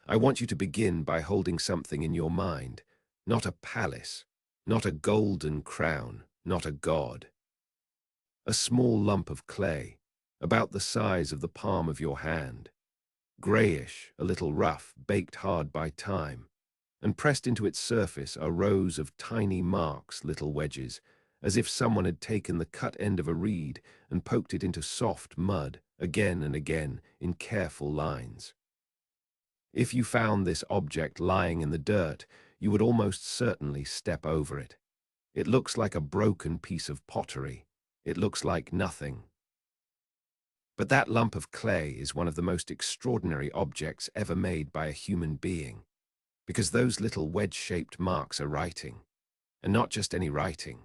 I want you to begin by holding something in your mind, not a palace, not a golden crown, not a god. A small lump of clay, about the size of the palm of your hand, grayish, a little rough, baked hard by time, and pressed into its surface are rows of tiny marks, little wedges, as if someone had taken the cut end of a reed and poked it into soft mud again and again in careful lines. If you found this object lying in the dirt, you would almost certainly step over it. It looks like a broken piece of pottery. It looks like nothing. But that lump of clay is one of the most extraordinary objects ever made by a human being, because those little wedge-shaped marks are writing, and not just any writing.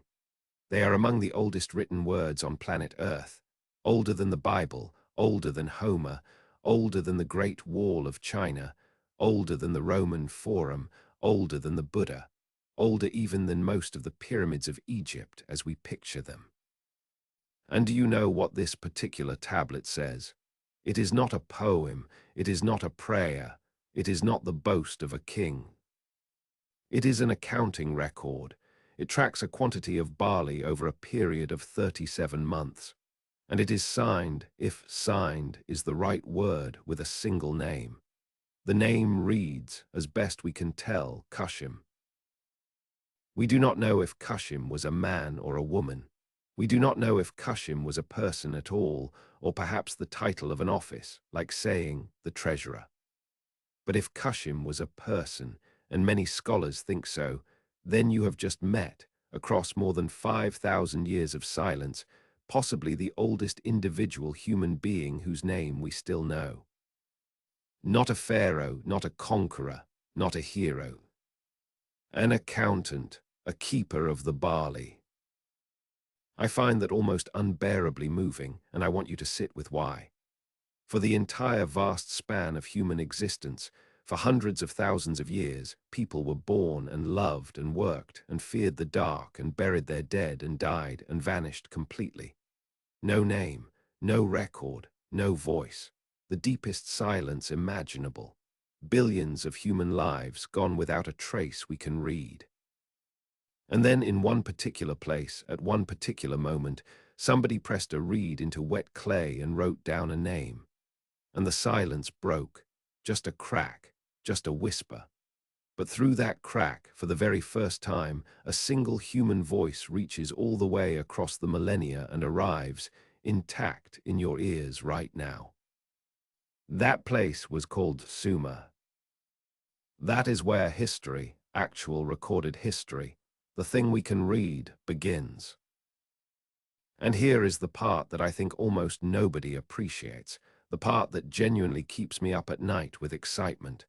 They are among the oldest written words on planet Earth, older than the Bible, older than Homer, older than the Great Wall of China, older than the Roman Forum, older than the Buddha, older even than most of the pyramids of Egypt as we picture them. And do you know what this particular tablet says? It is not a poem, it is not a prayer, it is not the boast of a king. It is an accounting record. It tracks a quantity of barley over a period of 37 months. And it is signed, if signed is the right word, with a single name. The name reads, as best we can tell, Kushim. We do not know if Kushim was a man or a woman. We do not know if Kushim was a person at all, or perhaps the title of an office, like saying the treasurer. But if Kushim was a person, and many scholars think so, then you have just met, across more than 5,000 years of silence, possibly the oldest individual human being whose name we still know. Not a pharaoh, not a conqueror, not a hero. An accountant, a keeper of the barley. I find that almost unbearably moving, and I want you to sit with why. For the entire vast span of human existence, for hundreds of thousands of years, people were born and loved and worked and feared the dark and buried their dead and died and vanished completely. No name, no record, no voice, the deepest silence imaginable. Billions of human lives gone without a trace we can read. And then in one particular place, at one particular moment, somebody pressed a reed into wet clay and wrote down a name. And the silence broke, just a crack, just a whisper. But through that crack, for the very first time, a single human voice reaches all the way across the millennia and arrives, intact, in your ears right now. That place was called Sumer. That is where history, actual recorded history, the thing we can read, begins. And here is the part that I think almost nobody appreciates, the part that genuinely keeps me up at night with excitement.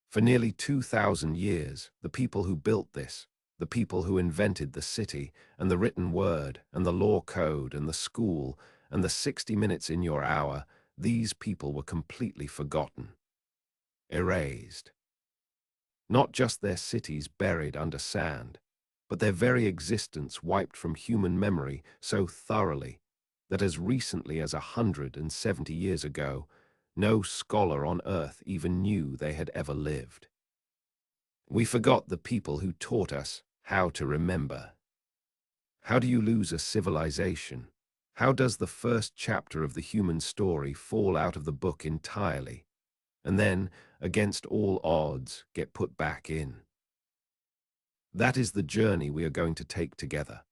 For nearly 2,000 years, the people who built this, the people who invented the city and the written word and the law code and the school and the 60 minutes in your hour, these people were completely forgotten, erased. Not just their cities buried under sand, but their very existence wiped from human memory so thoroughly that as recently as 170 years ago, no scholar on earth even knew they had ever lived. We forgot the people who taught us how to remember. How do you lose a civilization? How does the first chapter of the human story fall out of the book entirely, and then, against all odds, get put back in? That is the journey we are going to take together.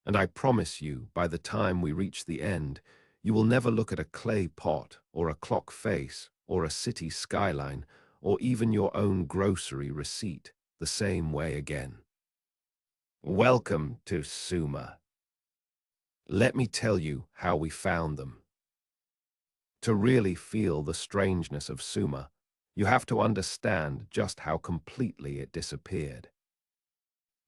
And I promise you, by the time we reach the end, you will never look at a clay pot or a clock face or a city skyline or even your own grocery receipt the same way again. Welcome to Sumer. Let me tell you how we found them. To really feel the strangeness of Sumer, you have to understand just how completely it disappeared.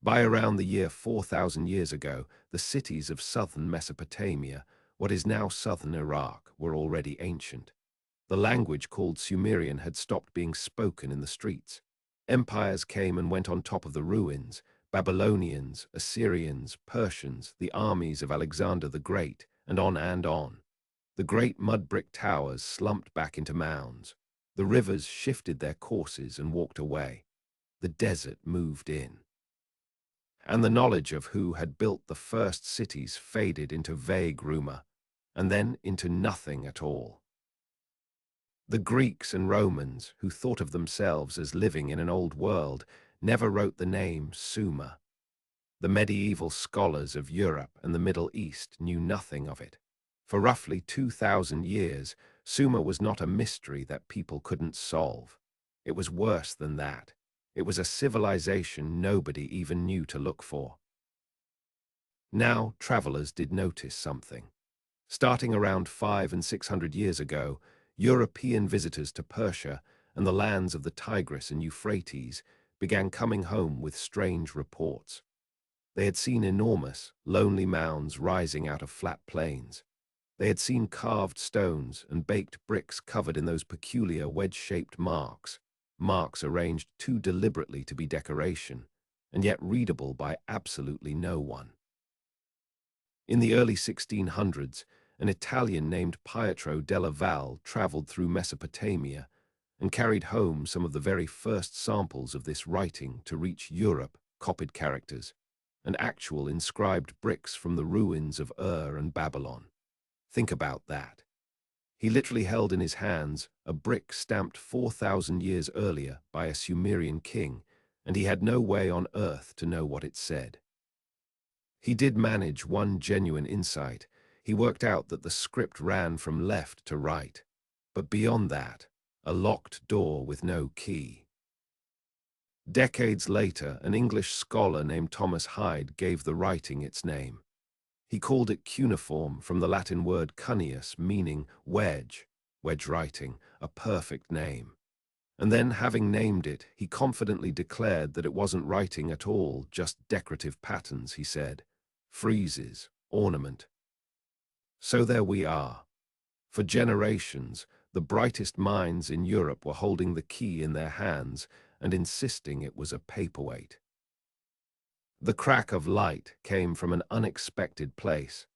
By around the year 4,000 years ago, the cities of southern Mesopotamia, what is now southern Iraq, were already ancient. The language called Sumerian had stopped being spoken in the streets. Empires came and went on top of the ruins: Babylonians, Assyrians, Persians, the armies of Alexander the Great, and on and on. The great mud brick towers slumped back into mounds. The rivers shifted their courses and walked away. The desert moved in. And the knowledge of who had built the first cities faded into vague rumor, and then into nothing at all. The Greeks and Romans, who thought of themselves as living in an old world, never wrote the name Sumer. The medieval scholars of Europe and the Middle East knew nothing of it. For roughly 2,000 years, Sumer was not a mystery that people couldn't solve. It was worse than that. It was a civilization nobody even knew to look for. Now, travelers did notice something. Starting around 500 and 600 years ago, European visitors to Persia and the lands of the Tigris and Euphrates began coming home with strange reports. They had seen enormous, lonely mounds rising out of flat plains. They had seen carved stones and baked bricks covered in those peculiar wedge-shaped marks, marks arranged too deliberately to be decoration, and yet readable by absolutely no one. In the early 1600s, an Italian named Pietro della Valle traveled through Mesopotamia and carried home some of the very first samples of this writing to reach Europe, copied characters, and actual inscribed bricks from the ruins of Ur and Babylon. Think about that. He literally held in his hands a brick stamped 4,000 years earlier by a Sumerian king, and he had no way on earth to know what it said. He did manage one genuine insight. He worked out that the script ran from left to right, but beyond that, a locked door with no key. Decades later, an English scholar named Thomas Hyde gave the writing its name. He called it cuneiform from the Latin word cuneus, meaning wedge, wedge writing, a perfect name. And then, having named it, he confidently declared that it wasn't writing at all, just decorative patterns, he said. Friezes, ornament. So there we are. For generations, the brightest minds in Europe were holding the key in their hands and insisting it was a paperweight. The crack of light came from an unexpected place,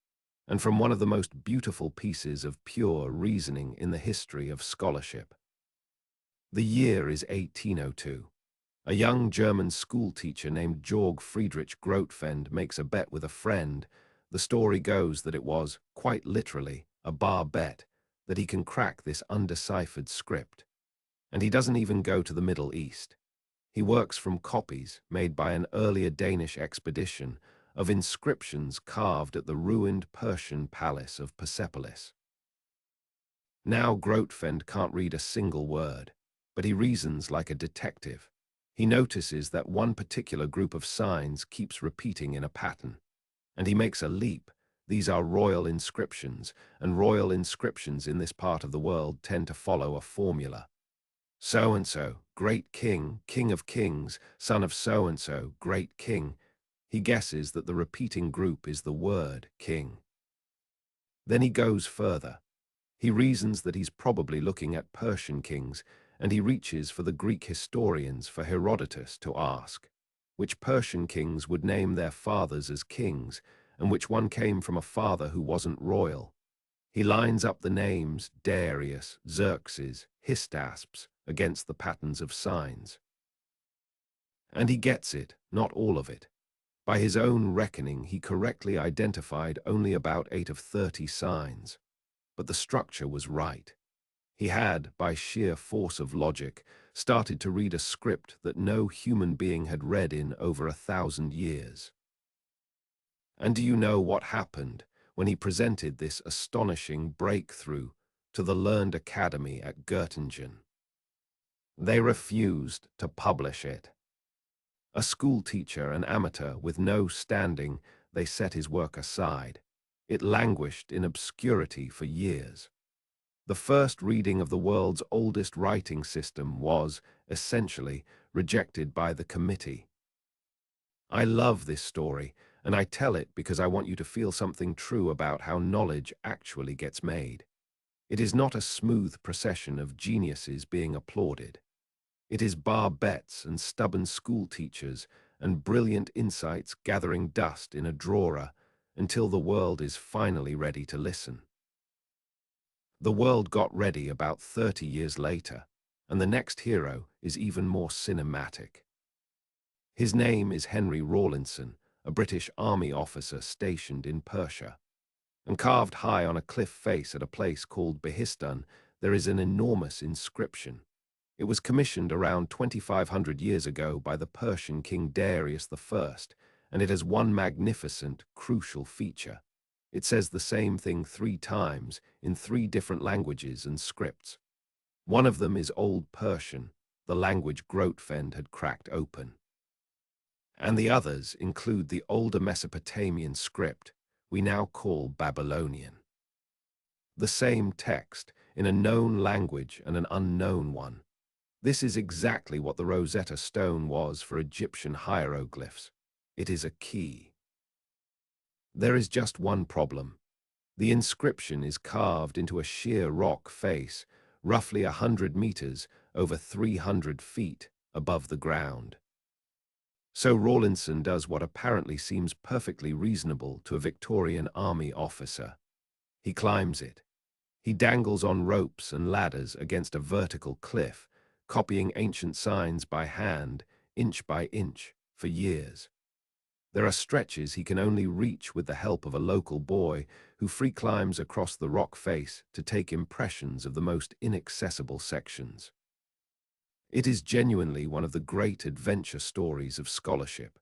and from one of the most beautiful pieces of pure reasoning in the history of scholarship. The year is 1802. A young German schoolteacher named Georg Friedrich Grotefend makes a bet with a friend. The story goes that it was, quite literally, a bar bet, that he can crack this undeciphered script. And he doesn't even go to the Middle East. He works from copies made by an earlier Danish expedition of inscriptions carved at the ruined Persian palace of Persepolis. Now Grotefend can't read a single word, but he reasons like a detective. He notices that one particular group of signs keeps repeating in a pattern, and he makes a leap. These are royal inscriptions, and royal inscriptions in this part of the world tend to follow a formula. So-and-so, great king, king of kings, son of so-and-so, great king. He guesses that the repeating group is the word king. Then he goes further. He reasons that he's probably looking at Persian kings, and he reaches for the Greek historians, for Herodotus, to ask which Persian kings would name their fathers as kings, and which one came from a father who wasn't royal. He lines up the names Darius, Xerxes, Hystaspes against the patterns of signs. And he gets it, not all of it. By his own reckoning, he correctly identified only about 8 of 30 signs. But the structure was right. He had, by sheer force of logic, started to read a script that no human being had read in over 1,000 years. And do you know what happened when he presented this astonishing breakthrough to the learned academy at Göttingen? They refused to publish it. A schoolteacher, an amateur with no standing, they set his work aside. It languished in obscurity for years. The first reading of the world's oldest writing system was, essentially, rejected by the committee. I love this story, and I tell it because I want you to feel something true about how knowledge actually gets made. It is not a smooth procession of geniuses being applauded. It is bar bets and stubborn schoolteachers and brilliant insights gathering dust in a drawer until the world is finally ready to listen. The world got ready about 30 years later. and the next hero is even more cinematic. His name is Henry Rawlinson, a British army officer stationed in Persia. And carved high on a cliff face at a place called Behistun, there is an enormous inscription. It was commissioned around 2,500 years ago by the Persian king Darius I, and it has one magnificent, crucial feature. It says the same thing 3 times in 3 different languages and scripts. One of them is Old Persian, the language Grotefend had cracked open. And the others include the older Mesopotamian script we now call Babylonian. The same text, in a known language and an unknown one. This is exactly what the Rosetta Stone was for Egyptian hieroglyphs. It is a key. There is just one problem. The inscription is carved into a sheer rock face, roughly 100 meters over 300 feet above the ground. So Rawlinson does what apparently seems perfectly reasonable to a Victorian army officer. He climbs it. He dangles on ropes and ladders against a vertical cliff, copying ancient signs by hand, inch by inch, for years. There are stretches he can only reach with the help of a local boy who free climbs across the rock face to take impressions of the most inaccessible sections. It is genuinely one of the great adventure stories of scholarship.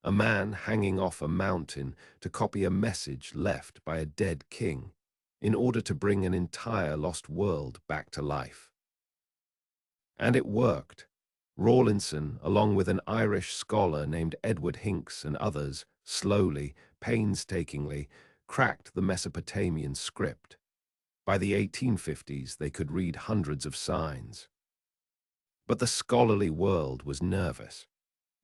A man hanging off a mountain to copy a message left by a dead king in order to bring an entire lost world back to life. And it worked. Rawlinson, along with an Irish scholar named Edward Hincks and others, slowly, painstakingly, cracked the Mesopotamian script. By the 1850s, they could read hundreds of signs. But the scholarly world was nervous.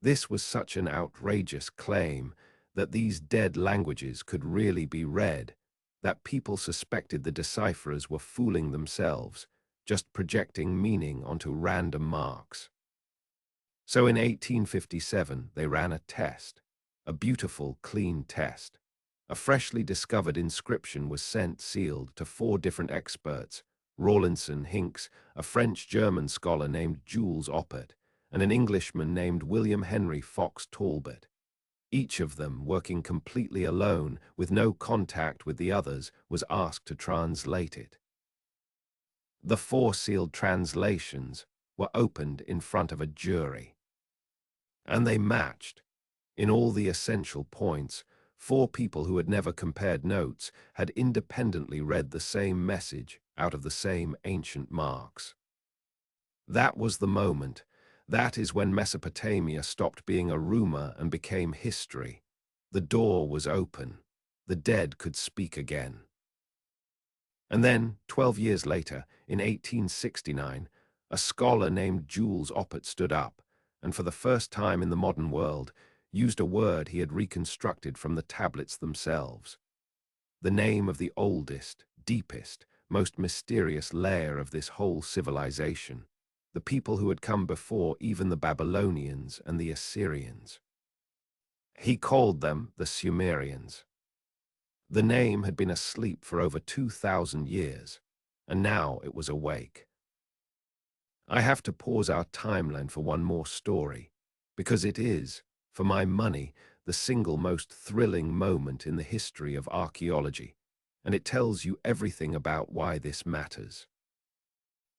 This was such an outrageous claim that these dead languages could really be read, that people suspected the decipherers were fooling themselves, just projecting meaning onto random marks. So in 1857, they ran a test, a beautiful, clean test. A freshly discovered inscription was sent sealed to 4 different experts: Rawlinson, Hincks, a French-German scholar named Jules Oppert, and an Englishman named William Henry Fox Talbot. Each of them, working completely alone, with no contact with the others, was asked to translate it. The 4 sealed translations were opened in front of a jury. And they matched. In all the essential points, 4 people who had never compared notes had independently read the same message out of the same ancient marks. That was the moment. That is when Mesopotamia stopped being a rumor and became history. The door was open. The dead could speak again. And then, 12 years later, in 1869, a scholar named Jules Oppert stood up, and for the first time in the modern world, used a word he had reconstructed from the tablets themselves. The name of the oldest, deepest, most mysterious layer of this whole civilization. The people who had come before even the Babylonians and the Assyrians. He called them the Sumerians. The name had been asleep for over 2,000 years, and now it was awake. I have to pause our timeline for one more story, because it is, for my money, the single most thrilling moment in the history of archaeology, and it tells you everything about why this matters.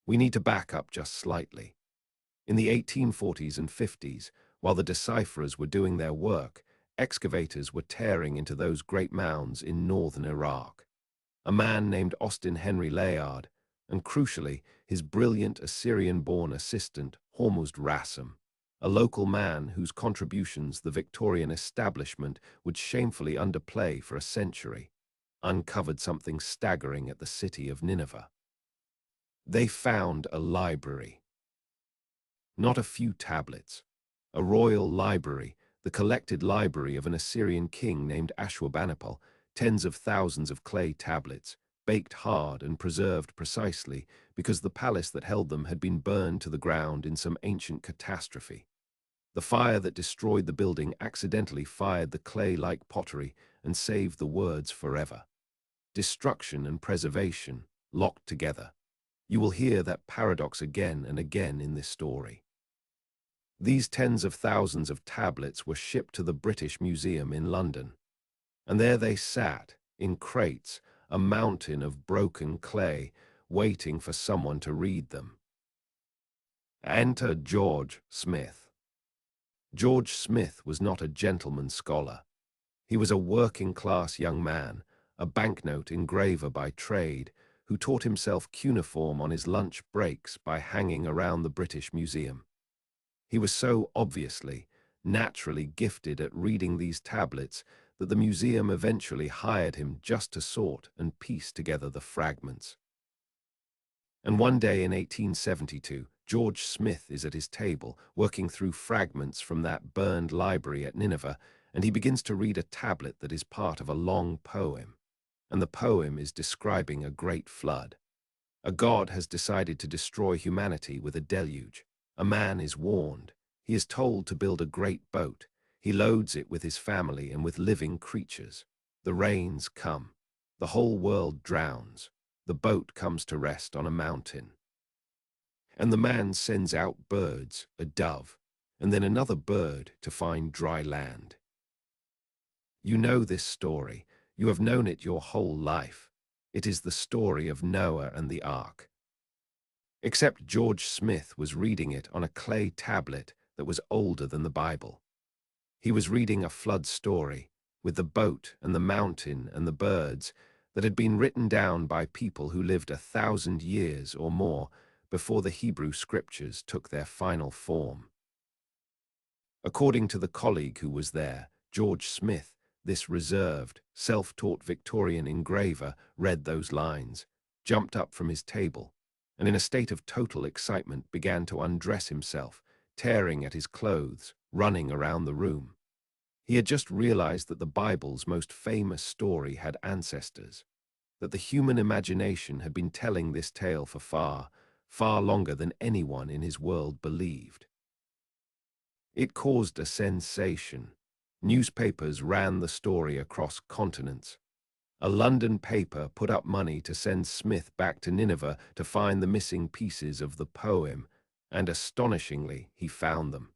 We need to back up just slightly. In the 1840s and 50s, while the decipherers were doing their work, excavators were tearing into those great mounds in northern Iraq. A man named Austin Henry Layard, and crucially, his brilliant Assyrian-born assistant, Hormuzd Rassam, a local man whose contributions the Victorian establishment would shamefully underplay for a century, uncovered something staggering at the city of Nineveh. They found a library. Not a few tablets. A royal library, the collected library of an Assyrian king named Ashurbanipal, tens of thousands of clay tablets, baked hard and preserved precisely because the palace that held them had been burned to the ground in some ancient catastrophe. The fire that destroyed the building accidentally fired the clay-like pottery and saved the words forever. Destruction and preservation, locked together. You will hear that paradox again and again in this story. These tens of thousands of tablets were shipped to the British Museum in London, and there they sat, in crates, a mountain of broken clay, waiting for someone to read them. Enter George Smith. George Smith was not a gentleman scholar. He was a working-class young man, a banknote engraver by trade, who taught himself cuneiform on his lunch breaks by hanging around the British Museum. He was so obviously, naturally gifted at reading these tablets that the museum eventually hired him just to sort and piece together the fragments. And one day in 1872, George Smith is at his table, working through fragments from that burned library at Nineveh, and he begins to read a tablet that is part of a long poem. And the poem is describing a great flood. A god has decided to destroy humanity with a deluge. A man is warned. He is told to build a great boat. He loads it with his family and with living creatures. The rains come. The whole world drowns. The boat comes to rest on a mountain. And the man sends out birds, a dove, and then another bird to find dry land. You know this story. You have known it your whole life. It is the story of Noah and the ark. Except George Smith was reading it on a clay tablet that was older than the Bible. He was reading a flood story, with the boat and the mountain and the birds, that had been written down by people who lived 1,000 years or more before the Hebrew scriptures took their final form. According to the colleague who was there, George Smith, this reserved, self-taught Victorian engraver, read those lines, jumped up from his table, and in a state of total excitement began to undress himself, tearing at his clothes, running around the room. He had just realized that the Bible's most famous story had ancestors, that the human imagination had been telling this tale for far, far longer than anyone in his world believed. It caused a sensation. Newspapers ran the story across continents. A London paper put up money to send Smith back to Nineveh to find the missing pieces of the poem, and astonishingly, he found them.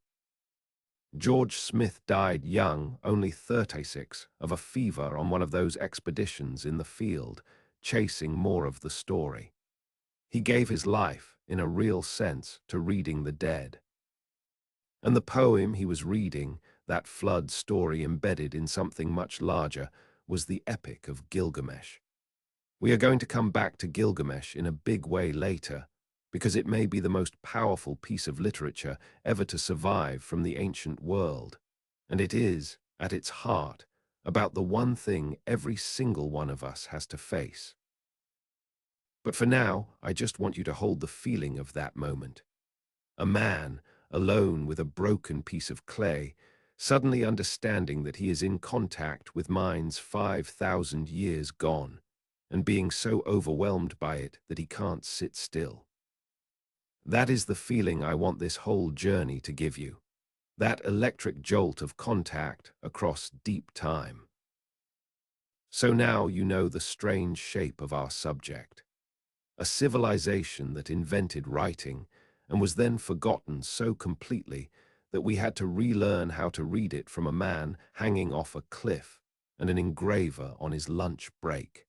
George Smith died young, only 36, of a fever on one of those expeditions in the field, chasing more of the story. He gave his life, in a real sense, to reading the dead. And the poem he was reading, that flood story embedded in something much larger, was the epic of Gilgamesh. We are going to come back to Gilgamesh in a big way later, because it may be the most powerful piece of literature ever to survive from the ancient world, and it is, at its heart, about the one thing every single one of us has to face. But for now, I just want you to hold the feeling of that moment. A man, alone with a broken piece of clay, suddenly understanding that he is in contact with minds 5,000 years gone, and being so overwhelmed by it that he can't sit still. That is the feeling I want this whole journey to give you, that electric jolt of contact across deep time. So now you know the strange shape of our subject. A civilization that invented writing and was then forgotten so completely that we had to relearn how to read it from a man hanging off a cliff and an engraver on his lunch break.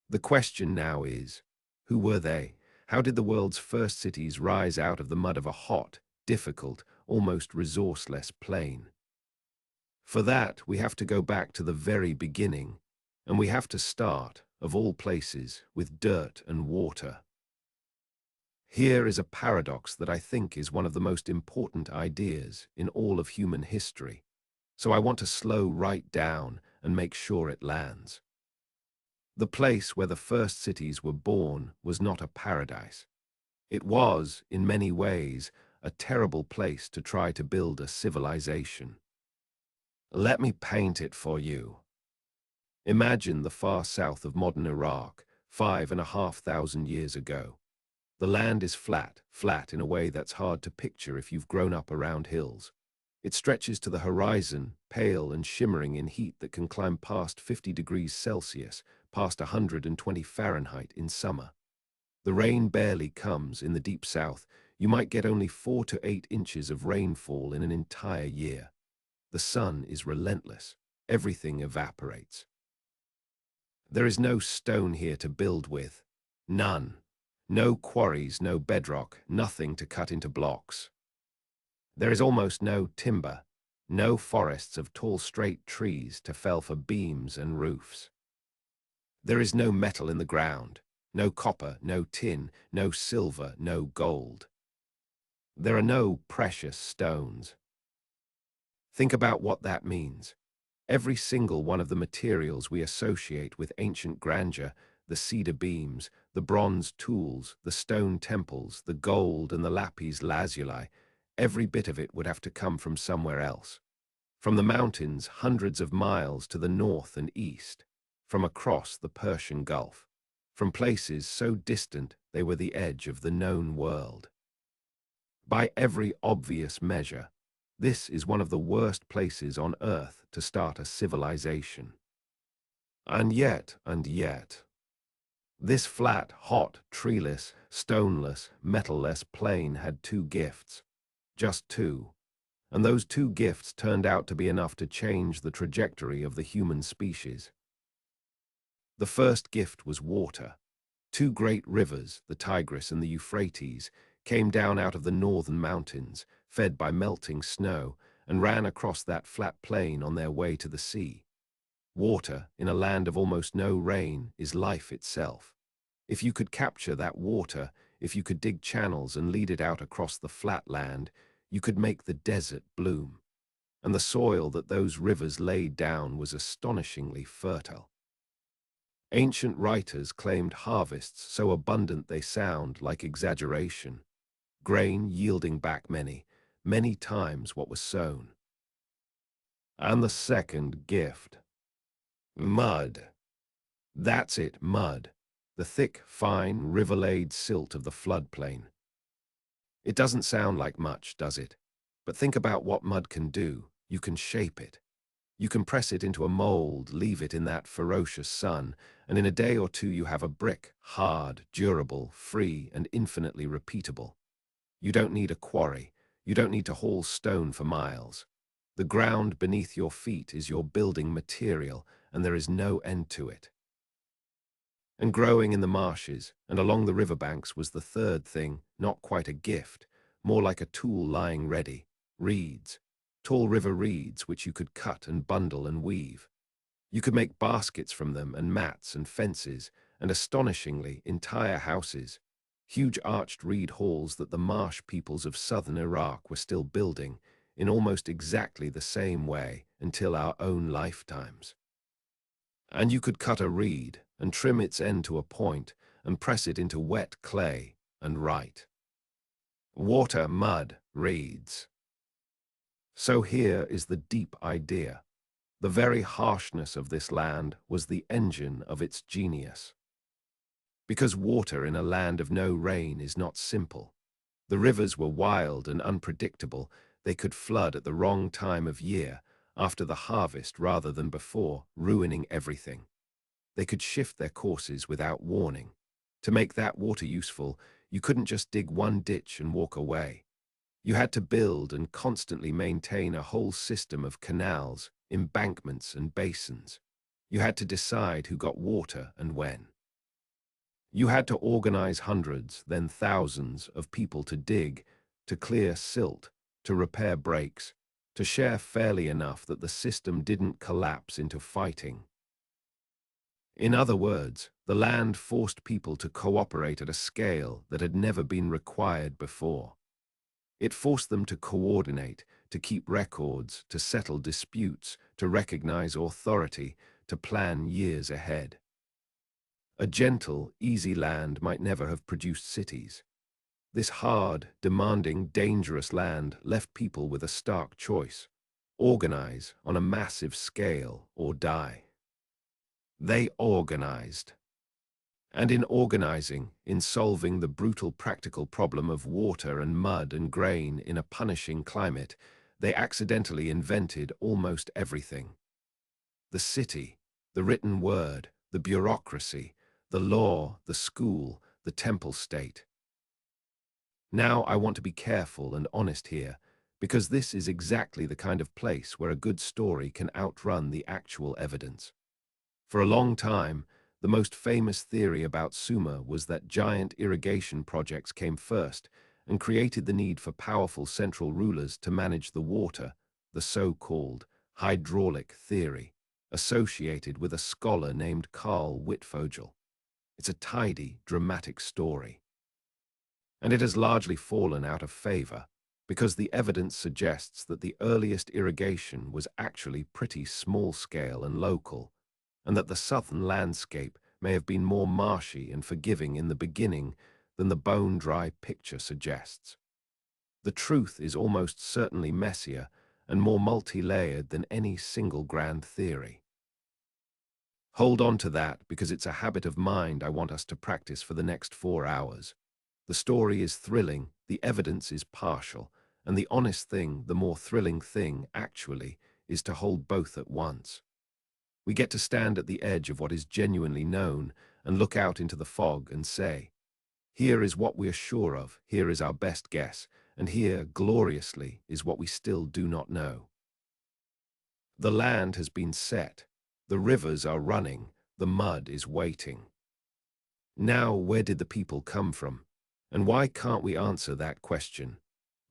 The question now is, who were they? How did the world's first cities rise out of the mud of a hot, difficult, almost resourceless plain? For that, we have to go back to the very beginning, and we have to start, of all places, with dirt and water. Here is a paradox that I think is one of the most important ideas in all of human history, so I want to slow right down and make sure it lands. The place where the first cities were born was not a paradise. It was, in many ways, a terrible place to try to build a civilization. Let me paint it for you. Imagine the far south of modern Iraq, 5,500 years ago. The land is flat in a way that's hard to picture if you've grown up around hills. It stretches to the horizon, pale and shimmering in heat that can climb past 50 degrees Celsius, past 120 Fahrenheit in summer. The rain barely comes in the deep south. You might get only 4 to 8 inches of rainfall in an entire year. The sun is relentless. Everything evaporates. There is no stone here to build with. None. No quarries, no bedrock, nothing to cut into blocks. There is almost no timber, no forests of tall straight trees to fell for beams and roofs. There is no metal in the ground, no copper, no tin, no silver, no gold. There are no precious stones. Think about what that means. Every single one of the materials we associate with ancient grandeur, the cedar beams, the bronze tools, the stone temples, the gold and the lapis lazuli, every bit of it would have to come from somewhere else. From the mountains hundreds of miles to the north and east, from across the Persian Gulf, from places so distant they were the edge of the known world. By every obvious measure, this is one of the worst places on Earth to start a civilization. And yet, this flat, hot, treeless, stoneless, metal-less plain had two gifts. Just two. And those two gifts turned out to be enough to change the trajectory of the human species. The first gift was water. Two great rivers, the Tigris and the Euphrates, came down out of the northern mountains, fed by melting snow, and ran across that flat plain on their way to the sea. Water, in a land of almost no rain, is life itself. If you could capture that water, if you could dig channels and lead it out across the flat land, you could make the desert bloom. And the soil that those rivers laid down was astonishingly fertile. Ancient writers claimed harvests so abundant they sound like exaggeration, grain yielding back many, many times what was sown. And the second gift. Mud. That's it, mud. The thick, fine, river-laid silt of the floodplain. It doesn't sound like much, does it? But think about what mud can do. You can shape it. You can press it into a mold, leave it in that ferocious sun, and in a day or two you have a brick, hard, durable, free, and infinitely repeatable. You don't need a quarry. You don't need to haul stone for miles. The ground beneath your feet is your building material, and there is no end to it. And growing in the marshes and along the riverbanks was the third thing, not quite a gift, more like a tool lying ready: reeds. Tall river reeds which you could cut and bundle and weave. You could make baskets from them and mats and fences and, astonishingly, entire houses, huge arched reed halls that the marsh peoples of southern Iraq were still building in almost exactly the same way until our own lifetimes. And you could cut a reed and trim its end to a point and press it into wet clay and write. Water, mud, reeds. So here is the deep idea. The very harshness of this land was the engine of its genius. Because water in a land of no rain is not simple. The rivers were wild and unpredictable. They could flood at the wrong time of year, after the harvest rather than before, ruining everything. They could shift their courses without warning. To make that water useful, you couldn't just dig one ditch and walk away. You had to build and constantly maintain a whole system of canals, embankments, and basins. You had to decide who got water and when. You had to organize hundreds, then thousands of people to dig, to clear silt, to repair breaks, to share fairly enough that the system didn't collapse into fighting. In other words, the land forced people to cooperate at a scale that had never been required before. It forced them to coordinate, to keep records, to settle disputes, to recognize authority, to plan years ahead. A gentle, easy land might never have produced cities. This hard, demanding, dangerous land left people with a stark choice: organize on a massive scale or die. They organized. And in organizing, in solving the brutal practical problem of water and mud and grain in a punishing climate, they accidentally invented almost everything. The city, the written word, the bureaucracy, the law, the school, the temple state. Now I want to be careful and honest here, because this is exactly the kind of place where a good story can outrun the actual evidence. For a long time, the most famous theory about Sumer was that giant irrigation projects came first and created the need for powerful central rulers to manage the water, the so-called hydraulic theory, associated with a scholar named Carl Wittfogel. It's a tidy, dramatic story. And it has largely fallen out of favor because the evidence suggests that the earliest irrigation was actually pretty small-scale and local, and that the southern landscape may have been more marshy and forgiving in the beginning than the bone-dry picture suggests. The truth is almost certainly messier and more multi-layered than any single grand theory. Hold on to that, because it's a habit of mind I want us to practice for the next 4 hours. The story is thrilling, the evidence is partial, and the honest thing, the more thrilling thing, actually, is to hold both at once. We get to stand at the edge of what is genuinely known and look out into the fog and say, here is what we are sure of, here is our best guess, and here, gloriously, is what we still do not know. The land has been set, the rivers are running, the mud is waiting. Now, where did the people come from? And why can't we answer that question?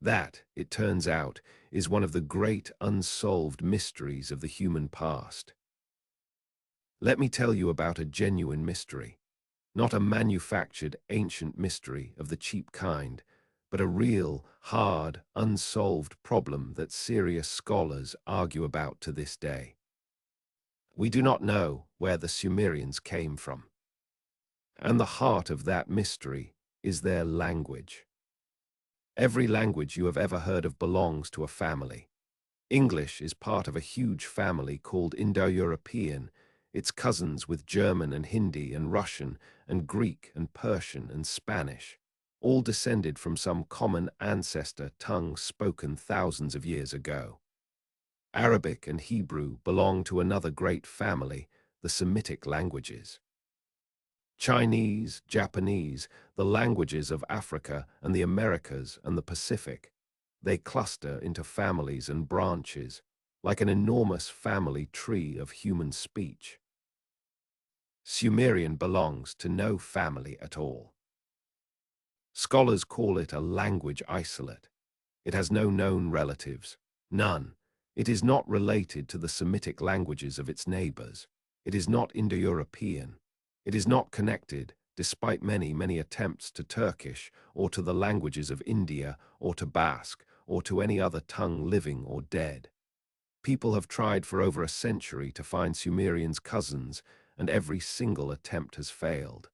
That, it turns out, is one of the great unsolved mysteries of the human past. Let me tell you about a genuine mystery. Not a manufactured ancient mystery of the cheap kind, but a real, hard, unsolved problem that serious scholars argue about to this day. We do not know where the Sumerians came from. And the heart of that mystery is their language. Every language you have ever heard of belongs to a family. English is part of a huge family called Indo-European, its cousins with German and Hindi and Russian and Greek and Persian and Spanish, all descended from some common ancestor tongue spoken thousands of years ago. Arabic and Hebrew belong to another great family, the Semitic languages. Chinese, Japanese, the languages of Africa and the Americas and the Pacific, they cluster into families and branches, like an enormous family tree of human speech. Sumerian belongs to no family at all. Scholars call it a language isolate. It has no known relatives, none. It is not related to the Semitic languages of its neighbors. It is not Indo-European. It is not connected, despite many, many attempts, to Turkish or to the languages of India or to Basque or to any other tongue living or dead. People have tried for over a century to find Sumerians' cousins, and every single attempt has failed.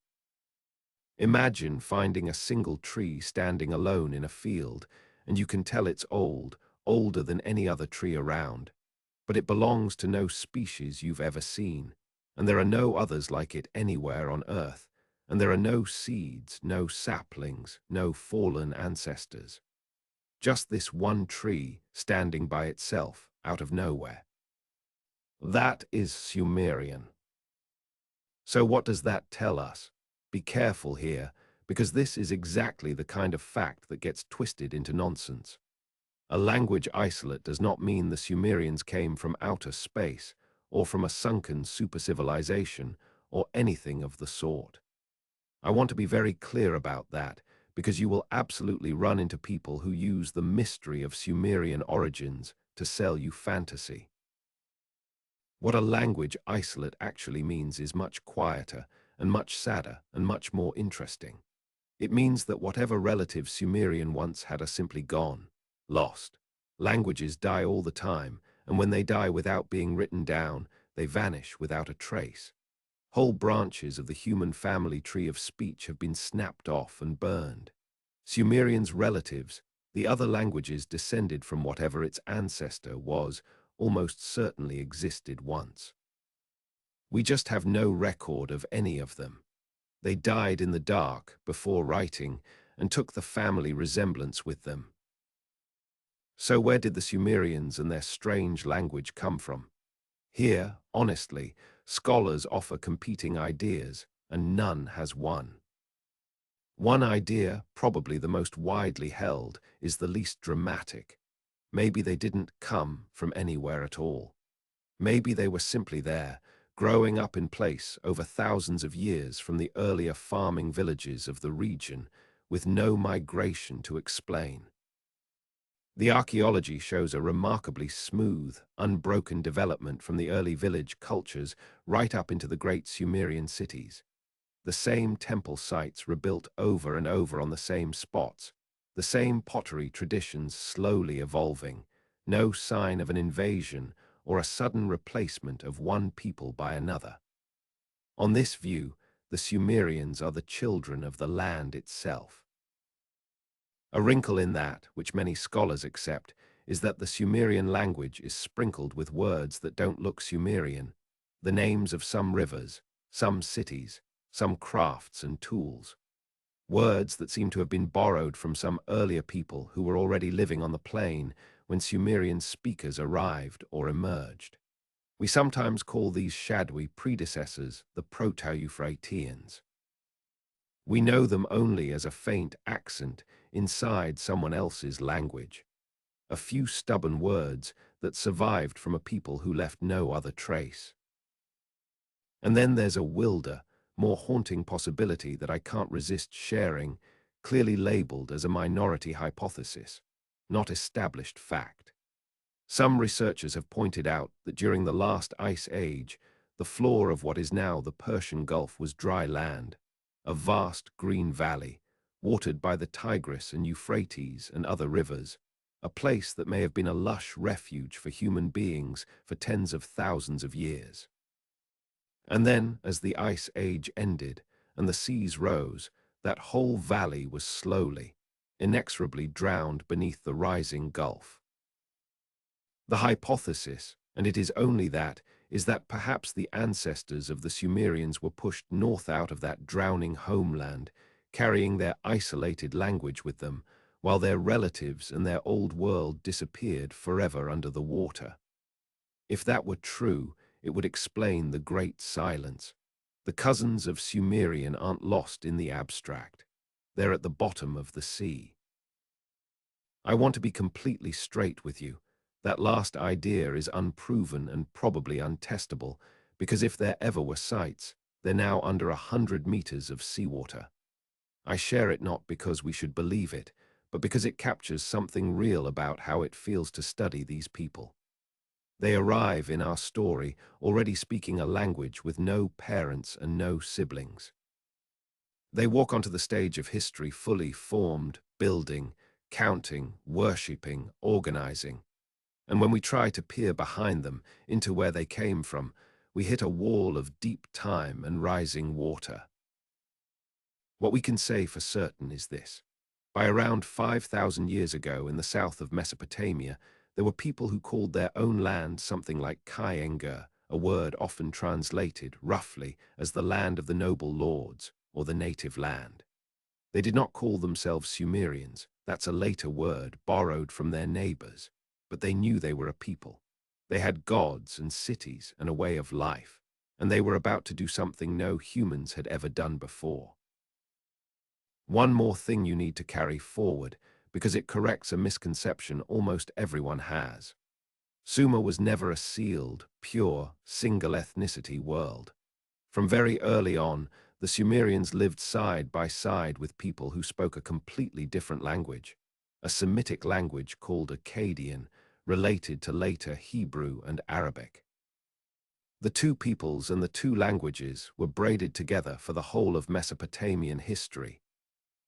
Imagine finding a single tree standing alone in a field, and you can tell it's old, older than any other tree around, but it belongs to no species you've ever seen, and there are no others like it anywhere on Earth, and there are no seeds, no saplings, no fallen ancestors. Just this one tree standing by itself out of nowhere. That is Sumerian. So what does that tell us? Be careful here, because this is exactly the kind of fact that gets twisted into nonsense. A language isolate does not mean the Sumerians came from outer space, or from a sunken super-civilization, or anything of the sort. I want to be very clear about that, because you will absolutely run into people who use the mystery of Sumerian origins to sell you fantasy. What a language isolate actually means is much quieter and much sadder and much more interesting. It means that whatever relatives Sumerian once had are simply gone, lost. Languages die all the time, and when they die without being written down, they vanish without a trace. Whole branches of the human family tree of speech have been snapped off and burned. Sumerians' relatives, the other languages descended from whatever its ancestor was, almost certainly existed once. We just have no record of any of them. They died in the dark before writing and took the family resemblance with them. So where did the Sumerians and their strange language come from? Here, honestly, scholars offer competing ideas, and none has won. One idea, probably the most widely held, is the least dramatic. Maybe they didn't come from anywhere at all. Maybe they were simply there, growing up in place over thousands of years from the earlier farming villages of the region, with no migration to explain. The archaeology shows a remarkably smooth, unbroken development from the early village cultures right up into the great Sumerian cities. The same temple sites rebuilt over and over on the same spots, the same pottery traditions slowly evolving, no sign of an invasion or a sudden replacement of one people by another. On this view, the Sumerians are the children of the land itself. A wrinkle in that, which many scholars accept, is that the Sumerian language is sprinkled with words that don't look Sumerian, the names of some rivers, some cities, some crafts and tools. Words that seem to have been borrowed from some earlier people who were already living on the plain when Sumerian speakers arrived or emerged. We sometimes call these shadowy predecessors the Proto-Euphrateans. We know them only as a faint accent inside someone else's language, a few stubborn words that survived from a people who left no other trace. And then there's a wilder, more haunting possibility that I can't resist sharing, clearly labeled as a minority hypothesis, not established fact. Some researchers have pointed out that during the last ice age, the floor of what is now the Persian Gulf was dry land, a vast green valley, watered by the Tigris and Euphrates and other rivers, a place that may have been a lush refuge for human beings for tens of thousands of years. And then, as the ice age ended and the seas rose, that whole valley was slowly, inexorably drowned beneath the rising gulf. The hypothesis, and it is only that, is that perhaps the ancestors of the Sumerians were pushed north out of that drowning homeland, carrying their isolated language with them, while their relatives and their old world disappeared forever under the water. If that were true, it would explain the Great Silence. The cousins of Sumerian aren't lost in the abstract. They're at the bottom of the sea. I want to be completely straight with you. That last idea is unproven and probably untestable, because if there ever were sites, they're now under 100 meters of seawater. I share it not because we should believe it, but because it captures something real about how it feels to study these people. They arrive in our story already speaking a language with no parents and no siblings. They walk onto the stage of history fully formed, building, counting, worshipping, organizing. And when we try to peer behind them into where they came from, we hit a wall of deep time and rising water. What we can say for certain is this. By around 5,000 years ago in the south of Mesopotamia, there were people who called their own land something like Kai-Enger, a word often translated, roughly, as the land of the noble lords, or the native land. They did not call themselves Sumerians, that's a later word borrowed from their neighbors, but they knew they were a people. They had gods and cities and a way of life, and they were about to do something no humans had ever done before. One more thing you need to carry forward, because it corrects a misconception almost everyone has. Sumer was never a sealed, pure, single ethnicity world. From very early on, the Sumerians lived side by side with people who spoke a completely different language, a Semitic language called Akkadian, related to later Hebrew and Arabic. The two peoples and the two languages were braided together for the whole of Mesopotamian history,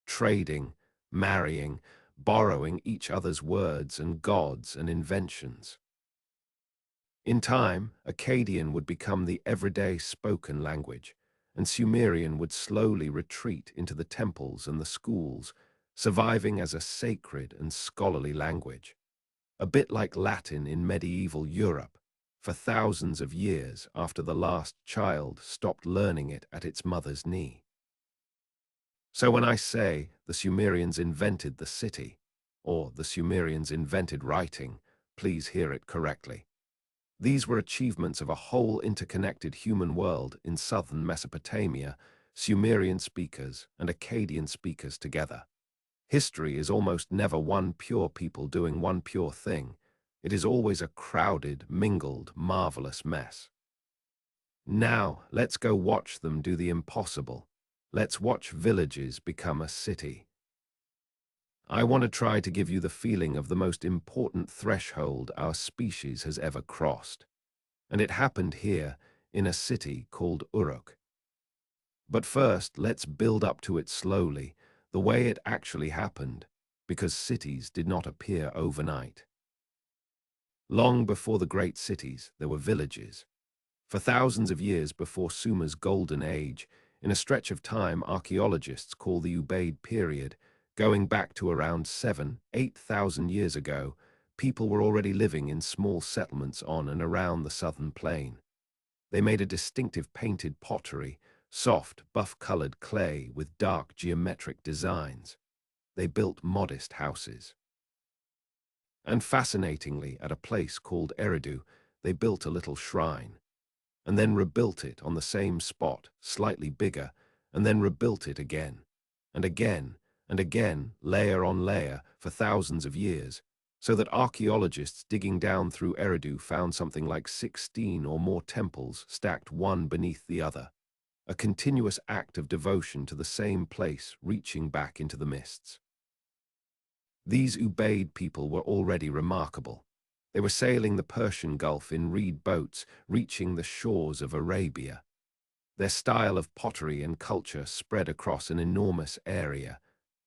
trading, marrying, borrowing each other's words and gods and inventions. In time, Akkadian would become the everyday spoken language, and Sumerian would slowly retreat into the temples and the schools, surviving as a sacred and scholarly language. A bit like Latin in medieval Europe, for thousands of years after the last child stopped learning it at its mother's knee. So when I say the Sumerians invented the city, or the Sumerians invented writing, please hear it correctly. These were achievements of a whole interconnected human world in southern Mesopotamia, Sumerian speakers and Akkadian speakers together. History is almost never one pure people doing one pure thing. It is always a crowded, mingled, marvelous mess. Now, let's go watch them do the impossible. Let's watch villages become a city. I want to try to give you the feeling of the most important threshold our species has ever crossed. And it happened here, in a city called Uruk. But first, let's build up to it slowly, the way it actually happened, because cities did not appear overnight. Long before the great cities, there were villages. For thousands of years before Sumer's golden age, in a stretch of time archaeologists call the Ubaid period, going back to around 8,000 years ago, people were already living in small settlements on and around the southern plain. They made a distinctive painted pottery, soft, buff-colored clay with dark geometric designs. They built modest houses. And fascinatingly, at a place called Eridu, they built a little shrine, and then rebuilt it on the same spot, slightly bigger, and then rebuilt it again, and again, and again, layer on layer, for thousands of years, so that archaeologists digging down through Eridu found something like 16 or more temples stacked one beneath the other, a continuous act of devotion to the same place reaching back into the mists. These Ubaid people were already remarkable. They were sailing the Persian Gulf in reed boats, reaching the shores of Arabia. Their style of pottery and culture spread across an enormous area,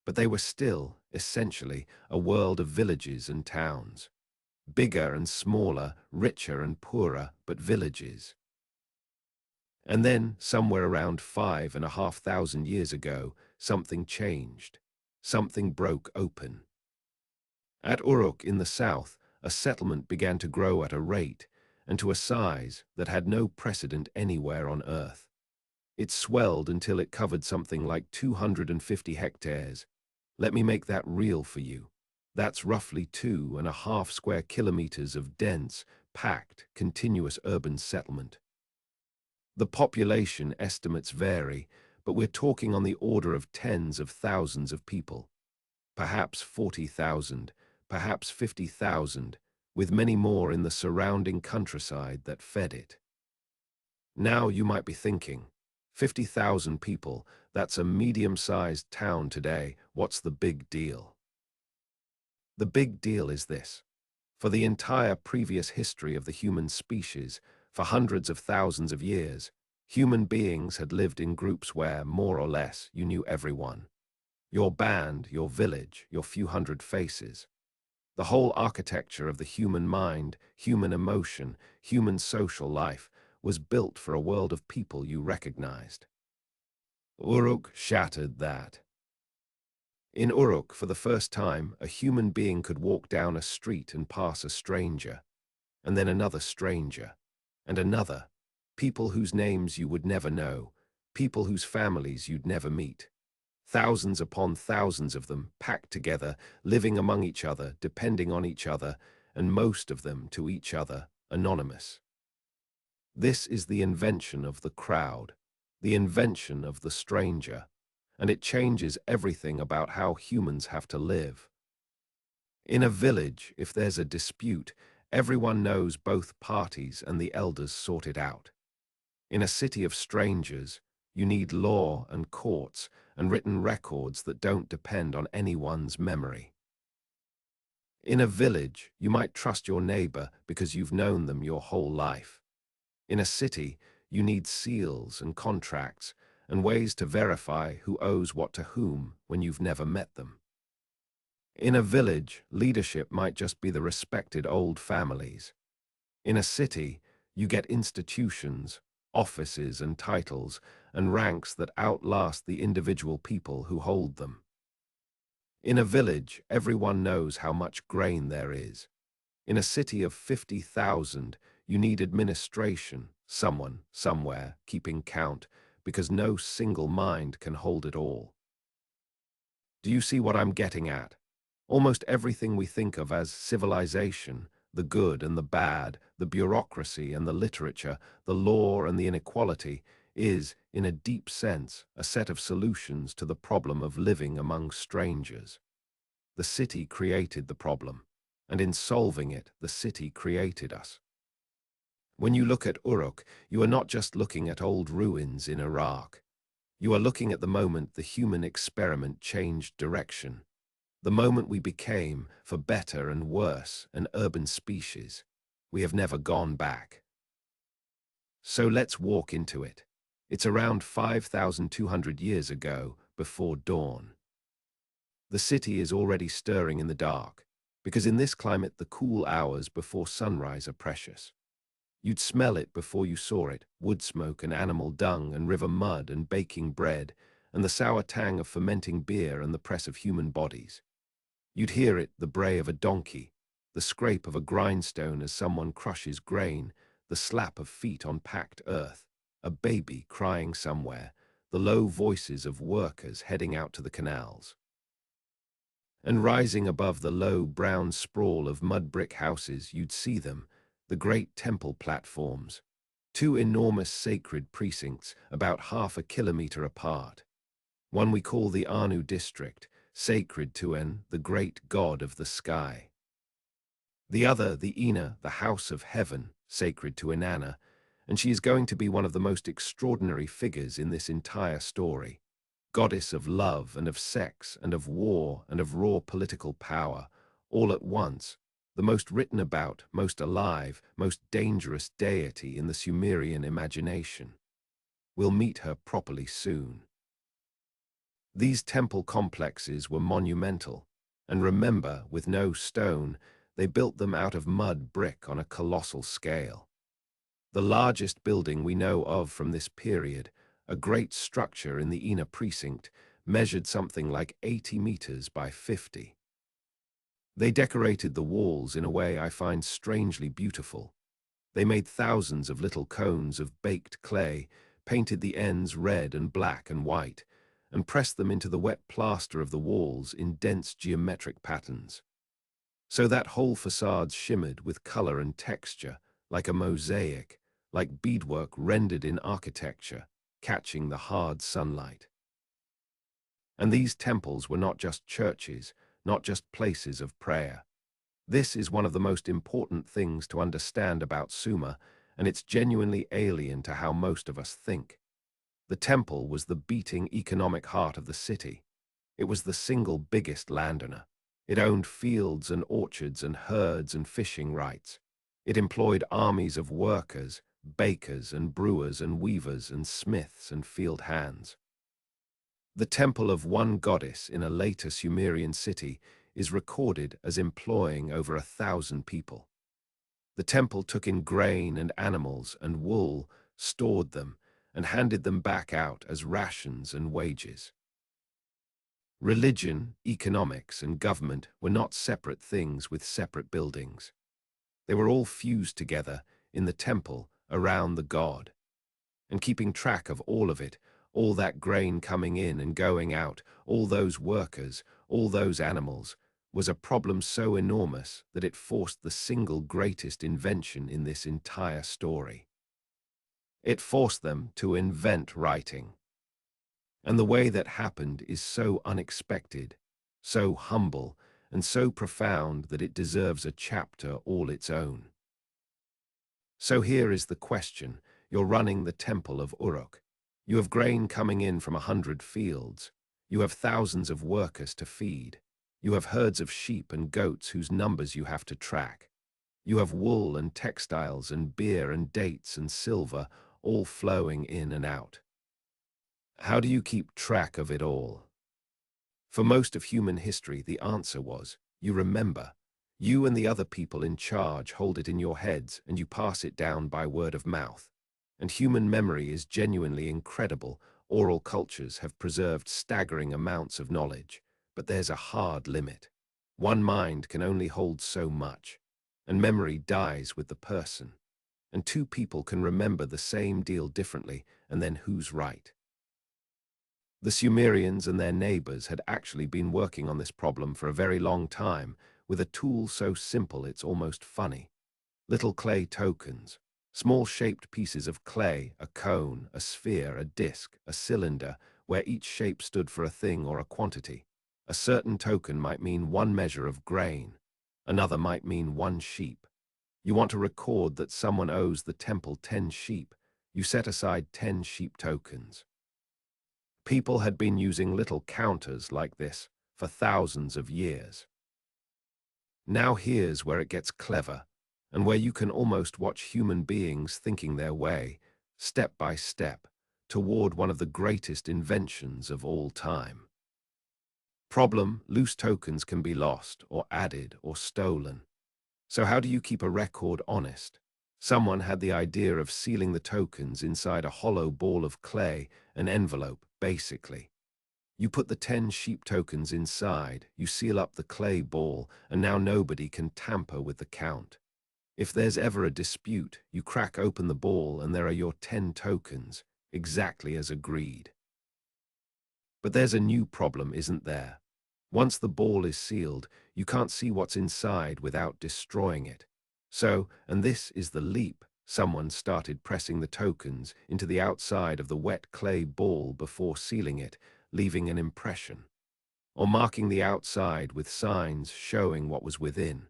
but they were still, essentially, a world of villages and towns. Bigger and smaller, richer and poorer, but villages. And then, somewhere around 5,500 years ago, something changed. Something broke open. At Uruk in the south, a settlement began to grow at a rate and to a size that had no precedent anywhere on Earth. It swelled until it covered something like 250 hectares. Let me make that real for you. That's roughly 2.5 square kilometers of dense, packed, continuous urban settlement. The population estimates vary, but we're talking on the order of tens of thousands of people. Perhaps 40,000, perhaps 50,000, with many more in the surrounding countryside that fed it. Now you might be thinking, 50,000 people, that's a medium-sized town today, what's the big deal? The big deal is this. For the entire previous history of the human species, for hundreds of thousands of years, human beings had lived in groups where, more or less, you knew everyone. Your band, your village, your few hundred faces. The whole architecture of the human mind, human emotion, human social life was built for a world of people you recognized. Uruk shattered that. In Uruk, for the first time, a human being could walk down a street and pass a stranger, and then another stranger, and another, people whose names you would never know, people whose families you'd never meet. Thousands upon thousands of them, packed together, living among each other, depending on each other, and most of them to each other, anonymous. This is the invention of the crowd, the invention of the stranger, and it changes everything about how humans have to live. In a village, if there's a dispute, everyone knows both parties and the elders sort it out. In a city of strangers, you need law and courts and written records that don't depend on anyone's memory. In a village, you might trust your neighbor because you've known them your whole life. In a city, you need seals and contracts and ways to verify who owes what to whom when you've never met them. In a village, leadership might just be the respected old families. In a city, you get institutions, offices and titles, and ranks that outlast the individual people who hold them. In a village, everyone knows how much grain there is. In a city of 50,000, you need administration, someone, somewhere, keeping count, because no single mind can hold it all. Do you see what I'm getting at? Almost everything we think of as civilization, the good and the bad, the bureaucracy and the literature, the law and the inequality, is, in a deep sense, a set of solutions to the problem of living among strangers. The city created the problem, and in solving it, the city created us. When you look at Uruk, you are not just looking at old ruins in Iraq. You are looking at the moment the human experiment changed direction, the moment we became, for better and worse, an urban species. We have never gone back. So let's walk into it. It's around 5,200 years ago, before dawn. The city is already stirring in the dark, because in this climate the cool hours before sunrise are precious. You'd smell it before you saw it, wood smoke and animal dung and river mud and baking bread, and the sour tang of fermenting beer and the press of human bodies. You'd hear it, the bray of a donkey, the scrape of a grindstone as someone crushes grain, the slap of feet on packed earth, a baby crying somewhere, the low voices of workers heading out to the canals. And rising above the low brown sprawl of mud brick houses, you'd see them, the great temple platforms, two enormous sacred precincts about half a kilometer apart. One we call the Anu district, sacred to En, the great god of the sky. The other, the Ina, the house of heaven, sacred to Inanna, and she is going to be one of the most extraordinary figures in this entire story. Goddess of love and of sex and of war and of raw political power, all at once, the most written about, most alive, most dangerous deity in the Sumerian imagination. We'll meet her properly soon. These temple complexes were monumental, and remember, with no stone, they built them out of mud brick on a colossal scale. The largest building we know of from this period, a great structure in the Ina precinct, measured something like 80 meters by 50. They decorated the walls in a way I find strangely beautiful. They made thousands of little cones of baked clay, painted the ends red and black and white, and pressed them into the wet plaster of the walls in dense geometric patterns. So that whole facade shimmered with color and texture, like a mosaic, like beadwork rendered in architecture, catching the hard sunlight. And these temples were not just churches, not just places of prayer. This is one of the most important things to understand about Sumer, and it's genuinely alien to how most of us think. The temple was the beating economic heart of the city. It was the single biggest landowner. It owned fields and orchards and herds and fishing rights. It employed armies of workers, bakers and brewers and weavers and smiths and field hands. The temple of one goddess in a later Sumerian city is recorded as employing over 1,000 people. The temple took in grain and animals and wool, stored them, and handed them back out as rations and wages. Religion, economics, and government were not separate things with separate buildings. They were all fused together in the temple around the god. And keeping track of all of it, all that grain coming in and going out, all those workers, all those animals, was a problem so enormous that it forced the single greatest invention in this entire story. It forced them to invent writing. And the way that happened is so unexpected, so humble, and so profound that it deserves a chapter all its own. So here is the question. You're running the temple of Uruk. You have grain coming in from 100 fields. You have thousands of workers to feed. You have herds of sheep and goats whose numbers you have to track. You have wool and textiles and beer and dates and silver all flowing in and out. How do you keep track of it all? For most of human history, the answer was, you remember. You and the other people in charge hold it in your heads and you pass it down by word of mouth. And human memory is genuinely incredible. Oral cultures have preserved staggering amounts of knowledge, but there's a hard limit. One mind can only hold so much, and memory dies with the person. And two people can remember the same deal differently, and then who's right? The Sumerians and their neighbors had actually been working on this problem for a very long time, with a tool so simple it's almost funny. Little clay tokens. Small shaped pieces of clay, a cone, a sphere, a disc, a cylinder, where each shape stood for a thing or a quantity. A certain token might mean one measure of grain, another might mean one sheep. You want to record that someone owes the temple 10 sheep, you set aside 10 sheep tokens. People had been using little counters like this for thousands of years. Now here's where it gets clever, and where you can almost watch human beings thinking their way, step by step, toward one of the greatest inventions of all time. Problem: loose tokens can be lost, or added, or stolen. So how do you keep a record honest? Someone had the idea of sealing the tokens inside a hollow ball of clay, an envelope, basically. You put the 10 sheep tokens inside, you seal up the clay ball, and now nobody can tamper with the count. If there's ever a dispute, you crack open the ball and there are your 10 tokens, exactly as agreed. But there's a new problem, isn't there? Once the ball is sealed, you can't see what's inside without destroying it. So, and this is the leap, someone started pressing the tokens into the outside of the wet clay ball before sealing it, leaving an impression, or marking the outside with signs showing what was within,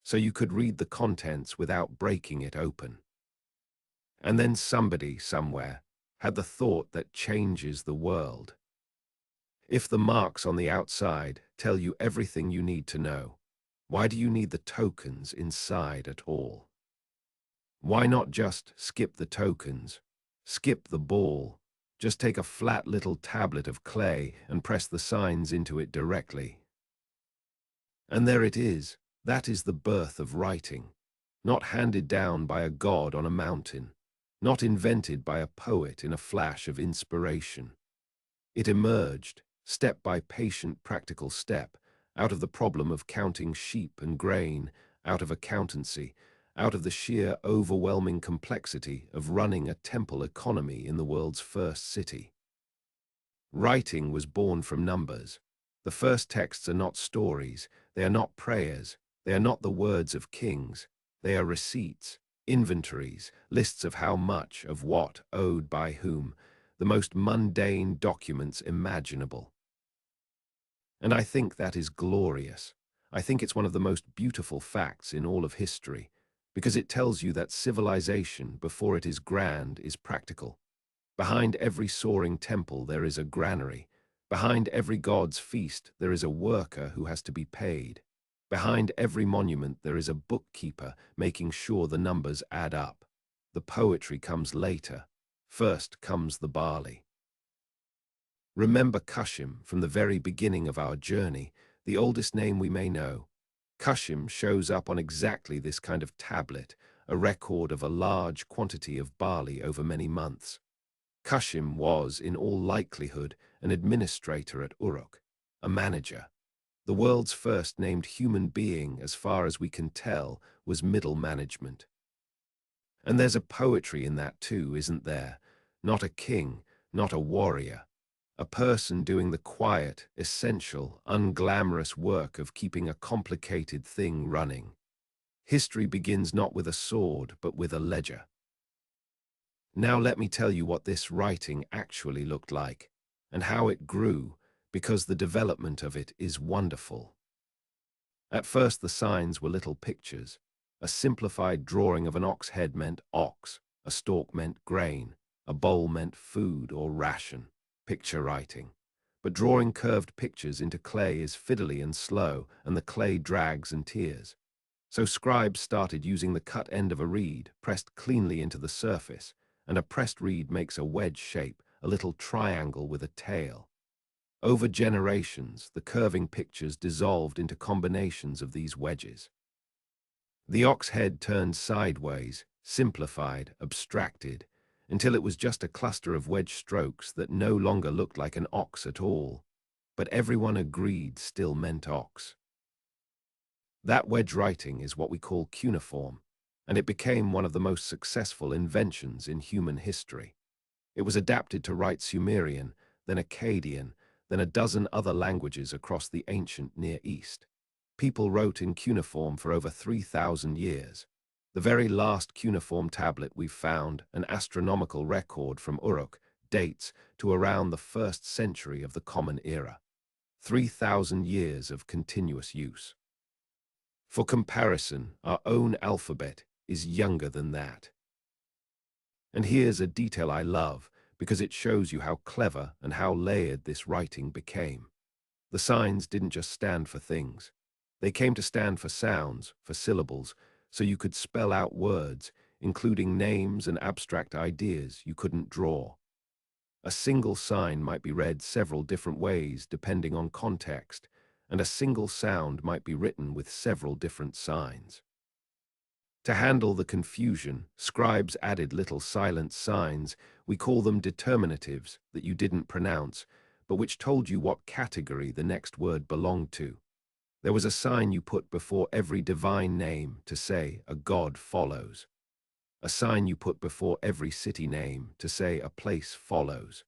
so you could read the contents without breaking it open. And then somebody, somewhere, had the thought that changes the world. If the marks on the outside tell you everything you need to know, why do you need the tokens inside at all? Why not just skip the tokens, skip the ball, just take a flat little tablet of clay and press the signs into it directly? And there it is. That is the birth of writing, not handed down by a god on a mountain, not invented by a poet in a flash of inspiration. It emerged, step by patient practical step, out of the problem of counting sheep and grain, out of accountancy, out of the sheer overwhelming complexity of running a temple economy in the world's first city. Writing was born from numbers. The first texts are not stories, they are not prayers, they are not the words of kings, they are receipts, inventories, lists of how much, of what, owed by whom, the most mundane documents imaginable. And I think that is glorious. I think it's one of the most beautiful facts in all of history, because it tells you that civilization, before it is grand, is practical. Behind every soaring temple there is a granary. Behind every god's feast there is a worker who has to be paid. Behind every monument there is a bookkeeper making sure the numbers add up. The poetry comes later. First comes the barley. Remember Kushim from the very beginning of our journey, the oldest name we may know. Kushim shows up on exactly this kind of tablet, a record of a large quantity of barley over many months. Kushim was, in all likelihood, an administrator at Uruk, a manager. The world's first named human being, as far as we can tell, was middle management. And there's a poetry in that too, isn't there? Not a king, not a warrior. A person doing the quiet, essential, unglamorous work of keeping a complicated thing running. History begins not with a sword, but with a ledger. Now let me tell you what this writing actually looked like, and how it grew, because the development of it is wonderful. At first the signs were little pictures. A simplified drawing of an ox head meant ox, a stalk meant grain, a bowl meant food or ration. Picture writing. But drawing curved pictures into clay is fiddly and slow, and the clay drags and tears. So scribes started using the cut end of a reed, pressed cleanly into the surface, and a pressed reed makes a wedge shape, a little triangle with a tail. Over generations, the curving pictures dissolved into combinations of these wedges. The ox head turned sideways, simplified, abstracted, until it was just a cluster of wedge strokes that no longer looked like an ox at all, but everyone agreed still meant ox. That wedge writing is what we call cuneiform, and it became one of the most successful inventions in human history. It was adapted to write Sumerian, then Akkadian, then a dozen other languages across the ancient Near East. People wrote in cuneiform for over 3,000 years. The very last cuneiform tablet we've found, an astronomical record from Uruk, dates to around the 1st century of the Common Era. 3,000 years of continuous use. For comparison, our own alphabet is younger than that. And here's a detail I love, because it shows you how clever and how layered this writing became. The signs didn't just stand for things. They came to stand for sounds, for syllables, so you could spell out words, including names and abstract ideas you couldn't draw. A single sign might be read several different ways depending on context, and a single sound might be written with several different signs. To handle the confusion, scribes added little silent signs. We call them determinatives that you didn't pronounce, but which told you what category the next word belonged to. There was a sign you put before every divine name to say a god follows. A sign you put before every city name to say a place follows.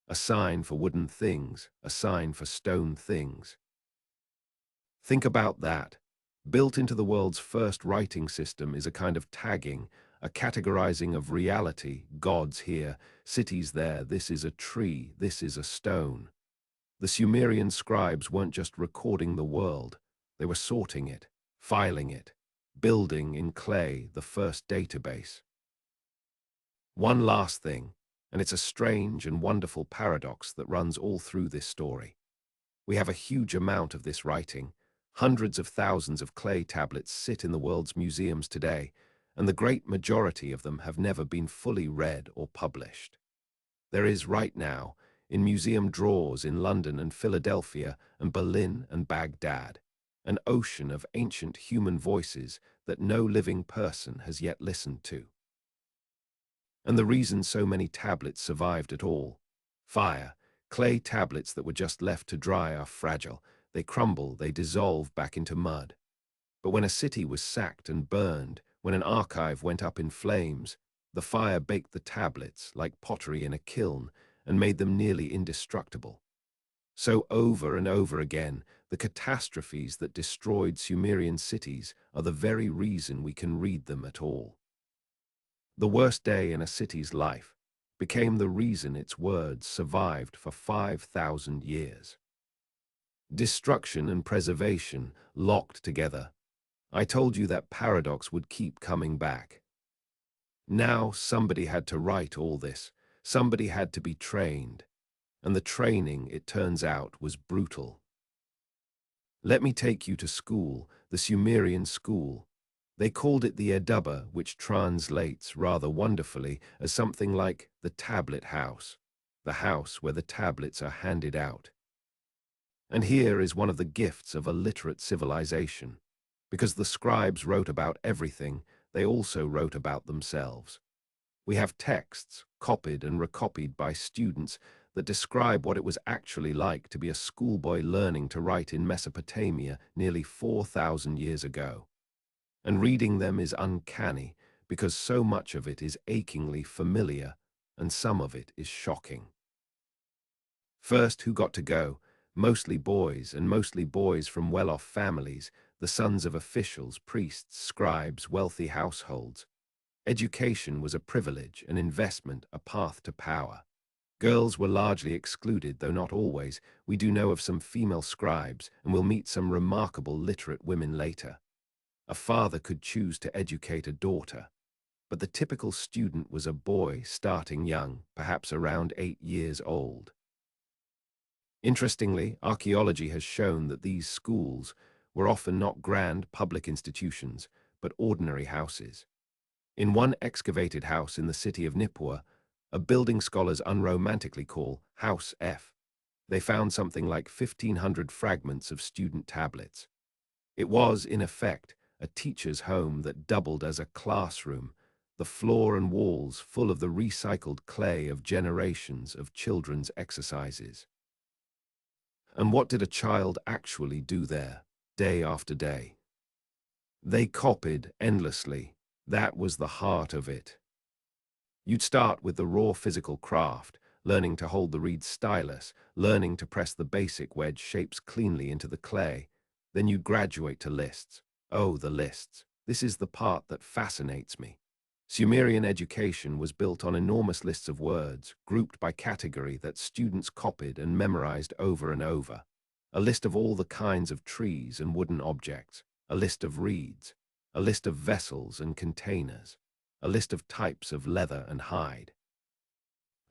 A sign for wooden things, a sign for stone things. Think about that. Built into the world's first writing system is a kind of tagging, a categorizing of reality, gods here, cities there, this is a tree, this is a stone. The Sumerian scribes weren't just recording the world, they were sorting it, filing it, building in clay the first database. One last thing, and it's a strange and wonderful paradox that runs all through this story. We have a huge amount of this writing. Hundreds of thousands of clay tablets sit in the world's museums today, and the great majority of them have never been fully read or published. There is right now, in museum drawers in London and Philadelphia and Berlin and Baghdad, an ocean of ancient human voices that no living person has yet listened to. And the reason so many tablets survived at all: fire. Clay tablets that were just left to dry are fragile. They crumble, they dissolve back into mud. But when a city was sacked and burned, when an archive went up in flames, the fire baked the tablets like pottery in a kiln and made them nearly indestructible. So over and over again, the catastrophes that destroyed Sumerian cities are the very reason we can read them at all. The worst day in a city's life became the reason its words survived for 5,000 years. Destruction and preservation locked together. I told you that paradox would keep coming back. Now somebody had to write all this. Somebody had to be trained. And the training, it turns out, was brutal. Let me take you to school, the Sumerian school. They called it the Edubba, which translates rather wonderfully as something like the tablet house, the house where the tablets are handed out. And here is one of the gifts of a literate civilization. Because the scribes wrote about everything, they also wrote about themselves. We have texts, copied and recopied by students, that describe what it was actually like to be a schoolboy learning to write in Mesopotamia nearly 4,000 years ago. And reading them is uncanny, because so much of it is achingly familiar, and some of it is shocking. First, who got to go? Mostly boys, and mostly boys from well-off families, the sons of officials, priests, scribes, wealthy households. Education was a privilege, an investment, a path to power. Girls were largely excluded, though not always. We do know of some female scribes, and we'll meet some remarkable literate women later. A father could choose to educate a daughter, but the typical student was a boy starting young, perhaps around 8 years old. Interestingly, archaeology has shown that these schools were often not grand public institutions, but ordinary houses. In one excavated house in the city of Nippur, a building scholars unromantically call House F, they found something like 1,500 fragments of student tablets. It was, in effect, a teacher's home that doubled as a classroom, the floor and walls full of the recycled clay of generations of children's exercises. And what did a child actually do there, day after day? They copied endlessly. That was the heart of it. You'd start with the raw physical craft, learning to hold the reed stylus, learning to press the basic wedge shapes cleanly into the clay. Then you'd graduate to lists. Oh, the lists. This is the part that fascinates me. Sumerian education was built on enormous lists of words, grouped by category that students copied and memorized over and over. A list of all the kinds of trees and wooden objects, a list of reeds, a list of vessels and containers, a list of types of leather and hide,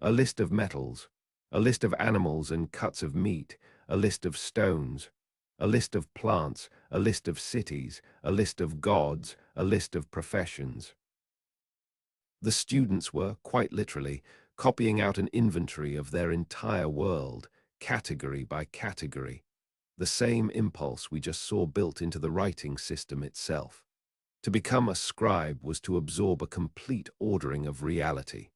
a list of metals, a list of animals and cuts of meat, a list of stones, a list of plants, a list of cities, a list of gods, a list of professions. The students were, quite literally, copying out an inventory of their entire world, category by category, the same impulse we just saw built into the writing system itself. To become a scribe was to absorb a complete ordering of reality.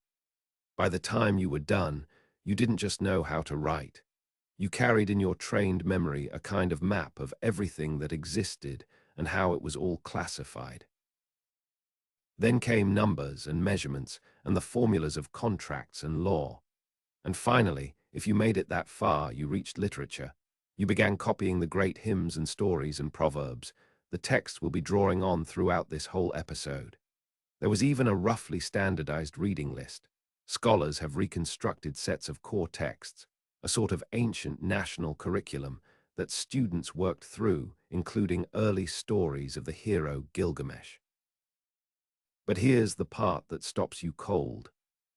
By the time you were done, you didn't just know how to write. You carried in your trained memory a kind of map of everything that existed and how it was all classified. Then came numbers and measurements and the formulas of contracts and law. And finally, if you made it that far, you reached literature. You began copying the great hymns and stories and proverbs. The texts we'll be drawing on throughout this whole episode. There was even a roughly standardized reading list. Scholars have reconstructed sets of core texts, a sort of ancient national curriculum that students worked through, including early stories of the hero Gilgamesh. But here's the part that stops you cold.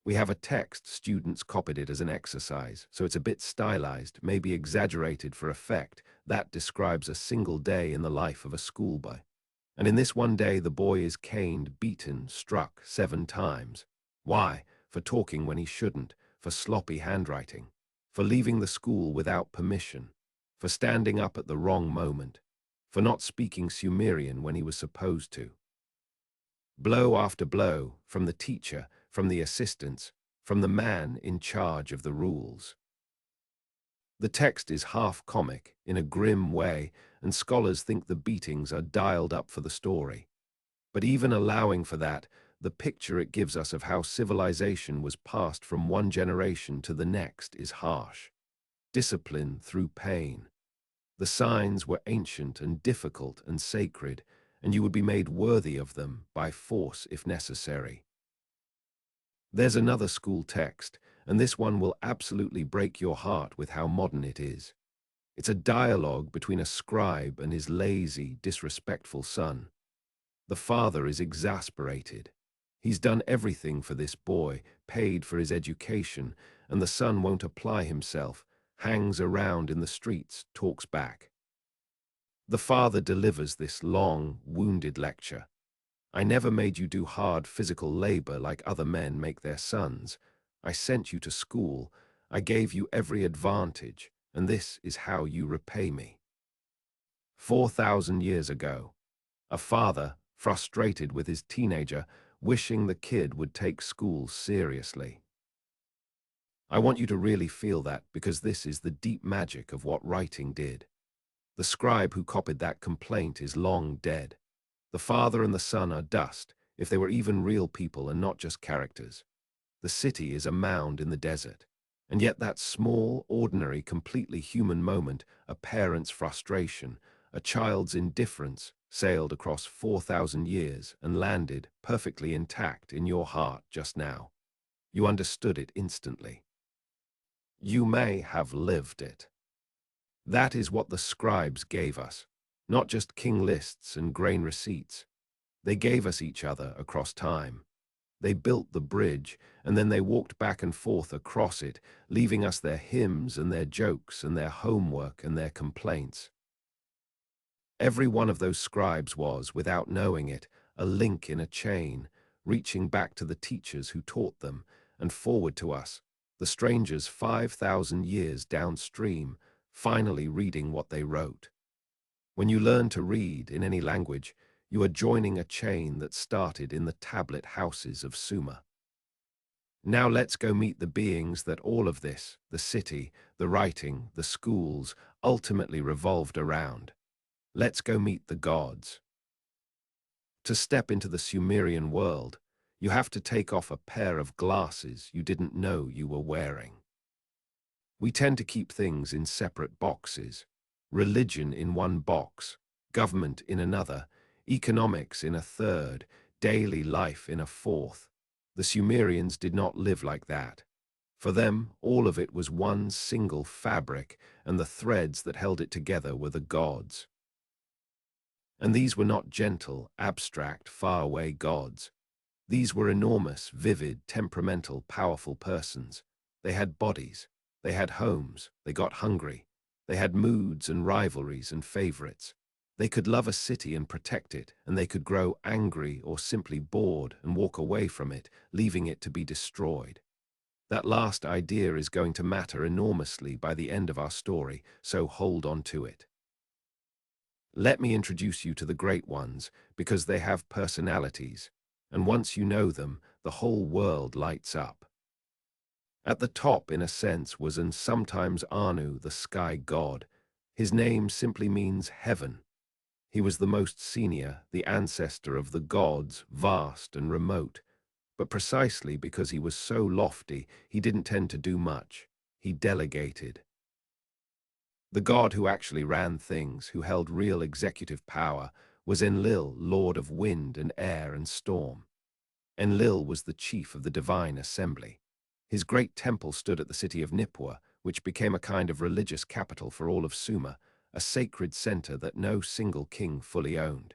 We have a text, students copied it as an exercise, so it's a bit stylized, maybe exaggerated for effect. That describes a single day in the life of a schoolboy. And in this one day, the boy is caned, beaten, struck 7 times. Why? For talking when he shouldn't, for sloppy handwriting, for leaving the school without permission, for standing up at the wrong moment, for not speaking Sumerian when he was supposed to. Blow after blow, from the teacher, from the assistants, from the man in charge of the rules. The text is half comic, in a grim way, and scholars think the beatings are dialed up for the story. But even allowing for that, the picture it gives us of how civilization was passed from one generation to the next is harsh. Discipline through pain. The signs were ancient and difficult and sacred, and you would be made worthy of them by force if necessary. There's another school text, and this one will absolutely break your heart with how modern it is. It's a dialogue between a scribe and his lazy, disrespectful son. The father is exasperated. He's done everything for this boy, paid for his education, and the son won't apply himself, hangs around in the streets, talks back. The father delivers this long, wounded lecture. I never made you do hard physical labor like other men make their sons. I sent you to school. I gave you every advantage, and this is how you repay me. 4,000 years ago, a father, frustrated with his teenager, wishing the kid would take school seriously. I want you to really feel that, because this is the deep magic of what writing did. The scribe who copied that complaint is long dead. The father and the son are dust, if they were even real people and not just characters. The city is a mound in the desert. And yet that small, ordinary, completely human moment, a parent's frustration, a child's indifference, sailed across 4,000 years and landed, perfectly intact, in your heart just now. You understood it instantly. You may have lived it. That is what the scribes gave us, not just king lists and grain receipts. They gave us each other across time. They built the bridge, and then they walked back and forth across it, leaving us their hymns and their jokes and their homework and their complaints. Every one of those scribes was, without knowing it, a link in a chain, reaching back to the teachers who taught them, and forward to us, the strangers 5,000 years downstream, finally reading what they wrote. When you learn to read in any language, you are joining a chain that started in the tablet houses of Sumer. Now let's go meet the beings that all of this, the city, the writing, the schools, ultimately revolved around. Let's go meet the gods. To step into the Sumerian world, you have to take off a pair of glasses you didn't know you were wearing. We tend to keep things in separate boxes. Religion in one box, government in another, economics in a third, daily life in a fourth. The Sumerians did not live like that. For them, all of it was one single fabric, and the threads that held it together were the gods. And these were not gentle, abstract, faraway gods. These were enormous, vivid, temperamental, powerful persons. They had bodies. They had homes. They got hungry. They had moods and rivalries and favorites. They could love a city and protect it, and they could grow angry or simply bored and walk away from it, leaving it to be destroyed. That last idea is going to matter enormously by the end of our story, so hold on to it. Let me introduce you to the great ones, because they have personalities, and once you know them, the whole world lights up. At the top, in a sense, was and sometimes Anu, the sky god. His name simply means heaven. He was the most senior, the ancestor of the gods, vast and remote. But precisely because he was so lofty, he didn't tend to do much. He delegated. The god who actually ran things, who held real executive power, was Enlil, lord of wind and air and storm. Enlil was the chief of the divine assembly. His great temple stood at the city of Nippur, which became a kind of religious capital for all of Sumer, a sacred center that no single king fully owned.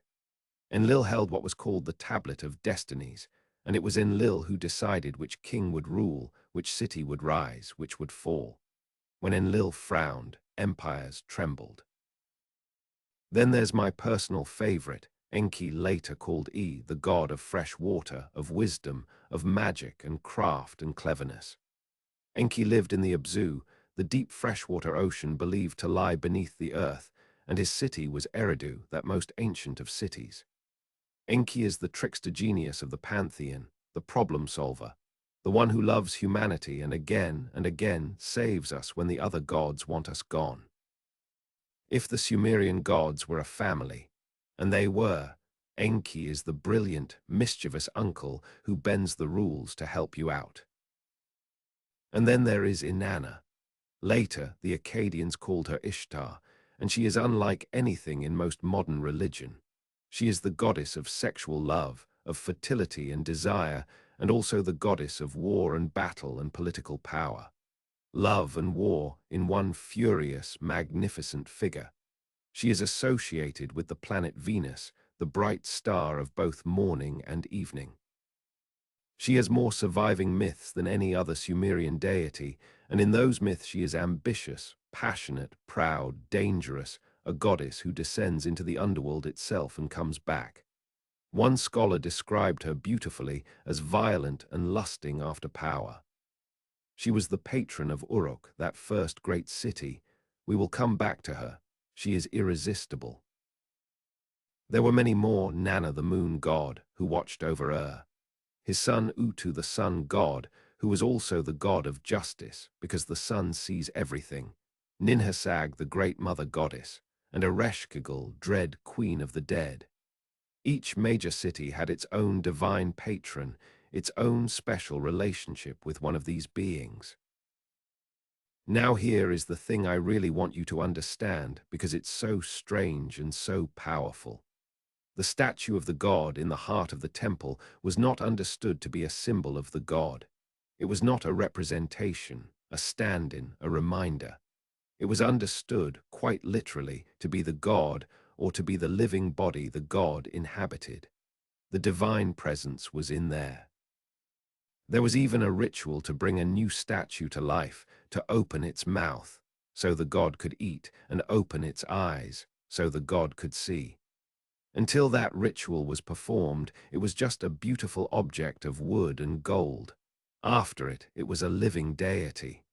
Enlil held what was called the Tablet of Destinies, and it was Enlil who decided which king would rule, which city would rise, which would fall. When Enlil frowned, empires trembled. Then there's my personal favorite, Enki, later called E, the god of fresh water, of wisdom, of magic and craft and cleverness. Enki lived in the Abzu, the deep freshwater ocean believed to lie beneath the earth, and his city was Eridu, that most ancient of cities. Enki is the trickster genius of the pantheon, the problem solver, the one who loves humanity and again saves us when the other gods want us gone. If the Sumerian gods were a family, and they were, Enki is the brilliant, mischievous uncle who bends the rules to help you out. And then there is Inanna. Later, the Akkadians called her Ishtar, and she is unlike anything in most modern religion. She is the goddess of sexual love, of fertility and desire, and also the goddess of war and battle and political power. Love and war in one furious, magnificent figure. She is associated with the planet Venus, the bright star of both morning and evening. She has more surviving myths than any other Sumerian deity, and in those myths she is ambitious, passionate, proud, dangerous, a goddess who descends into the underworld itself and comes back. One scholar described her beautifully as violent and lusting after power. She was the patron of Uruk, that first great city. We will come back to her. She is irresistible. There were many more, Nanna the moon god, who watched over Ur. His son Utu the sun god, who was also the god of justice, because the sun sees everything. Ninhursag the great mother goddess, and Ereshkigal, dread queen of the dead. Each major city had its own divine patron, its own special relationship with one of these beings. Now here is the thing I really want you to understand, because it's so strange and so powerful. The statue of the god in the heart of the temple was not understood to be a symbol of the god. It was not a representation, a stand-in, a reminder. It was understood, quite literally, to be the god, or to be the living body the god inhabited. The divine presence was in there. There was even a ritual to bring a new statue to life, to open its mouth, so the god could eat, and open its eyes, so the god could see. Until that ritual was performed, it was just a beautiful object of wood and gold. After it, it was a living deity.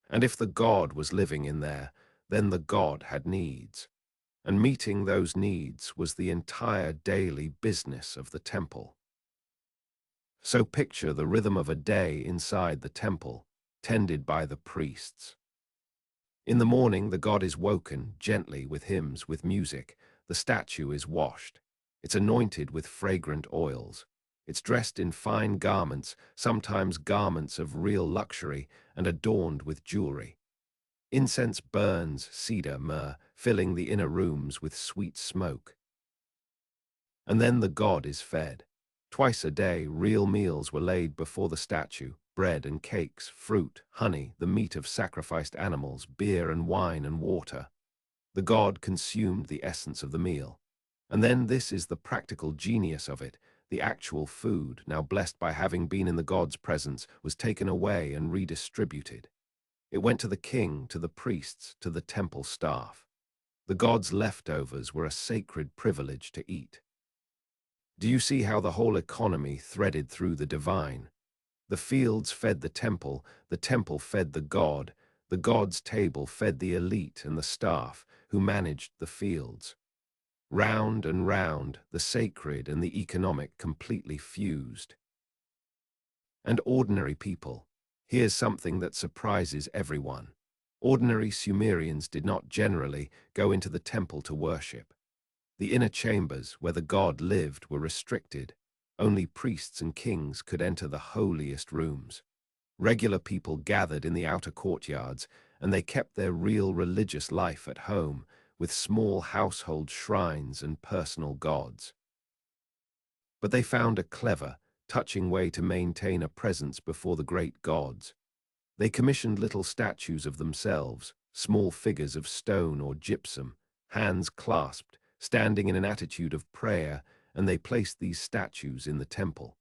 And if the god was living in there, then the god had needs. And meeting those needs was the entire daily business of the temple. So picture the rhythm of a day inside the temple, tended by the priests. In the morning, the god is woken gently with hymns, with music. The statue is washed. It's anointed with fragrant oils. It's dressed in fine garments, sometimes garments of real luxury, and adorned with jewelry. Incense burns, cedar, myrrh, filling the inner rooms with sweet smoke. And then the god is fed. Twice a day, real meals were laid before the statue, bread and cakes, fruit, honey, the meat of sacrificed animals, beer and wine and water. The god consumed the essence of the meal. And then this is the practical genius of it. The actual food, now blessed by having been in the god's presence, was taken away and redistributed. It went to the king, to the priests, to the temple staff. The god's leftovers were a sacred privilege to eat. Do you see how the whole economy threaded through the divine? The fields fed the temple fed the god's table fed the elite and the staff who managed the fields. Round and round, the sacred and the economic completely fused. And ordinary people. Here's something that surprises everyone. Ordinary Sumerians did not generally go into the temple to worship. The inner chambers where the god lived were restricted. Only priests and kings could enter the holiest rooms. Regular people gathered in the outer courtyards, and they kept their real religious life at home, with small household shrines and personal gods. But they found a clever, touching way to maintain a presence before the great gods. They commissioned little statues of themselves, small figures of stone or gypsum, hands clasped, standing in an attitude of prayer, and they placed these statues in the temple.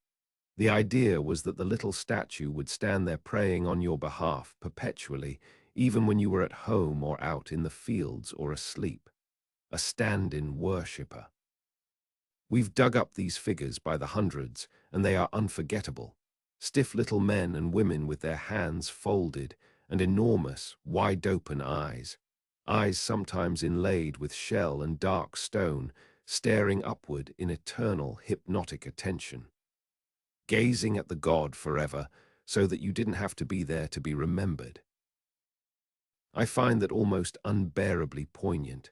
The idea was that the little statue would stand there praying on your behalf perpetually, even when you were at home or out in the fields or asleep. A stand-in worshipper. We've dug up these figures by the hundreds, and they are unforgettable. Stiff little men and women with their hands folded and enormous, wide-open eyes. Eyes sometimes inlaid with shell and dark stone, staring upward in eternal, hypnotic attention. Gazing at the god forever, so that you didn't have to be there to be remembered. I find that almost unbearably poignant.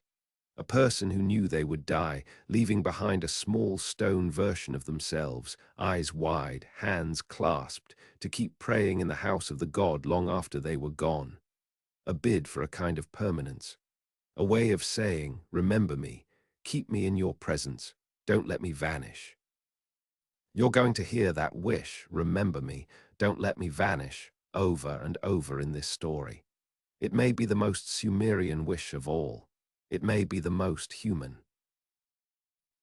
A person who knew they would die, leaving behind a small stone version of themselves, eyes wide, hands clasped, to keep praying in the house of the god long after they were gone. A bid for a kind of permanence. A way of saying, remember me, keep me in your presence, don't let me vanish. You're going to hear that wish, remember me, don't let me vanish, over and over in this story. It may be the most Sumerian wish of all. It may be the most human.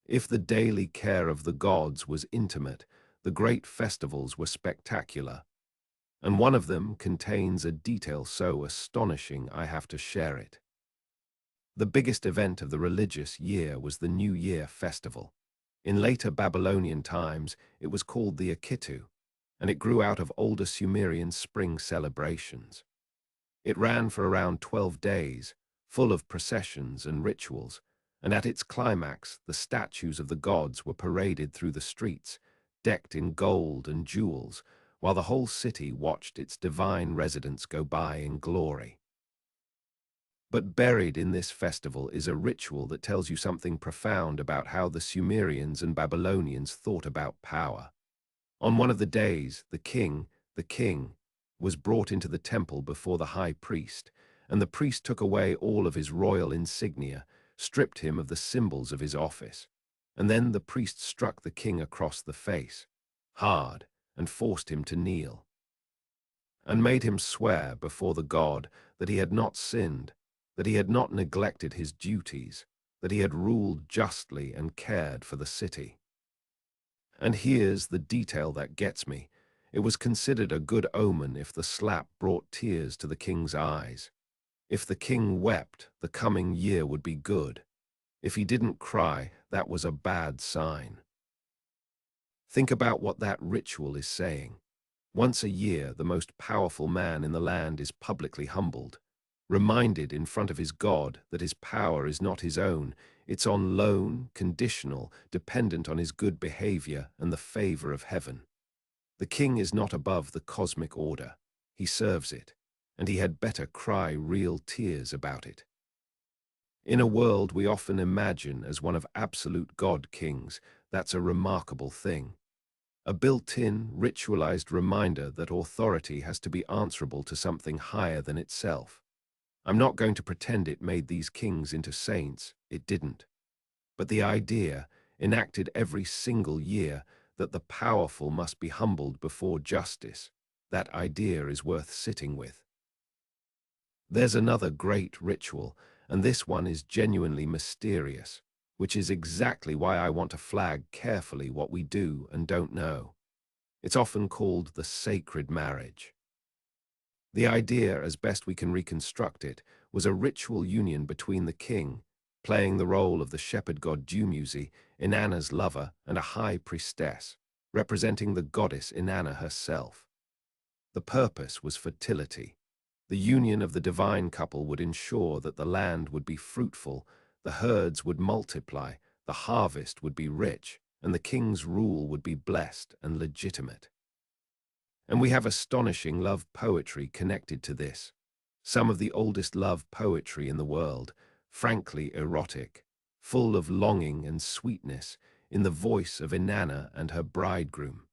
If the daily care of the gods was intimate, the great festivals were spectacular. And one of them contains a detail so astonishing I have to share it. The biggest event of the religious year was the New Year festival. In later Babylonian times, it was called the Akitu, and it grew out of older Sumerian spring celebrations. It ran for around 12 days, full of processions and rituals, and at its climax, the statues of the gods were paraded through the streets, decked in gold and jewels, while the whole city watched its divine residents go by in glory. But buried in this festival is a ritual that tells you something profound about how the Sumerians and Babylonians thought about power. On one of the days, the king, was brought into the temple before the high priest, and the priest took away all of his royal insignia, stripped him of the symbols of his office. And then the priest struck the king across the face, hard, and forced him to kneel, and made him swear before the god that he had not sinned, that he had not neglected his duties, that he had ruled justly and cared for the city. And here's the detail that gets me. It was considered a good omen if the slap brought tears to the king's eyes. If the king wept, the coming year would be good. If he didn't cry, that was a bad sign. Think about what that ritual is saying. Once a year, the most powerful man in the land is publicly humbled, reminded in front of his God that his power is not his own, it's on loan, conditional, dependent on his good behavior and the favor of heaven. The king is not above the cosmic order. He serves it, and he had better cry real tears about it. In a world we often imagine as one of absolute God-kings, that's a remarkable thing. A built-in, ritualized reminder that authority has to be answerable to something higher than itself. I'm not going to pretend it made these kings into saints, it didn't. But the idea, enacted every single year that the powerful must be humbled before justice. That idea is worth sitting with. There's another great ritual, and this one is genuinely mysterious, which is exactly why I want to flag carefully what we do and don't know. It's often called the sacred marriage. The idea, as best we can reconstruct it, was a ritual union between the king, playing the role of the shepherd god Dumuzi, Inanna's lover, and a high priestess, representing the goddess Inanna herself. The purpose was fertility. The union of the divine couple would ensure that the land would be fruitful, the herds would multiply, the harvest would be rich, and the king's rule would be blessed and legitimate. And we have astonishing love poetry connected to this. Some of the oldest love poetry in the world, frankly erotic, full of longing and sweetness, in the voice of Inanna and her bridegroom.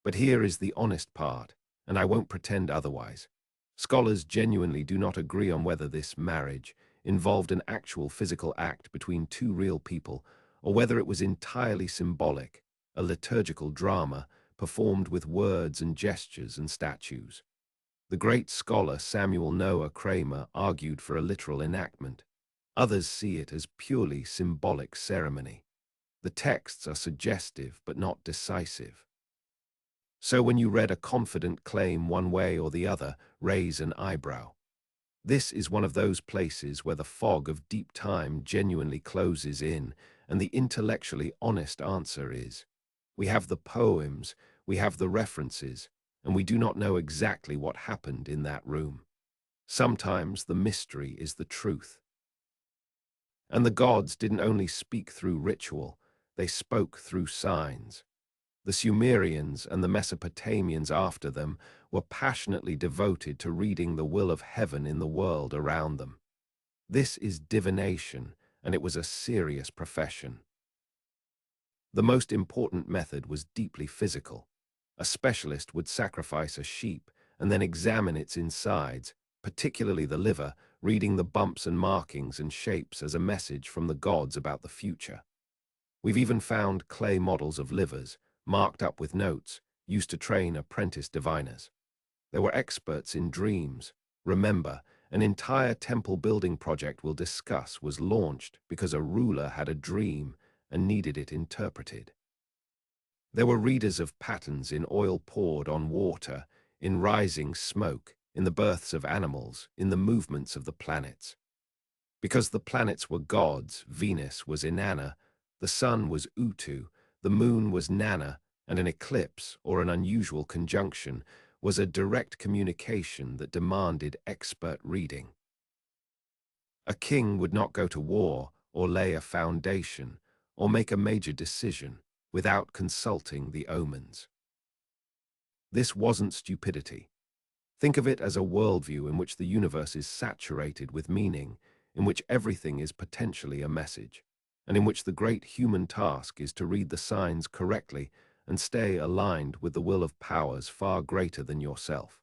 But here is the honest part, and I won't pretend otherwise. Scholars genuinely do not agree on whether this marriage involved an actual physical act between two real people, or whether it was entirely symbolic, a liturgical drama performed with words and gestures and statues. The great scholar Samuel Noah Kramer argued for a literal enactment. Others see it as purely symbolic ceremony. The texts are suggestive but not decisive. So when you read a confident claim one way or the other, raise an eyebrow. This is one of those places where the fog of deep time genuinely closes in, and the intellectually honest answer is, we have the poems, we have the references, and we do not know exactly what happened in that room. Sometimes the mystery is the truth. And the gods didn't only speak through ritual, they spoke through signs. The Sumerians and the Mesopotamians after them were passionately devoted to reading the will of heaven in the world around them. This is divination, and it was a serious profession. The most important method was deeply physical. A specialist would sacrifice a sheep and then examine its insides, particularly the liver, reading the bumps and markings and shapes as a message from the gods about the future. We've even found clay models of livers, marked up with notes, used to train apprentice diviners. They were experts in dreams. Remember, an entire temple building project we'll discuss was launched because a ruler had a dream and needed it interpreted. There were readers of patterns in oil poured on water, in rising smoke, in the births of animals, in the movements of the planets. Because the planets were gods, Venus was Inanna, the sun was Utu, the moon was Nanna, and an eclipse, or an unusual conjunction, was a direct communication that demanded expert reading. A king would not go to war, or lay a foundation, or make a major decision without consulting the omens. This wasn't stupidity. Think of it as a worldview in which the universe is saturated with meaning, in which everything is potentially a message, and in which the great human task is to read the signs correctly and stay aligned with the will of powers far greater than yourself.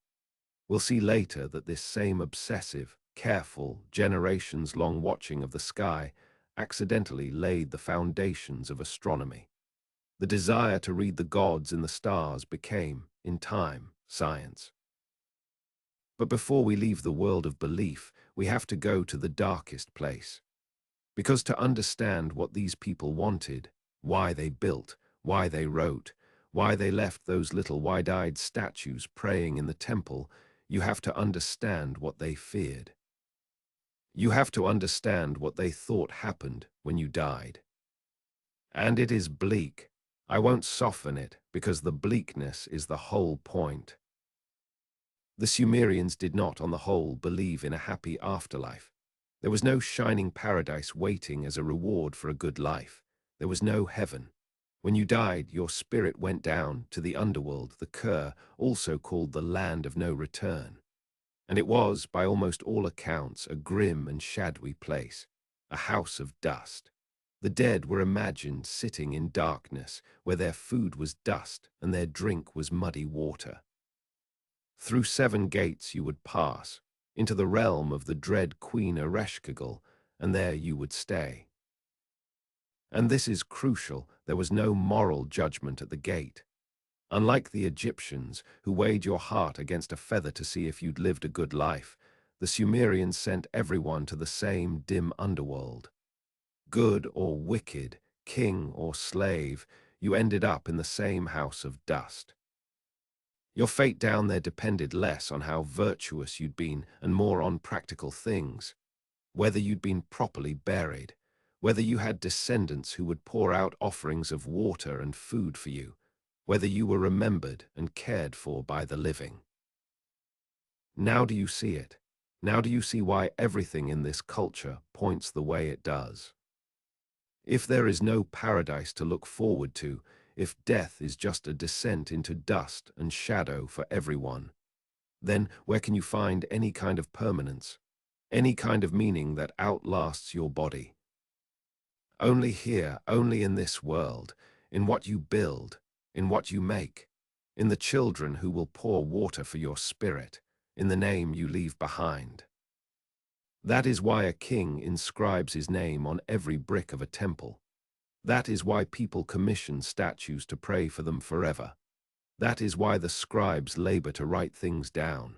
We'll see later that this same obsessive, careful, generations-long watching of the sky accidentally laid the foundations of astronomy. The desire to read the gods in the stars became, in time, science. But before we leave the world of belief, we have to go to the darkest place. Because to understand what these people wanted, why they built, why they wrote, why they left those little wide-eyed statues praying in the temple, you have to understand what they feared. You have to understand what they thought happened when you died. And it is bleak. I won't soften it, because the bleakness is the whole point. The Sumerians did not, on the whole, believe in a happy afterlife. There was no shining paradise waiting as a reward for a good life. There was no heaven. When you died, your spirit went down to the underworld, the Kur, also called the land of no return. And it was, by almost all accounts, a grim and shadowy place, a house of dust. The dead were imagined sitting in darkness, where their food was dust and their drink was muddy water. Through 7 gates you would pass, into the realm of the dread Queen Ereshkigal, and there you would stay. And this is crucial, there was no moral judgment at the gate. Unlike the Egyptians, who weighed your heart against a feather to see if you'd lived a good life, the Sumerians sent everyone to the same dim underworld. Good or wicked, king or slave, you ended up in the same house of dust. Your fate down there depended less on how virtuous you'd been and more on practical things. Whether you'd been properly buried, whether you had descendants who would pour out offerings of water and food for you, whether you were remembered and cared for by the living. Now do you see it? Now do you see why everything in this culture points the way it does? If there is no paradise to look forward to, if death is just a descent into dust and shadow for everyone, then where can you find any kind of permanence, any kind of meaning that outlasts your body? Only here, only in this world, in what you build, in what you make, in the children who will pour water for your spirit, in the name you leave behind. That is why a king inscribes his name on every brick of a temple. That is why people commission statues to pray for them forever. That is why the scribes labor to write things down.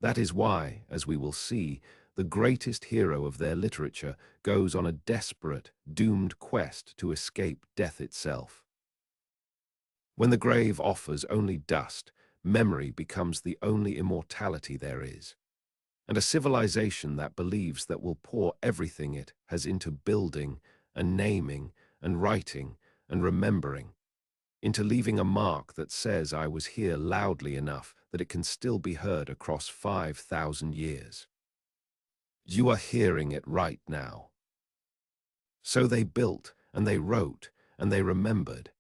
That is why, as we will see, the greatest hero of their literature goes on a desperate, doomed quest to escape death itself. When the grave offers only dust, memory becomes the only immortality there is. And a civilization that believes that will pour everything it has into building and naming and writing and remembering, into leaving a mark that says I was here loudly enough that it can still be heard across 5,000 years. You are hearing it right now. So they built, and they wrote, and they remembered.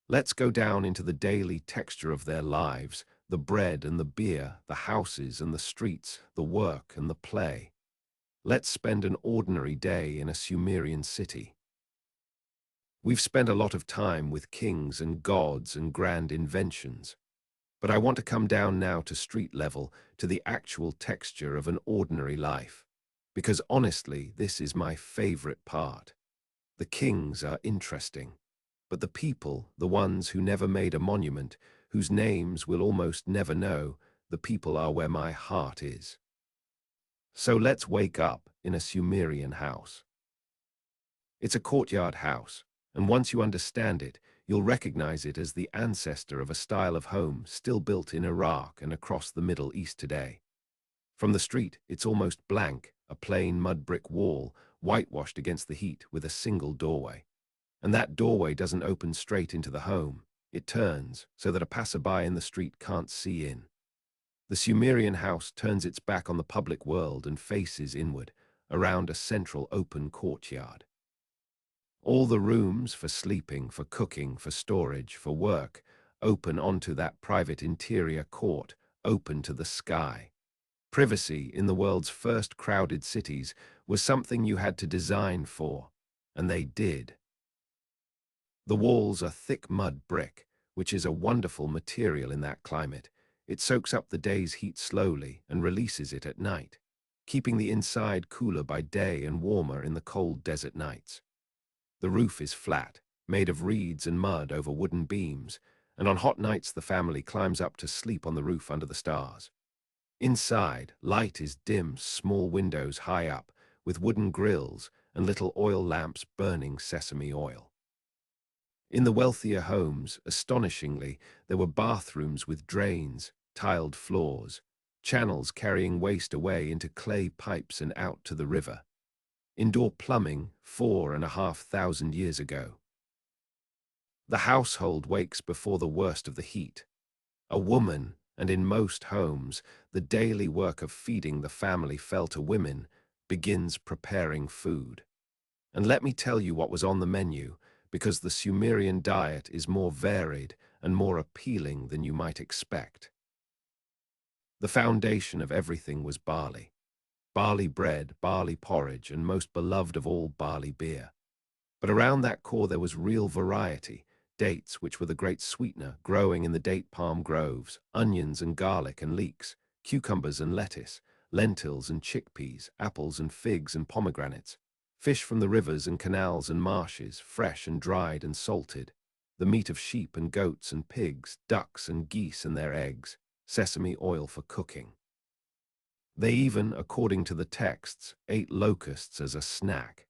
Let's go down into the daily texture of their lives, the bread and the beer, the houses and the streets, the work and the play. Let's spend an ordinary day in a Sumerian city. We've spent a lot of time with kings and gods and grand inventions, but I want to come down now to street level, to the actual texture of an ordinary life, because honestly, this is my favorite part. The kings are interesting, but the people, the ones who never made a monument, whose names we'll almost never know, the people are where my heart is. So let's wake up in a Sumerian house. It's a courtyard house, and once you understand it, you'll recognize it as the ancestor of a style of home still built in Iraq and across the Middle East today. From the street, it's almost blank, a plain mud brick wall, whitewashed against the heat with a single doorway. And that doorway doesn't open straight into the home. It turns so that a passerby in the street can't see in. The Sumerian house turns its back on the public world and faces inward, around a central open courtyard. All the rooms for sleeping, for cooking, for storage, for work, open onto that private interior court, open to the sky. Privacy in the world's first crowded cities was something you had to design for, and they did. The walls are thick mud brick, which is a wonderful material in that climate. It soaks up the day's heat slowly and releases it at night, keeping the inside cooler by day and warmer in the cold desert nights. The roof is flat, made of reeds and mud over wooden beams, and on hot nights the family climbs up to sleep on the roof under the stars. Inside, light is dim, small windows high up, with wooden grills and little oil lamps burning sesame oil. In the wealthier homes, astonishingly, there were bathrooms with drains, tiled floors, channels carrying waste away into clay pipes and out to the river. Indoor plumbing 4,500 years ago. The household wakes before the worst of the heat. A woman, and in most homes, the daily work of feeding the family fell to women, begins preparing food. And let me tell you what was on the menu, because the Sumerian diet is more varied and more appealing than you might expect. The foundation of everything was barley. Barley bread, barley porridge, and most beloved of all, barley beer. But around that core there was real variety, dates, which were the great sweetener, growing in the date palm groves, onions and garlic and leeks, cucumbers and lettuce, lentils and chickpeas, apples and figs and pomegranates, Fish from the rivers and canals and marshes, fresh and dried and salted. The meat of sheep and goats and pigs, ducks and geese and their eggs, sesame oil for cooking. They even, according to the texts, ate locusts as a snack.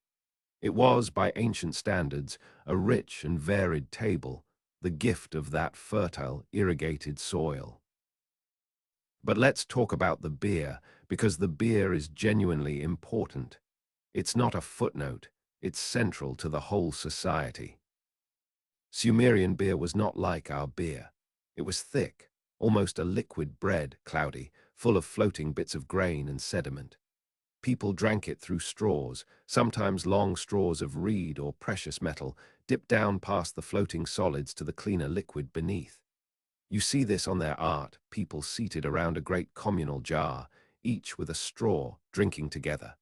It was, by ancient standards, a rich and varied table, the gift of that fertile, irrigated soil. But let's talk about the beer, because the beer is genuinely important. It's not a footnote, it's central to the whole society. Sumerian beer was not like our beer. It was thick, almost a liquid bread, cloudy, full of floating bits of grain and sediment. People drank it through straws, sometimes long straws of reed or precious metal, dipped down past the floating solids to the cleaner liquid beneath. You see this on their art, people seated around a great communal jar, each with a straw, drinking together.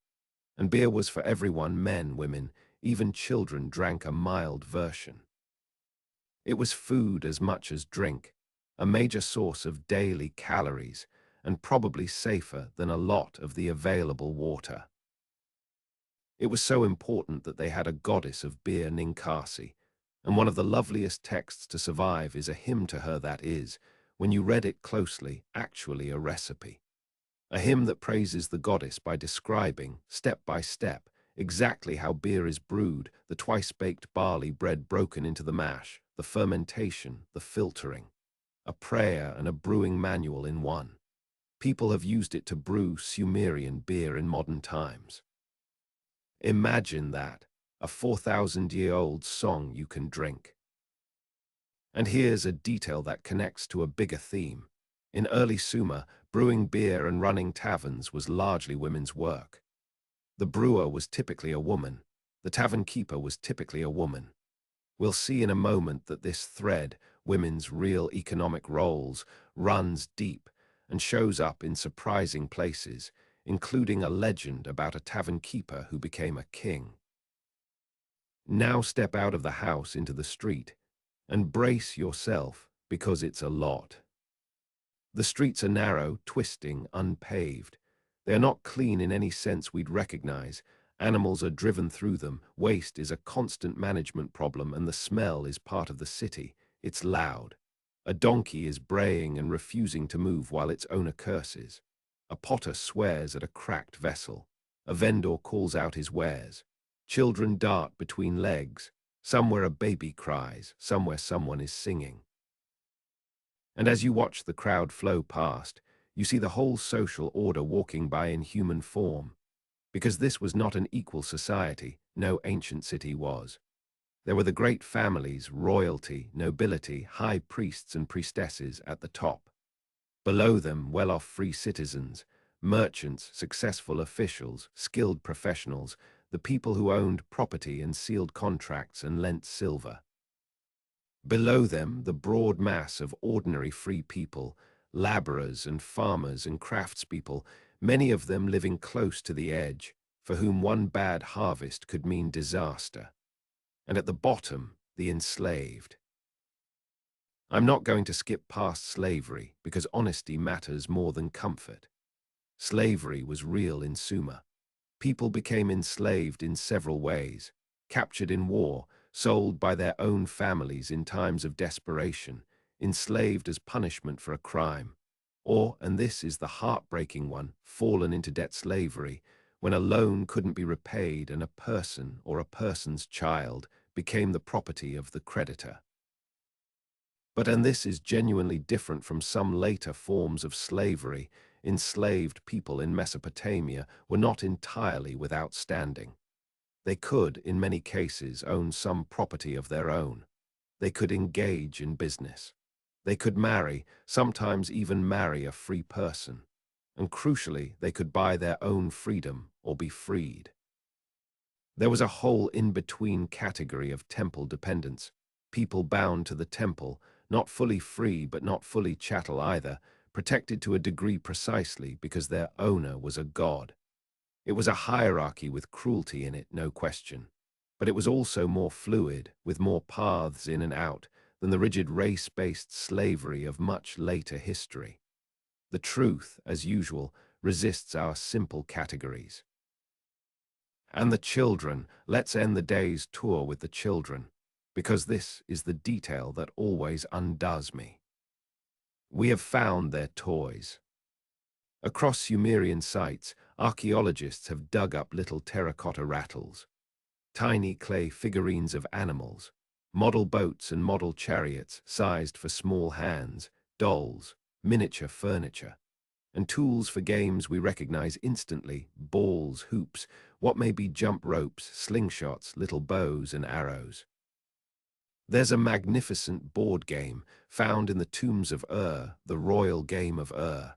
And beer was for everyone, men, women, even children drank a mild version. It was food as much as drink, a major source of daily calories, and probably safer than a lot of the available water. It was so important that they had a goddess of beer, Ninkasi, and one of the loveliest texts to survive is a hymn to her that is, when you read it closely, actually a recipe. A hymn that praises the goddess by describing, step by step, exactly how beer is brewed, the twice-baked barley bread broken into the mash, the fermentation, the filtering. A prayer and a brewing manual in one. People have used it to brew Sumerian beer in modern times. Imagine that, a 4,000-year-old song you can drink. And here's a detail that connects to a bigger theme. In early Sumer, brewing beer and running taverns was largely women's work. The brewer was typically a woman. The tavern keeper was typically a woman. We'll see in a moment that this thread, women's real economic roles, runs deep and shows up in surprising places, including a legend about a tavern keeper who became a king. Now step out of the house into the street and brace yourself, because it's a lot. The streets are narrow, twisting, unpaved. They are not clean in any sense we'd recognize. Animals are driven through them. Waste is a constant management problem, and the smell is part of the city. It's loud. A donkey is braying and refusing to move while its owner curses. A potter swears at a cracked vessel. A vendor calls out his wares. Children dart between legs. Somewhere a baby cries, somewhere someone is singing. And as you watch the crowd flow past, you see the whole social order walking by in human form. Because this was not an equal society, no ancient city was. There were the great families, royalty, nobility, high priests and priestesses at the top. Below them, well-off free citizens, merchants, successful officials, skilled professionals, the people who owned property and sealed contracts and lent silver. Below them, the broad mass of ordinary free people, laborers and farmers and craftspeople, many of them living close to the edge, for whom one bad harvest could mean disaster. And at the bottom, the enslaved. I'm not going to skip past slavery, because honesty matters more than comfort. Slavery was real in Sumer. People became enslaved in several ways, captured in war, sold by their own families in times of desperation, enslaved as punishment for a crime, or, and this is the heartbreaking one, fallen into debt slavery, when a loan couldn't be repaid and a person or a person's child became the property of the creditor. But and this is genuinely different from some later forms of slavery. Enslaved people in Mesopotamia were not entirely without standing. They could, in many cases, own some property of their own. They could engage in business. They could marry, sometimes even marry a free person. And crucially, they could buy their own freedom or be freed. There was a whole in-between category of temple dependents, people bound to the temple, not fully free but not fully chattel either, protected to a degree precisely because their owner was a god. It was a hierarchy with cruelty in it, no question. But it was also more fluid, with more paths in and out, than the rigid race-based slavery of much later history. The truth, as usual, resists our simple categories. And the children, let's end the day's tour with the children, because this is the detail that always undoes me. We have found their toys. Across Sumerian sites, archaeologists have dug up little terracotta rattles, tiny clay figurines of animals, model boats and model chariots sized for small hands, dolls, miniature furniture, and tools for games we recognize instantly: balls, hoops, what may be jump ropes, slingshots, little bows and arrows. There's a magnificent board game found in the tombs of Ur, the royal game of Ur,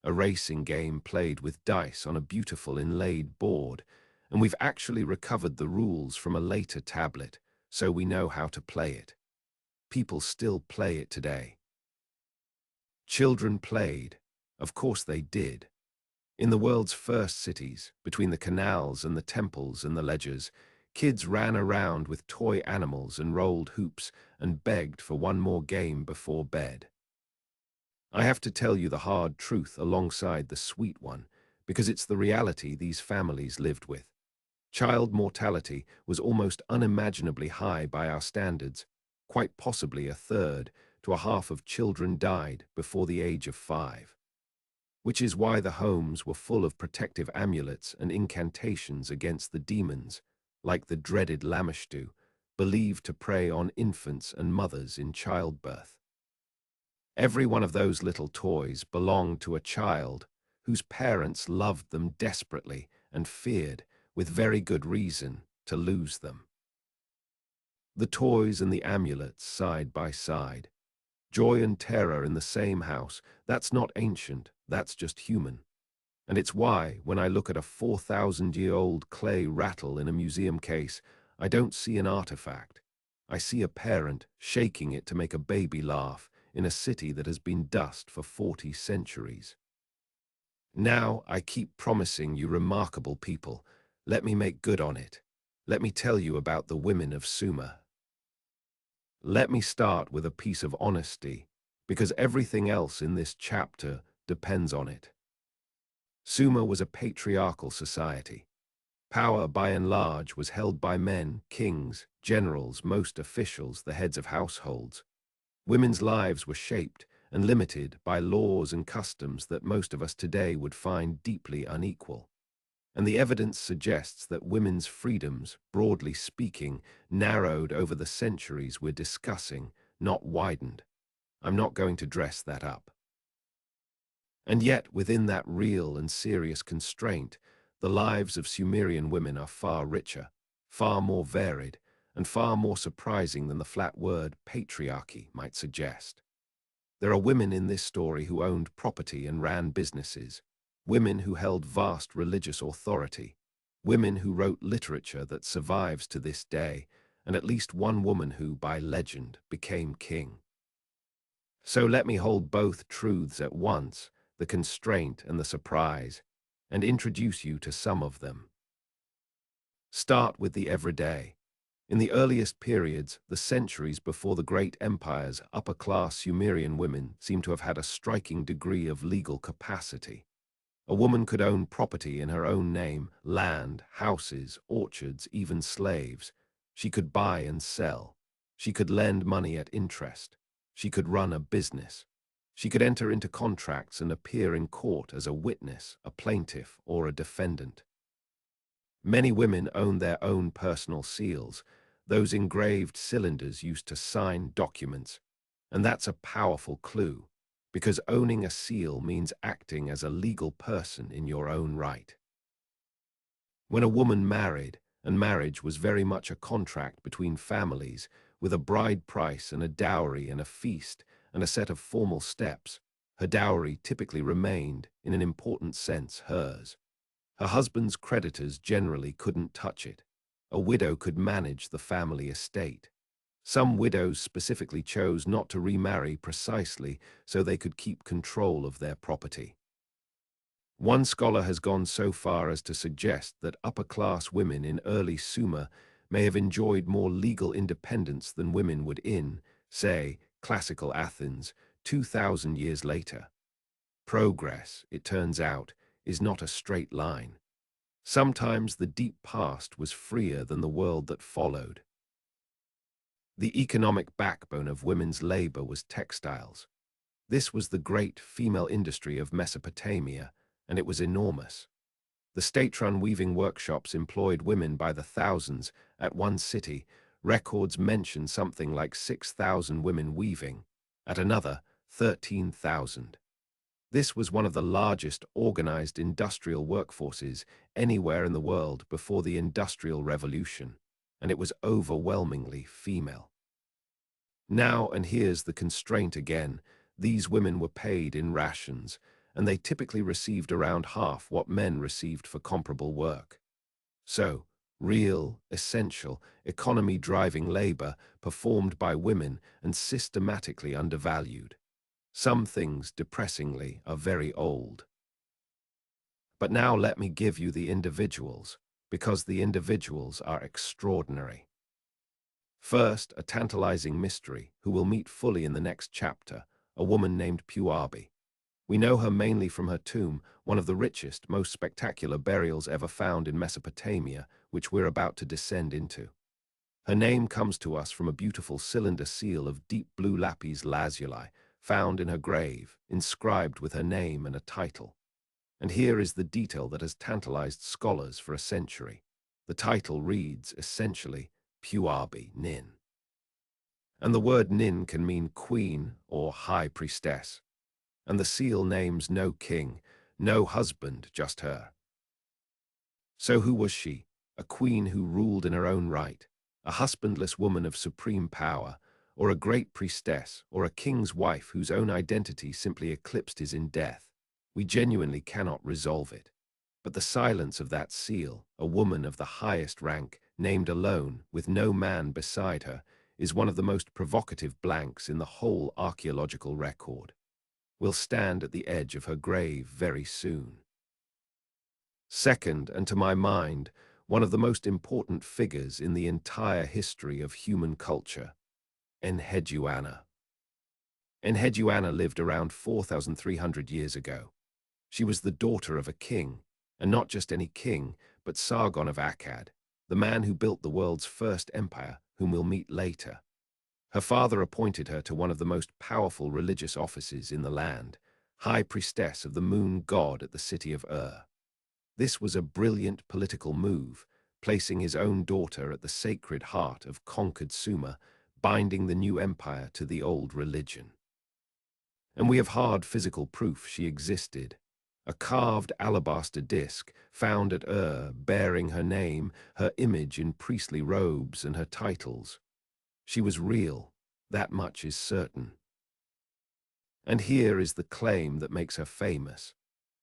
a racing game played with dice on a beautiful inlaid board, and we've actually recovered the rules from a later tablet, so we know how to play it. People still play it today. Children played. Of course they did. In the world's first cities, between the canals and the temples and the ledgers, kids ran around with toy animals and rolled hoops and begged for one more game before bed. I have to tell you the hard truth alongside the sweet one, because it's the reality these families lived with. Child mortality was almost unimaginably high by our standards. Quite possibly a third to a half of children died before the age of 5. Which is why the homes were full of protective amulets and incantations against the demons, like the dreaded Lamashtu, believed to prey on infants and mothers in childbirth. Every one of those little toys belonged to a child whose parents loved them desperately and feared, with very good reason, to lose them. The toys and the amulets side by side. Joy and terror in the same house. That's not ancient, that's just human. And it's why, when I look at a 4,000-year-old clay rattle in a museum case, I don't see an artifact. I see a parent shaking it to make a baby laugh in a city that has been dust for 40 centuries. Now I keep promising you remarkable people. Let me make good on it. Let me tell you about the women of Sumer. Let me start with a piece of honesty, because everything else in this chapter depends on it. Sumer was a patriarchal society. Power, by and large, was held by men, kings, generals, most officials, the heads of households. Women's lives were shaped and limited by laws and customs that most of us today would find deeply unequal. And the evidence suggests that women's freedoms, broadly speaking, narrowed over the centuries we're discussing, not widened. I'm not going to dress that up. And yet, within that real and serious constraint, the lives of Sumerian women are far richer, far more varied, and far more surprising than the flat word patriarchy might suggest. There are women in this story who owned property and ran businesses, women who held vast religious authority, women who wrote literature that survives to this day, and at least one woman who, by legend, became king. So let me hold both truths at once, the constraint and the surprise, and introduce you to some of them. Start with the everyday. In the earliest periods, the centuries before the great empires, upper-class Sumerian women seem to have had a striking degree of legal capacity. A woman could own property in her own name, land, houses, orchards, even slaves. She could buy and sell. She could lend money at interest. She could run a business. She could enter into contracts and appear in court as a witness, a plaintiff, or a defendant. Many women owned their own personal seals, those engraved cylinders used to sign documents, and that's a powerful clue, because owning a seal means acting as a legal person in your own right. When a woman married, and marriage was very much a contract between families, with a bride price and a dowry and a feast and a set of formal steps, her dowry typically remained, in an important sense, hers. Her husband's creditors generally couldn't touch it. A widow could manage the family estate. Some widows specifically chose not to remarry precisely so they could keep control of their property. One scholar has gone so far as to suggest that upper-class women in early Sumer may have enjoyed more legal independence than women would in, say, classical Athens, 2,000 years later. Progress, it turns out, is not a straight line. Sometimes the deep past was freer than the world that followed. The economic backbone of women's labor was textiles. This was the great female industry of Mesopotamia, and it was enormous. The state-run weaving workshops employed women by the thousands. At one city, records mention something like 6,000 women weaving. At another, 13,000. This was one of the largest organized industrial workforces anywhere in the world before the Industrial Revolution, and it was overwhelmingly female. Now, and here's the constraint again, these women were paid in rations, and they typically received around half what men received for comparable work. So, real, essential, economy-driving labor performed by women and systematically undervalued. Some things, depressingly, are very old. But now let me give you the individuals, because the individuals are extraordinary. First, a tantalizing mystery, who we'll meet fully in the next chapter, a woman named Puabi. We know her mainly from her tomb, one of the richest, most spectacular burials ever found in Mesopotamia, which we're about to descend into. Her name comes to us from a beautiful cylinder seal of deep blue lapis lazuli, found in her grave, inscribed with her name and a title. And here is the detail that has tantalized scholars for a century. The title reads, essentially, Puabi Nin. And the word Nin can mean queen or high priestess. And the seal names no king, no husband, just her. So who was she? A queen who ruled in her own right, a husbandless woman of supreme power, or a great priestess, or a king's wife whose own identity simply eclipsed his in death? We genuinely cannot resolve it. But the silence of that seal, a woman of the highest rank, named alone, with no man beside her, is one of the most provocative blanks in the whole archaeological record. We'll stand at the edge of her grave very soon. Second, and to my mind, one of the most important figures in the entire history of human culture, Enheduanna. Enheduanna lived around 4,300 years ago. She was the daughter of a king, and not just any king, but Sargon of Akkad, the man who built the world's first empire, whom we'll meet later. Her father appointed her to one of the most powerful religious offices in the land, high priestess of the moon god at the city of Ur. This was a brilliant political move, placing his own daughter at the sacred heart of conquered Sumer, binding the new empire to the old religion. And we have hard physical proof she existed. A carved alabaster disc found at Ur bearing her name, her image in priestly robes and her titles. She was real, that much is certain. And here is the claim that makes her famous.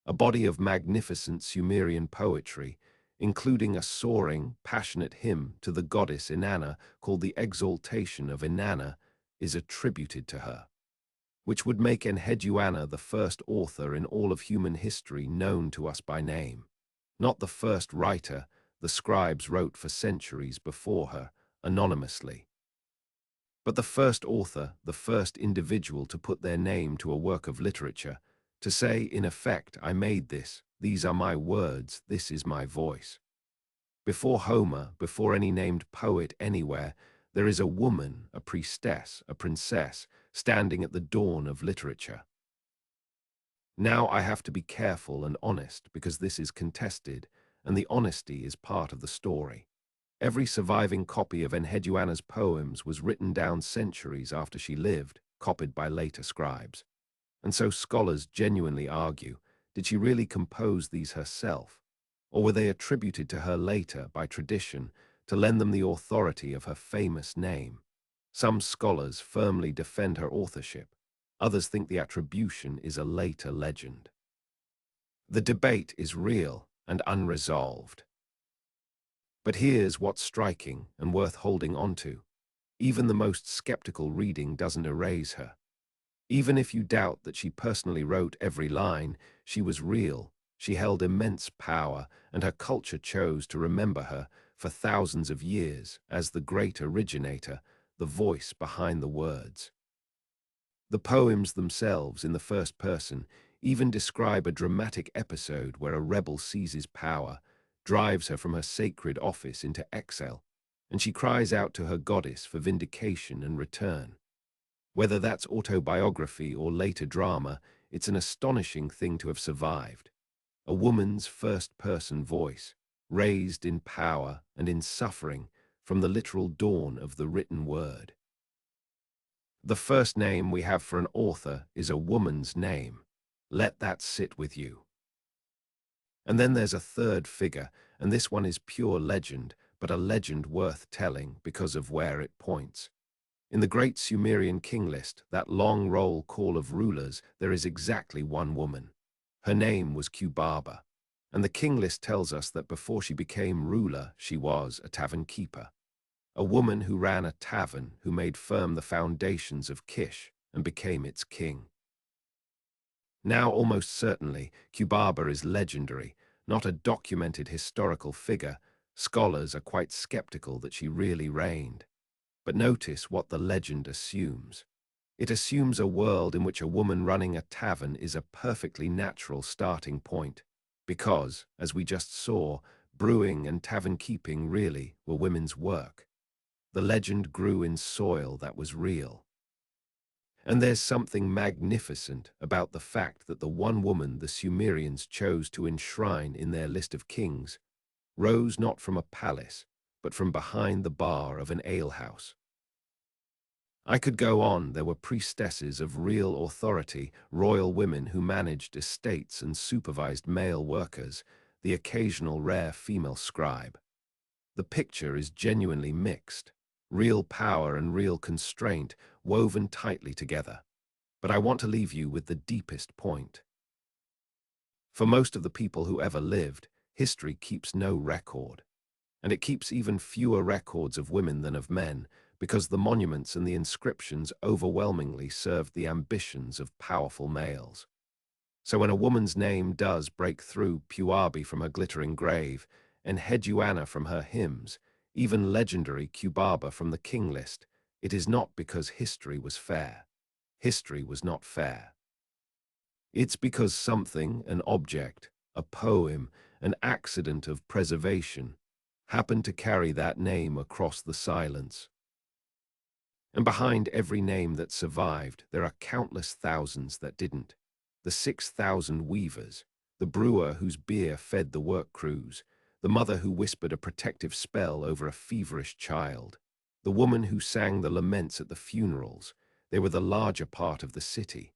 A body of magnificent Sumerian poetry, including a soaring, passionate hymn to the goddess Inanna called the Exaltation of Inanna, is attributed to her, which would make Enheduanna the first author in all of human history known to us by name. Not the first writer, the scribes wrote for centuries before her, anonymously. But the first author, the first individual to put their name to a work of literature, to say, in effect, I made this, these are my words, this is my voice. Before Homer, before any named poet anywhere, there is a woman, a priestess, a princess, standing at the dawn of literature. Now I have to be careful and honest because this is contested, and the honesty is part of the story. Every surviving copy of Enheduanna's poems was written down centuries after she lived, copied by later scribes. And so scholars genuinely argue, did she really compose these herself? Or were they attributed to her later by tradition to lend them the authority of her famous name? Some scholars firmly defend her authorship. Others think the attribution is a later legend. The debate is real and unresolved. But here's what's striking and worth holding on to. Even the most skeptical reading doesn't erase her. Even if you doubt that she personally wrote every line, she was real, she held immense power, and her culture chose to remember her for thousands of years as the great originator, the voice behind the words. The poems themselves, in the first person, even describe a dramatic episode where a rebel seizes power, drives her from her sacred office into exile, and she cries out to her goddess for vindication and return. Whether that's autobiography or later drama, it's an astonishing thing to have survived. A woman's first-person voice, raised in power and in suffering from the literal dawn of the written word. The first name we have for an author is a woman's name. Let that sit with you. And then there's a third figure, and this one is pure legend, but a legend worth telling because of where it points. In the great Sumerian king list, that long roll call of rulers, there is exactly one woman. Her name was Kubaba, and the king list tells us that before she became ruler, she was a tavern keeper. A woman who ran a tavern, who made firm the foundations of Kish and became its king. Now, almost certainly, Kubaba is legendary, not a documented historical figure. Scholars are quite skeptical that she really reigned. But notice what the legend assumes. It assumes a world in which a woman running a tavern is a perfectly natural starting point, because, as we just saw, brewing and tavern keeping really were women's work. The legend grew in soil that was real. And there's something magnificent about the fact that the one woman the Sumerians chose to enshrine in their list of kings rose not from a palace, but from behind the bar of an alehouse. I could go on. There were priestesses of real authority, royal women who managed estates and supervised male workers, the occasional rare female scribe. The picture is genuinely mixed, real power and real constraint woven tightly together. But I want to leave you with the deepest point. For most of the people who ever lived, history keeps no record. And it keeps even fewer records of women than of men, because the monuments and the inscriptions overwhelmingly served the ambitions of powerful males. So when a woman's name does break through Puabi from her glittering grave, and Enheduanna from her hymns, even legendary Kubaba from the king list, it is not because history was fair. History was not fair. It's because something, an object, a poem, an accident of preservation, happened to carry that name across the silence. And behind every name that survived, there are countless thousands that didn't. The 6,000 weavers, the brewer whose beer fed the work crews, the mother who whispered a protective spell over a feverish child, the woman who sang the laments at the funerals. They were the larger part of the city.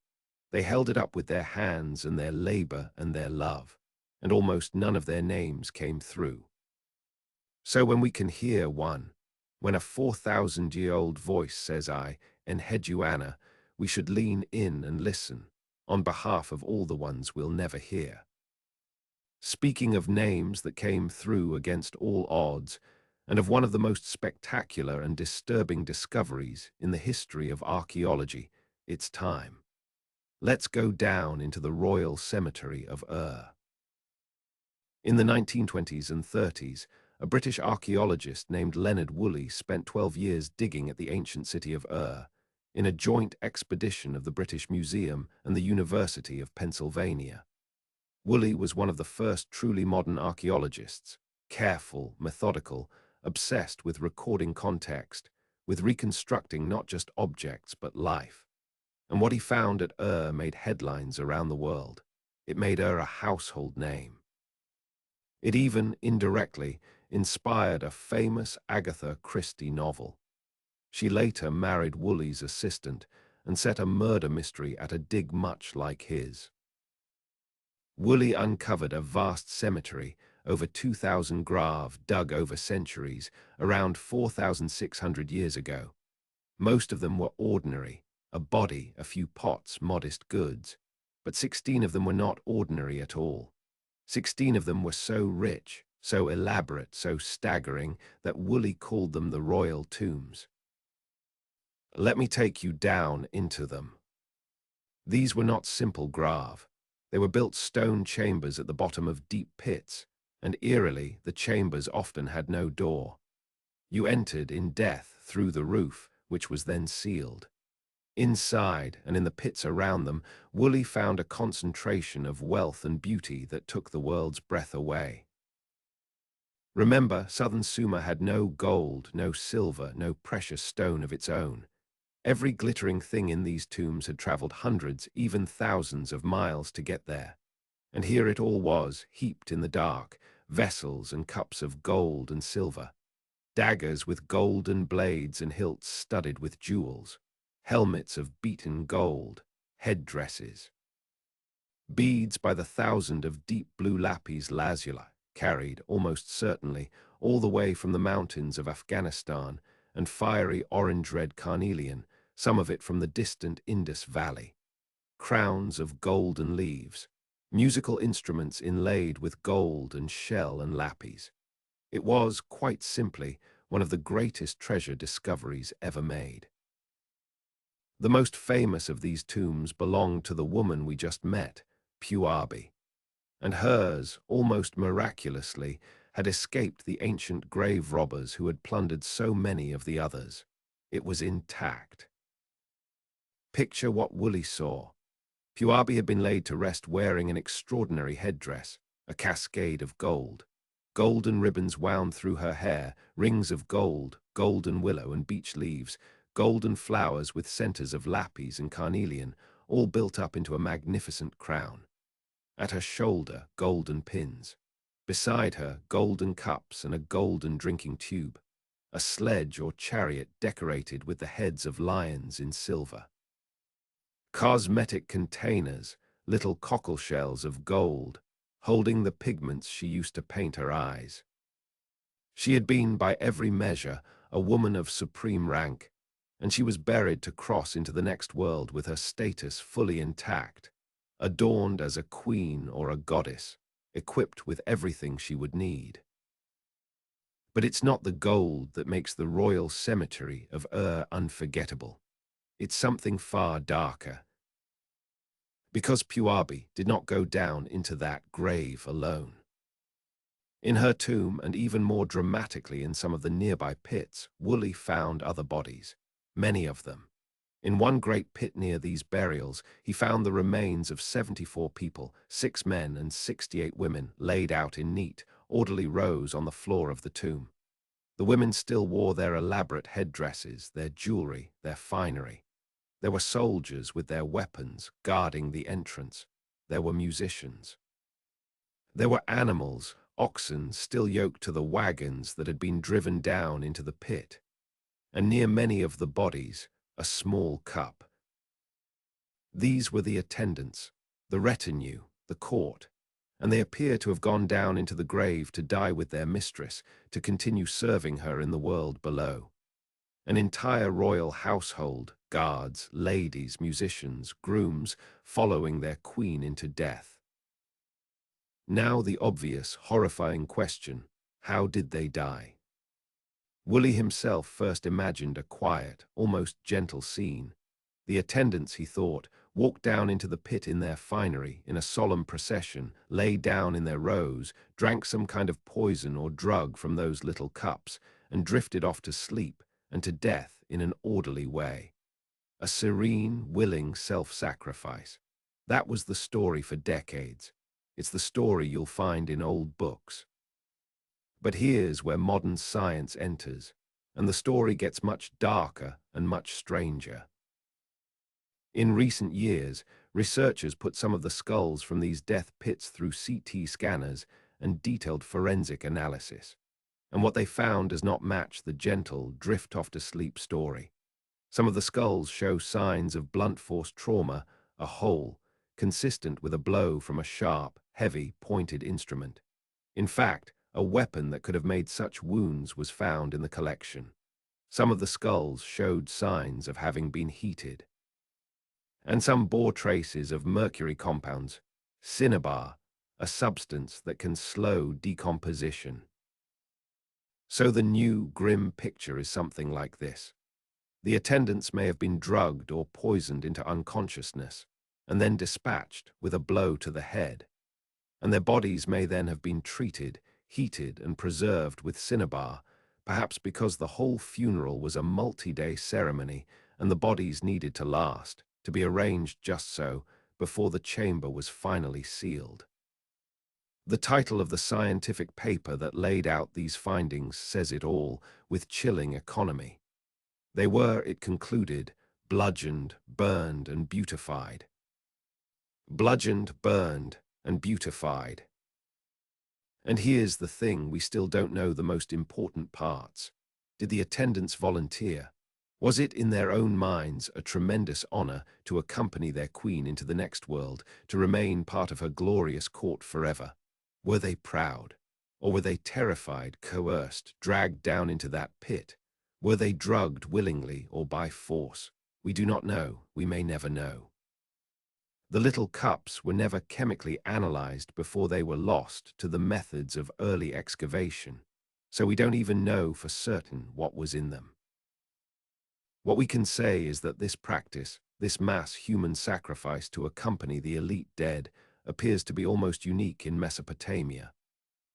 They held it up with their hands and their labor and their love, and almost none of their names came through. So when we can hear one, when a 4,000-year-old voice says Enheduanna, we should lean in and listen, on behalf of all the ones we'll never hear. Speaking of names that came through against all odds, and of one of the most spectacular and disturbing discoveries in the history of archaeology, it's time. Let's go down into the royal cemetery of Ur. In the 1920s and 30s, a British archaeologist named Leonard Woolley spent 12 years digging at the ancient city of Ur, in a joint expedition of the British Museum and the University of Pennsylvania. Woolley was one of the first truly modern archaeologists, careful, methodical, obsessed with recording context, with reconstructing not just objects but life. And what he found at Ur made headlines around the world. It made Ur a household name. It even, indirectly, inspired a famous Agatha Christie novel. She later married Woolley's assistant and set a murder mystery at a dig much like his. Woolley uncovered a vast cemetery, over 2,000 graves dug over centuries, around 4,600 years ago. Most of them were ordinary, a body, a few pots, modest goods. But 16 of them were not ordinary at all. 16 of them were so rich, so elaborate, so staggering, that Woolley called them the royal tombs. Let me take you down into them. These were not simple graves. They were built stone chambers at the bottom of deep pits, and eerily, the chambers often had no door. You entered in death through the roof, which was then sealed. Inside, and in the pits around them, Woolley found a concentration of wealth and beauty that took the world's breath away. Remember, southern Sumer had no gold, no silver, no precious stone of its own. Every glittering thing in these tombs had traveled hundreds, even thousands of miles to get there. And here it all was, heaped in the dark, vessels and cups of gold and silver, daggers with golden blades and hilts studded with jewels, helmets of beaten gold, headdresses, beads by the thousand of deep blue lapis lazuli, carried, almost certainly, all the way from the mountains of Afghanistan, and fiery orange-red carnelian, some of it from the distant Indus Valley, crowns of golden leaves, musical instruments inlaid with gold and shell and lapis. It was, quite simply, one of the greatest treasure discoveries ever made. The most famous of these tombs belonged to the woman we just met, Puabi, and hers, almost miraculously, had escaped the ancient grave robbers who had plundered so many of the others. It was intact. Picture what Woolley saw. Puabi had been laid to rest wearing an extraordinary headdress, a cascade of gold. Golden ribbons wound through her hair, rings of gold, golden willow and beech leaves, golden flowers with centers of lapis and carnelian, all built up into a magnificent crown. At her shoulder, golden pins. Beside her, golden cups and a golden drinking tube. A sledge or chariot decorated with the heads of lions in silver. Cosmetic containers, little cockle shells of gold, holding the pigments she used to paint her eyes. She had been, by every measure, a woman of supreme rank, and she was buried to cross into the next world with her status fully intact, adorned as a queen or a goddess, equipped with everything she would need. But it's not the gold that makes the royal cemetery of Ur unforgettable. It's something far darker. Because Puabi did not go down into that grave alone. In her tomb, and even more dramatically in some of the nearby pits, Woolley found other bodies, many of them. In one great pit near these burials, he found the remains of 74 people, 6 men and 68 women, laid out in neat, orderly rows on the floor of the tomb. The women still wore their elaborate headdresses, their jewelry, their finery. There were soldiers with their weapons guarding the entrance. There were musicians. There were animals, oxen still yoked to the wagons that had been driven down into the pit. And near many of the bodies, a small cup. These were the attendants, the retinue, the court, and they appear to have gone down into the grave to die with their mistress, to continue serving her in the world below. An entire royal household, guards, ladies, musicians, grooms, following their queen into death. Now the obvious, horrifying question, how did they die? Woolley himself first imagined a quiet, almost gentle scene. The attendants, he thought, walked down into the pit in their finery, in a solemn procession, lay down in their rows, drank some kind of poison or drug from those little cups, and drifted off to sleep and to death in an orderly way. A serene, willing self-sacrifice. That was the story for decades. It's the story you'll find in old books. But here's where modern science enters, and the story gets much darker and much stranger. In recent years, researchers put some of the skulls from these death pits through CT scanners and detailed forensic analysis. And what they found does not match the gentle, drift-off-to-sleep story. Some of the skulls show signs of blunt force trauma, a hole, consistent with a blow from a sharp, heavy, pointed instrument. In fact, a weapon that could have made such wounds was found in the collection. Some of the skulls showed signs of having been heated. And some bore traces of mercury compounds, cinnabar, a substance that can slow decomposition. So the new, grim picture is something like this. The attendants may have been drugged or poisoned into unconsciousness, and then dispatched with a blow to the head. And their bodies may then have been treated, heated and preserved with cinnabar, perhaps because the whole funeral was a multi-day ceremony and the bodies needed to last, to be arranged just so, before the chamber was finally sealed. The title of the scientific paper that laid out these findings says it all, with chilling economy. They were, it concluded, bludgeoned, burned, and beautified. Bludgeoned, burned, and beautified. And here's the thing, we still don't know the most important parts. Did the attendants volunteer? Was it in their own minds a tremendous honor to accompany their queen into the next world, to remain part of her glorious court forever? Were they proud? Or were they terrified, coerced, dragged down into that pit? Were they drugged willingly or by force? We do not know. We may never know. The little cups were never chemically analyzed before they were lost to the methods of early excavation, so we don't even know for certain what was in them. What we can say is that this practice, this mass human sacrifice to accompany the elite dead, appears to be almost unique in Mesopotamia.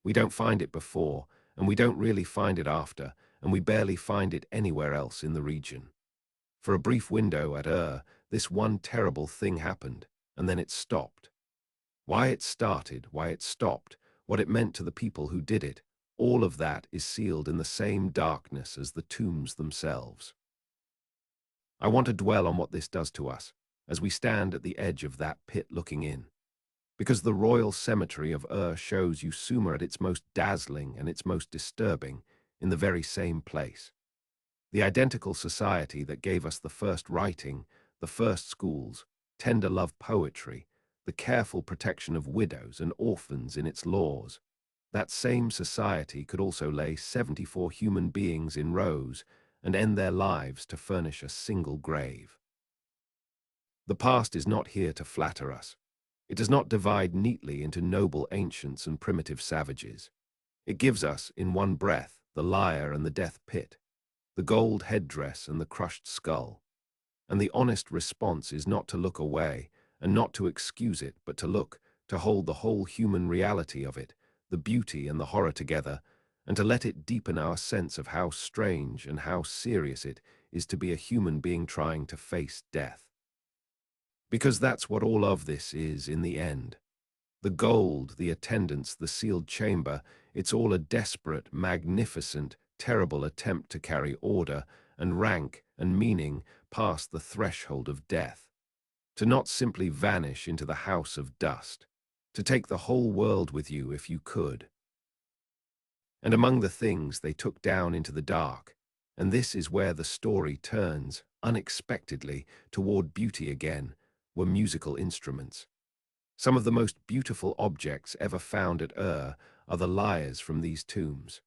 We don't find it before, and we don't really find it after, and we barely find it anywhere else in the region. For a brief window at this one terrible thing happened, and then it stopped. Why it started, why it stopped, what it meant to the people who did it, all of that is sealed in the same darkness as the tombs themselves. I want to dwell on what this does to us, as we stand at the edge of that pit looking in. Because the royal cemetery of shows you Sumer at its most dazzling and its most disturbing in the very same place. The identical society that gave us the first writing, the first schools, tender love poetry, the careful protection of widows and orphans in its laws. That same society could also lay 74 human beings in rows and end their lives to furnish a single grave. The past is not here to flatter us. It does not divide neatly into noble ancients and primitive savages. It gives us, in one breath, the lyre and the death pit, the gold headdress and the crushed skull. And the honest response is not to look away, and not to excuse it, but to look, to hold the whole human reality of it, the beauty and the horror together, and to let it deepen our sense of how strange and how serious it is to be a human being trying to face death. Because that's what all of this is in the end. The gold, the attendants, the sealed chamber, it's all a desperate, magnificent, terrible attempt to carry order and rank and meaning past the threshold of death. To not simply vanish into the house of dust. To take the whole world with you if you could. And among the things they took down into the dark, and this is where the story turns, unexpectedly, toward beauty again, were musical instruments. Some of the most beautiful objects ever found at are the lyres from these tombs.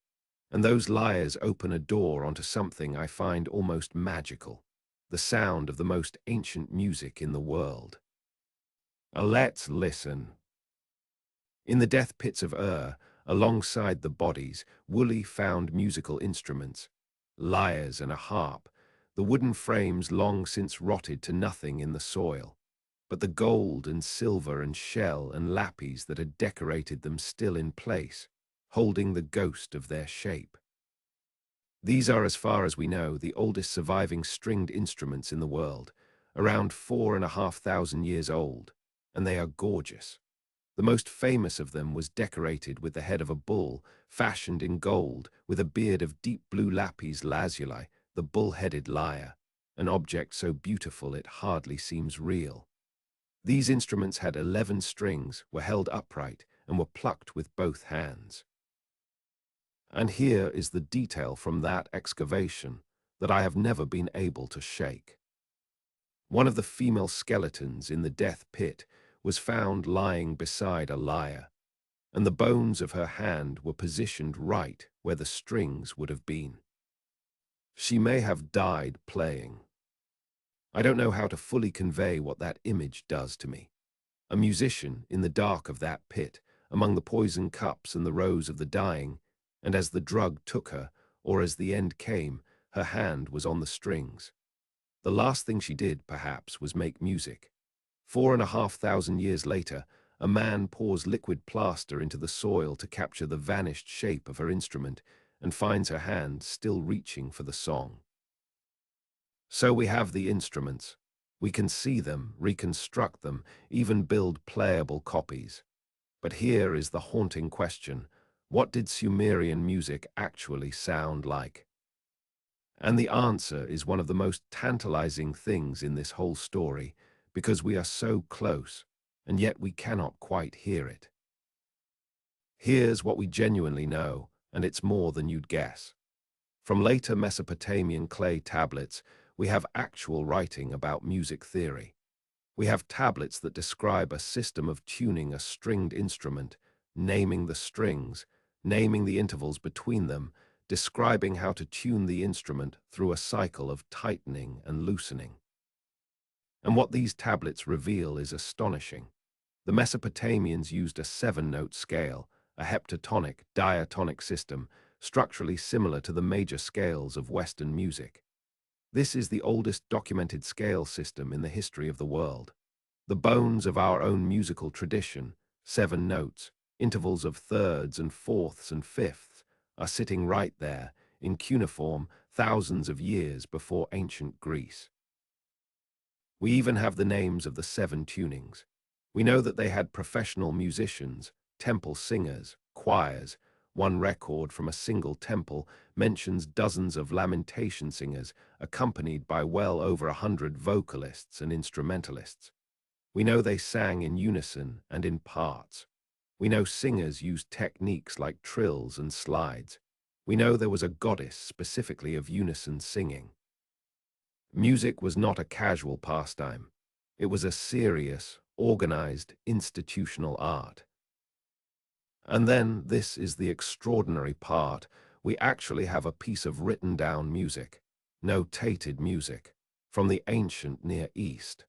And those lyres open a door onto something I find almost magical, the sound of the most ancient music in the world. Let's listen. In the death pits of alongside the bodies, Woolley found musical instruments, lyres and a harp, the wooden frames long since rotted to nothing in the soil, but the gold and silver and shell and lapis that had decorated them still in place, holding the ghost of their shape. These are, as far as we know, the oldest surviving stringed instruments in the world, around 4,500 years old, and they are gorgeous. The most famous of them was decorated with the head of a bull, fashioned in gold, with a beard of deep blue lapis lazuli, the bull-headed lyre, an object so beautiful it hardly seems real. These instruments had 11 strings, were held upright, and were plucked with both hands. And here is the detail from that excavation that I have never been able to shake. One of the female skeletons in the death pit was found lying beside a lyre, and the bones of her hand were positioned right where the strings would have been. She may have died playing. I don't know how to fully convey what that image does to me. A musician in the dark of that pit, among the poison cups and the rows of the dying, and as the drug took her, or as the end came, her hand was on the strings. The last thing she did, perhaps, was make music. 4,500 years later, a man pours liquid plaster into the soil to capture the vanished shape of her instrument and finds her hand still reaching for the song. So we have the instruments. We can see them, reconstruct them, even build playable copies. But here is the haunting question: what did Sumerian music actually sound like? And the answer is one of the most tantalizing things in this whole story, because we are so close, and yet we cannot quite hear it. Here's what we genuinely know, and it's more than you'd guess. From later Mesopotamian clay tablets, we have actual writing about music theory. We have tablets that describe a system of tuning a stringed instrument, naming the strings, naming the intervals between them, describing how to tune the instrument through a cycle of tightening and loosening. And what these tablets reveal is astonishing. The Mesopotamians used a seven-note scale, a heptatonic, diatonic system, structurally similar to the major scales of Western music. This is the oldest documented scale system in the history of the world. The bones of our own musical tradition, seven notes, intervals of thirds and fourths and fifths, are sitting right there, in cuneiform, thousands of years before ancient Greece. We even have the names of the seven tunings. We know that they had professional musicians, temple singers, choirs. One record from a single temple mentions dozens of lamentation singers, accompanied by well over 100 vocalists and instrumentalists. We know they sang in unison and in parts. We know singers used techniques like trills and slides. We know there was a goddess specifically of unison singing. Music was not a casual pastime. It was a serious, organized, institutional art. And then, this is the extraordinary part, we actually have a piece of written down music, notated music, from the ancient Near East.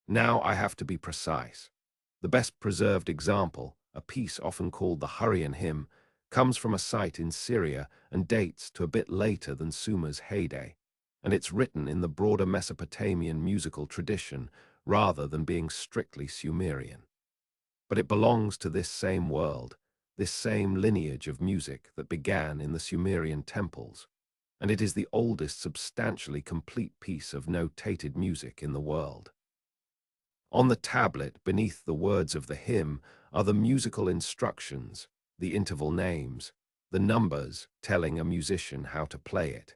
Now I have to be precise. The best preserved example, a piece often called the Hurrian hymn, comes from a site in Syria and dates to a bit later than Sumer's heyday, and it's written in the broader Mesopotamian musical tradition rather than being strictly Sumerian. But it belongs to this same world, this same lineage of music that began in the Sumerian temples, and it is the oldest substantially complete piece of notated music in the world. On the tablet beneath the words of the hymn are the musical instructions, the interval names, the numbers telling a musician how to play it.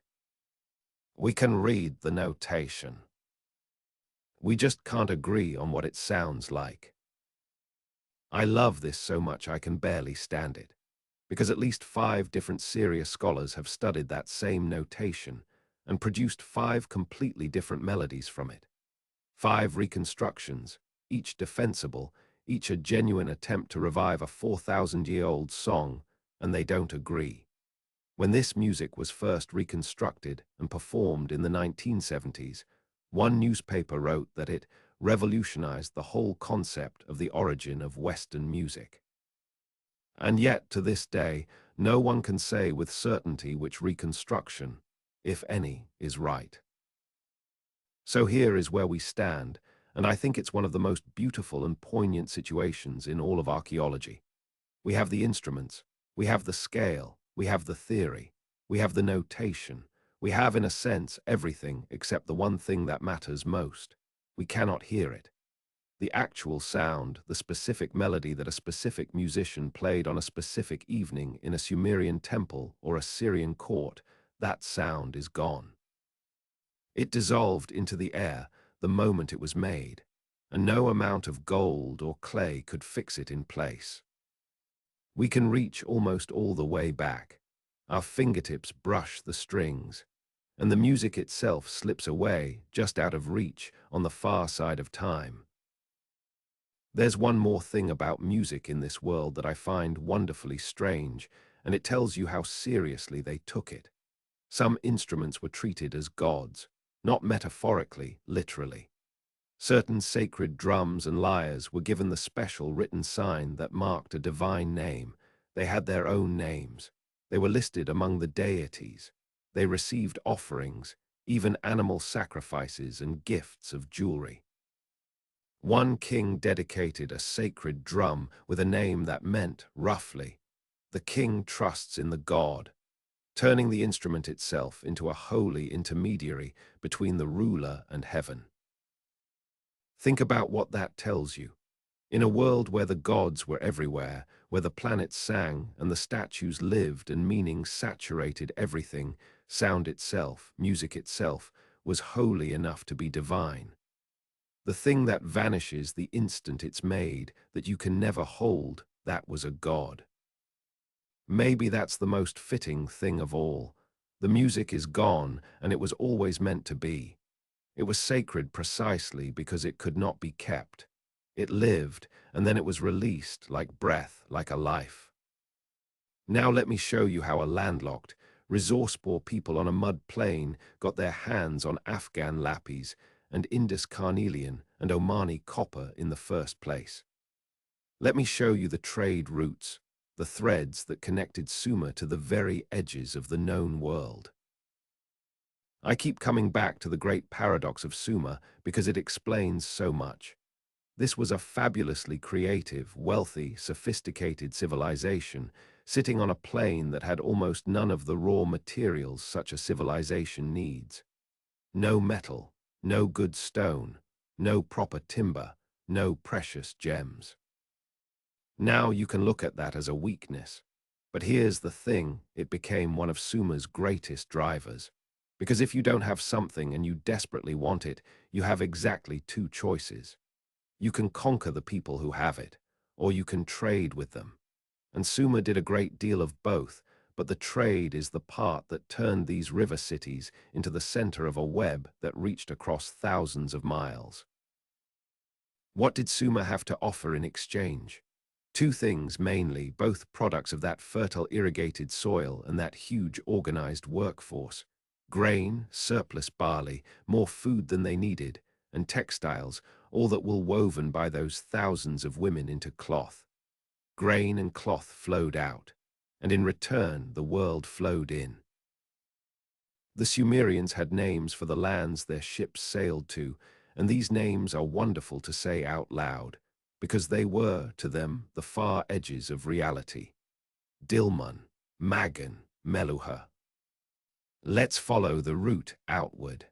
We can read the notation. We just can't agree on what it sounds like. I love this so much I can barely stand it, because at least 5 different Syria scholars have studied that same notation and produced 5 completely different melodies from it. 5 reconstructions, each defensible, each a genuine attempt to revive a 4,000-year-old song, and they don't agree. When this music was first reconstructed and performed in the 1970s, one newspaper wrote that it revolutionized the whole concept of the origin of Western music. And yet, to this day, no one can say with certainty which reconstruction, if any, is right. So here is where we stand, and I think it's one of the most beautiful and poignant situations in all of archaeology. We have the instruments, we have the scale, we have the theory, we have the notation, we have, in a sense, everything except the one thing that matters most. We cannot hear it. The actual sound, the specific melody that a specific musician played on a specific evening in a Sumerian temple or a Syrian court, that sound is gone. It dissolved into the air the moment it was made, and no amount of gold or clay could fix it in place. We can reach almost all the way back. Our fingertips brush the strings, and the music itself slips away just out of reach on the far side of time. There's one more thing about music in this world that I find wonderfully strange, and it tells you how seriously they took it. Some instruments were treated as gods, not metaphorically, literally. Certain sacred drums and lyres were given the special written sign that marked a divine name. They had their own names. They were listed among the deities. They received offerings, even animal sacrifices and gifts of jewelry. One king dedicated a sacred drum with a name that meant, roughly, the king trusts in the god, turning the instrument itself into a holy intermediary between the ruler and heaven. Think about what that tells you. In a world where the gods were everywhere, where the planets sang and the statues lived and meaning saturated everything, sound itself, music itself, was holy enough to be divine. The thing that vanishes the instant it's made, that you can never hold, that was a god. Maybe that's the most fitting thing of all. The music is gone, and it was always meant to be. It was sacred precisely because it could not be kept. It lived, and then it was released, like breath, like a life. Now let me show you how a landlocked, resource-poor people on a mud plain got their hands on Afghan lapis and Indus carnelian and Omani copper in the first place. Let me show you the trade routes, the threads that connected Sumer to the very edges of the known world. I keep coming back to the great paradox of Sumer because it explains so much. This was a fabulously creative, wealthy, sophisticated civilization, sitting on a plain that had almost none of the raw materials such a civilization needs. No metal, no good stone, no proper timber, no precious gems. Now you can look at that as a weakness. But here's the thing, it became one of Sumer's greatest drivers. Because if you don't have something and you desperately want it, you have exactly two choices. You can conquer the people who have it, or you can trade with them. And Sumer did a great deal of both, but the trade is the part that turned these river cities into the center of a web that reached across thousands of miles. What did Sumer have to offer in exchange? Two things mainly, both products of that fertile irrigated soil and that huge organized workforce. Grain, surplus barley, more food than they needed, and textiles, all that were woven by those thousands of women into cloth. Grain and cloth flowed out, and in return the world flowed in. The Sumerians had names for the lands their ships sailed to, and these names are wonderful to say out loud, because they were, to them, the far edges of reality. Dilmun, Magan, Meluha. Let's follow the route outward.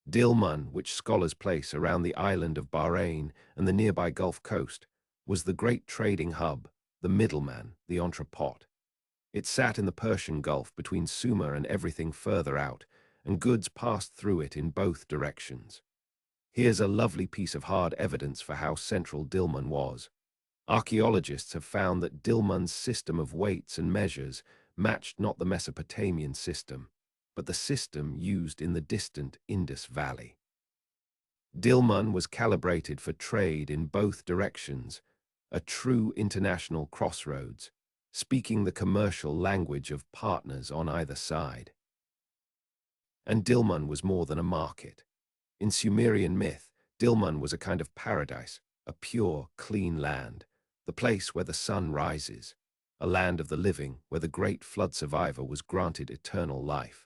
Dilmun, which scholars place around the island of Bahrain and the nearby Gulf Coast, was the great trading hub, the middleman, the entrepot. It sat in the Persian Gulf between Sumer and everything further out, and goods passed through it in both directions. Here's a lovely piece of hard evidence for how central Dilmun was. Archaeologists have found that Dilmun's system of weights and measures matched not the Mesopotamian system, but the system used in the distant Indus Valley. Dilmun was calibrated for trade in both directions, a true international crossroads, speaking the commercial language of partners on either side. And Dilmun was more than a market. In Sumerian myth, Dilmun was a kind of paradise, a pure, clean land, the place where the sun rises, a land of the living where the great flood survivor was granted eternal life.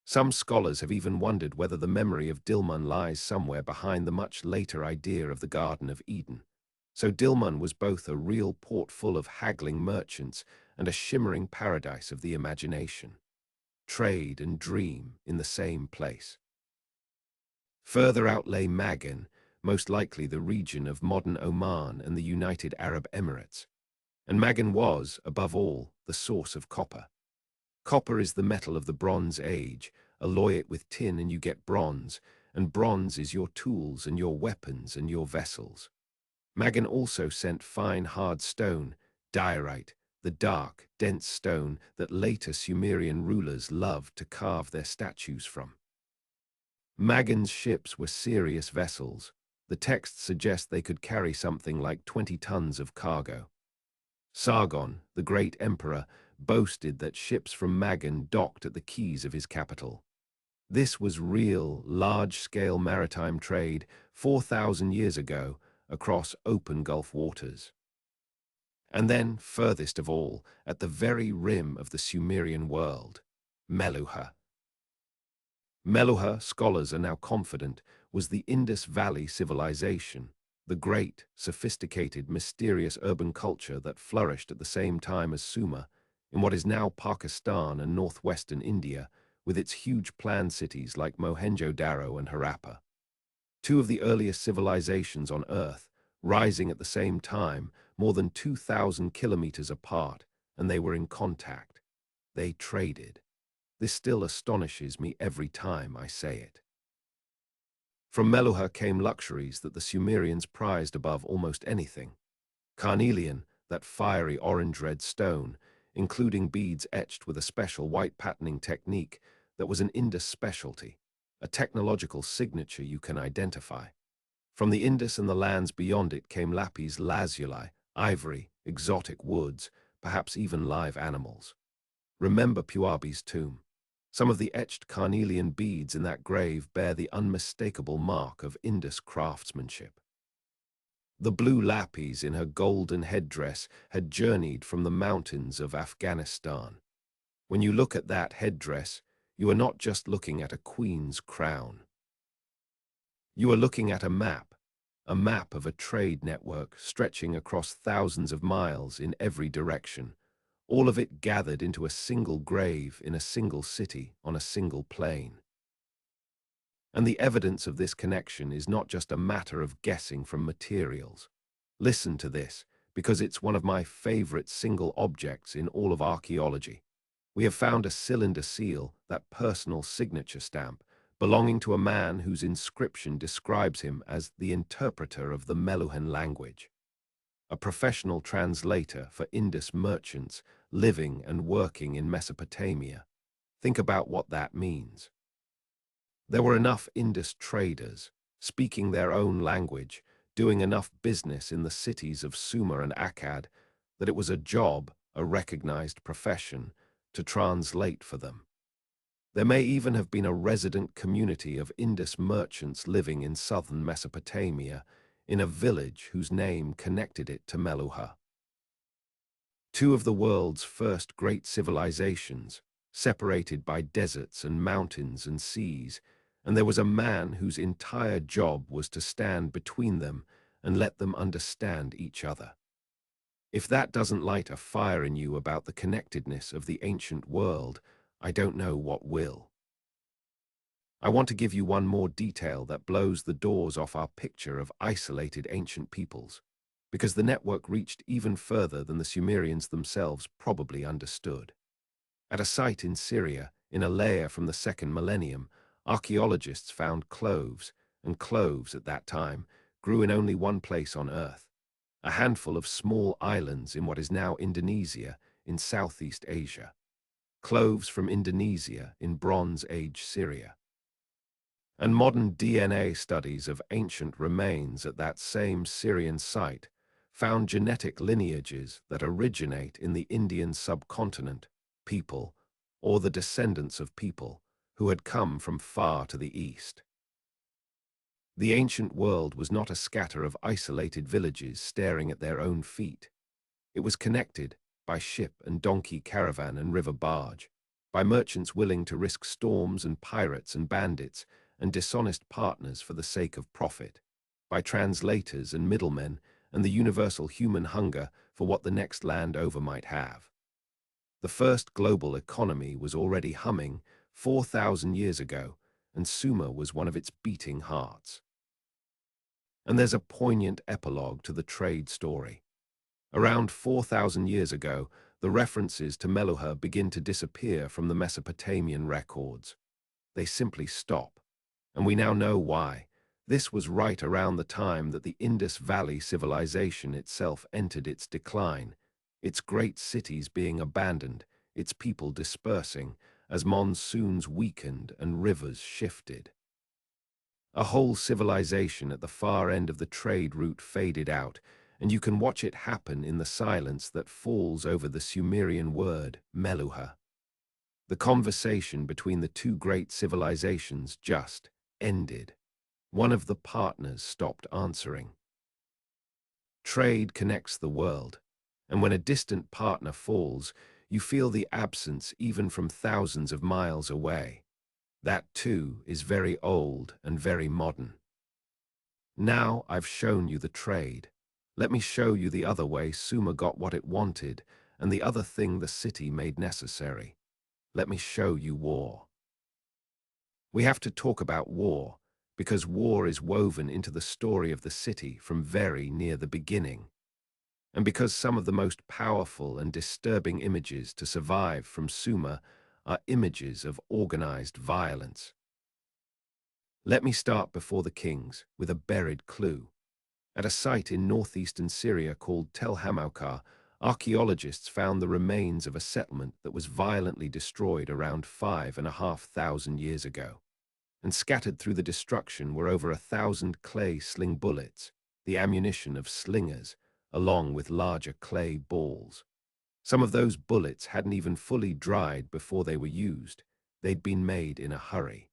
Some scholars have even wondered whether the memory of Dilmun lies somewhere behind the much later idea of the Garden of Eden. So Dilmun was both a real port full of haggling merchants and a shimmering paradise of the imagination. Trade and dream in the same place. Further out lay Magan, most likely the region of modern Oman and the United Arab Emirates. And Magan was, above all, the source of copper. Copper is the metal of the Bronze Age. Alloy it with tin and you get bronze, and bronze is your tools and your weapons and your vessels. Magan also sent fine hard stone, diorite, the dark, dense stone that later Sumerian rulers loved to carve their statues from. Magan's ships were serious vessels. The texts suggest they could carry something like 20 tons of cargo. Sargon, the great emperor, boasted that ships from Magan docked at the quays of his capital. This was real, large-scale maritime trade 4,000 years ago across open Gulf waters. And then, furthest of all, at the very rim of the Sumerian world, Meluha. Meluha, scholars are now confident, was the Indus Valley civilization, the great, sophisticated, mysterious urban culture that flourished at the same time as Sumer, in what is now Pakistan and northwestern India, with its huge planned cities like Mohenjo-Daro and Harappa. Two of the earliest civilizations on Earth, rising at the same time, more than 2,000 kilometers apart, and they were in contact. They traded. This still astonishes me every time I say it. From Meluhha came luxuries that the Sumerians prized above almost anything. Carnelian, that fiery orange-red stone, including beads etched with a special white patterning technique that was an Indus specialty, a technological signature you can identify. From the Indus and the lands beyond it came lapis lazuli, ivory, exotic woods, perhaps even live animals. Remember Puabi's tomb. Some of the etched carnelian beads in that grave bear the unmistakable mark of Indus craftsmanship. The blue lapis in her golden headdress had journeyed from the mountains of Afghanistan. When you look at that headdress, you are not just looking at a queen's crown. You are looking at a map of a trade network stretching across thousands of miles in every direction, all of it gathered into a single grave in a single city on a single plain. And the evidence of this connection is not just a matter of guessing from materials. Listen to this, because it's one of my favorite single objects in all of archaeology. We have found a cylinder seal, that personal signature stamp, belonging to a man whose inscription describes him as the interpreter of the Meluhan language, a professional translator for Indus merchants living and working in Mesopotamia. Think about what that means. There were enough Indus traders, speaking their own language, doing enough business in the cities of Sumer and Akkad, that it was a job, a recognized profession, to translate for them. There may even have been a resident community of Indus merchants living in southern Mesopotamia, in a village whose name connected it to Meluhha. Two of the world's first great civilizations, separated by deserts and mountains and seas, and there was a man whose entire job was to stand between them and let them understand each other. If that doesn't light a fire in you about the connectedness of the ancient world, I don't know what will. I want to give you one more detail that blows the doors off our picture of isolated ancient peoples, because the network reached even further than the Sumerians themselves probably understood. At a site in Syria, in a layer from the second millennium, archaeologists found cloves, and cloves at that time grew in only one place on Earth, a handful of small islands in what is now Indonesia in Southeast Asia. Cloves from Indonesia in Bronze Age Syria. And modern DNA studies of ancient remains at that same Syrian site found genetic lineages that originate in the Indian subcontinent, people, or the descendants of people, who had come from far to the east. The ancient world was not a scatter of isolated villages staring at their own feet. It was connected by ship and donkey caravan and river barge, by merchants willing to risk storms and pirates and bandits and dishonest partners for the sake of profit, by translators and middlemen and the universal human hunger for what the next land over might have. The first global economy was already humming 4,000 years ago, and Sumer was one of its beating hearts. And there's a poignant epilogue to the trade story. Around 4,000 years ago, the references to Meluhha begin to disappear from the Mesopotamian records. They simply stop, and we now know why. This was right around the time that the Indus Valley civilization itself entered its decline, its great cities being abandoned, its people dispersing, as monsoons weakened and rivers shifted. A whole civilization at the far end of the trade route faded out, and you can watch it happen in the silence that falls over the Sumerian word, Meluhha. The conversation between the two great civilizations just ended. One of the partners stopped answering. Trade connects the world, and when a distant partner falls, you feel the absence even from thousands of miles away. That, too, is very old and very modern. Now I've shown you the trade. Let me show you the other way Sumer got what it wanted and the other thing the city made necessary. Let me show you war. We have to talk about war, because war is woven into the story of the city from very near the beginning, and because some of the most powerful and disturbing images to survive from Sumer are images of organized violence. Let me start before the kings with a buried clue. At a site in northeastern Syria called Tel Hammouka, archaeologists found the remains of a settlement that was violently destroyed around 5,500 years ago. And scattered through the destruction were over 1,000 clay sling bullets, the ammunition of slingers, along with larger clay balls. Some of those bullets hadn't even fully dried before they were used. They'd been made in a hurry.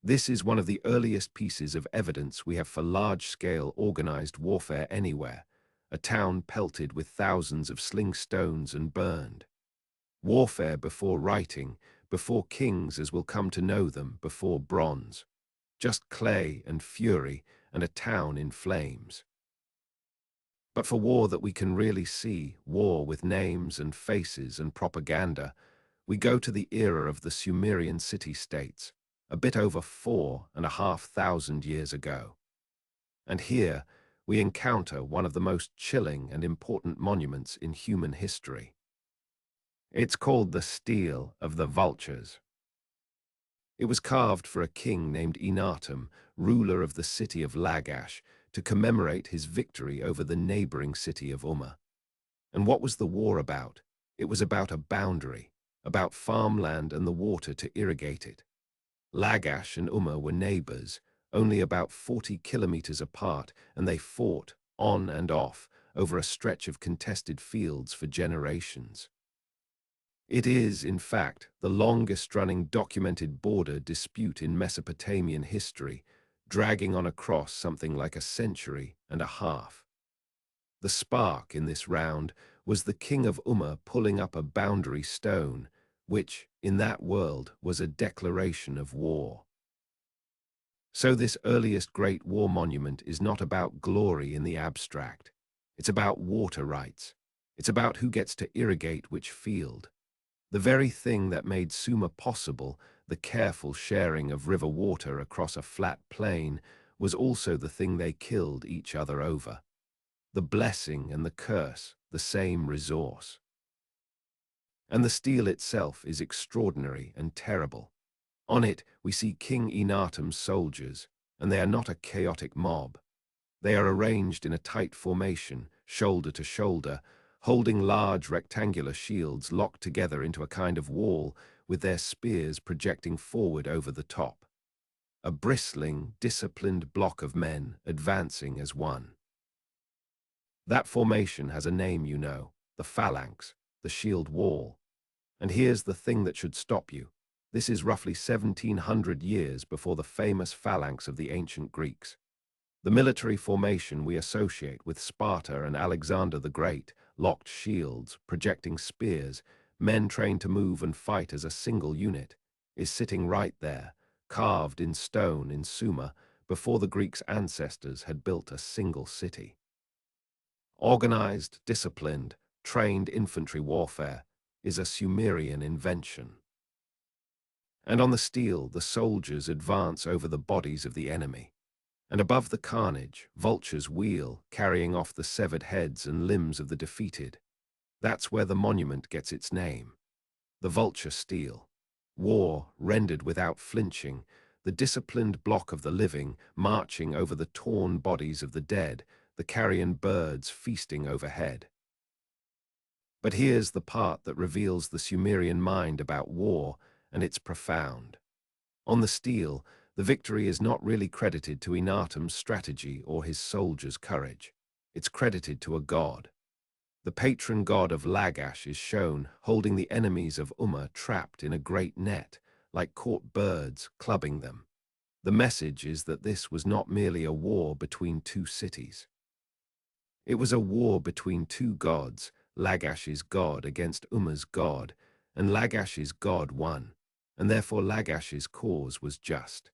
This is one of the earliest pieces of evidence we have for large-scale organized warfare anywhere, a town pelted with thousands of sling stones and burned. Warfare before writing, before kings as we'll come to know them, before bronze. Just clay and fury and a town in flames. But for war that we can really see, war with names and faces and propaganda, we go to the era of the Sumerian city-states, a bit over 4,500 years ago. And here we encounter one of the most chilling and important monuments in human history. It's called the Stele of the Vultures. It was carved for a king named Enatum, ruler of the city of Lagash, to commemorate his victory over the neighboring city of Umma. And what was the war about? It was about a boundary, about farmland and the water to irrigate it. Lagash and Umma were neighbors, only about 40 kilometers apart, and they fought, on and off, over a stretch of contested fields for generations. It is, in fact, the longest-running documented border dispute in Mesopotamian history, dragging on across something like a century and a half. The spark in this round was the king of Umma pulling up a boundary stone, which, in that world, was a declaration of war. So this earliest Great War monument is not about glory in the abstract. It's about water rights. It's about who gets to irrigate which field. The very thing that made Sumer possible, the careful sharing of river water across a flat plain, was also the thing they killed each other over. The blessing and the curse, the same resource. And the stele itself is extraordinary and terrible. On it, we see King Enatum's soldiers, and they are not a chaotic mob. They are arranged in a tight formation, shoulder to shoulder, holding large rectangular shields locked together into a kind of wall with their spears projecting forward over the top. A bristling, disciplined block of men advancing as one. That formation has a name, you know, the phalanx, the shield wall. And here's the thing that should stop you. This is roughly 1,700 years before the famous phalanx of the ancient Greeks. The military formation we associate with Sparta and Alexander the Great, locked shields, projecting spears, men trained to move and fight as a single unit, is sitting right there, carved in stone in Sumer, before the Greeks' ancestors had built a single city. Organized, disciplined, trained infantry warfare is a Sumerian invention. And on the stele, the soldiers advance over the bodies of the enemy. And above the carnage, vultures wheel, carrying off the severed heads and limbs of the defeated. That's where the monument gets its name. The vulture stele. War, rendered without flinching, the disciplined block of the living, marching over the torn bodies of the dead, the carrion birds feasting overhead. But here's the part that reveals the Sumerian mind about war, and it's profound. On the stele, the victory is not really credited to Enatum's strategy or his soldiers' courage. It's credited to a god. The patron god of Lagash is shown holding the enemies of Umma trapped in a great net, like caught birds, clubbing them. The message is that this was not merely a war between two cities. It was a war between two gods, Lagash's god against Umma's god, and Lagash's god won, and therefore Lagash's cause was just.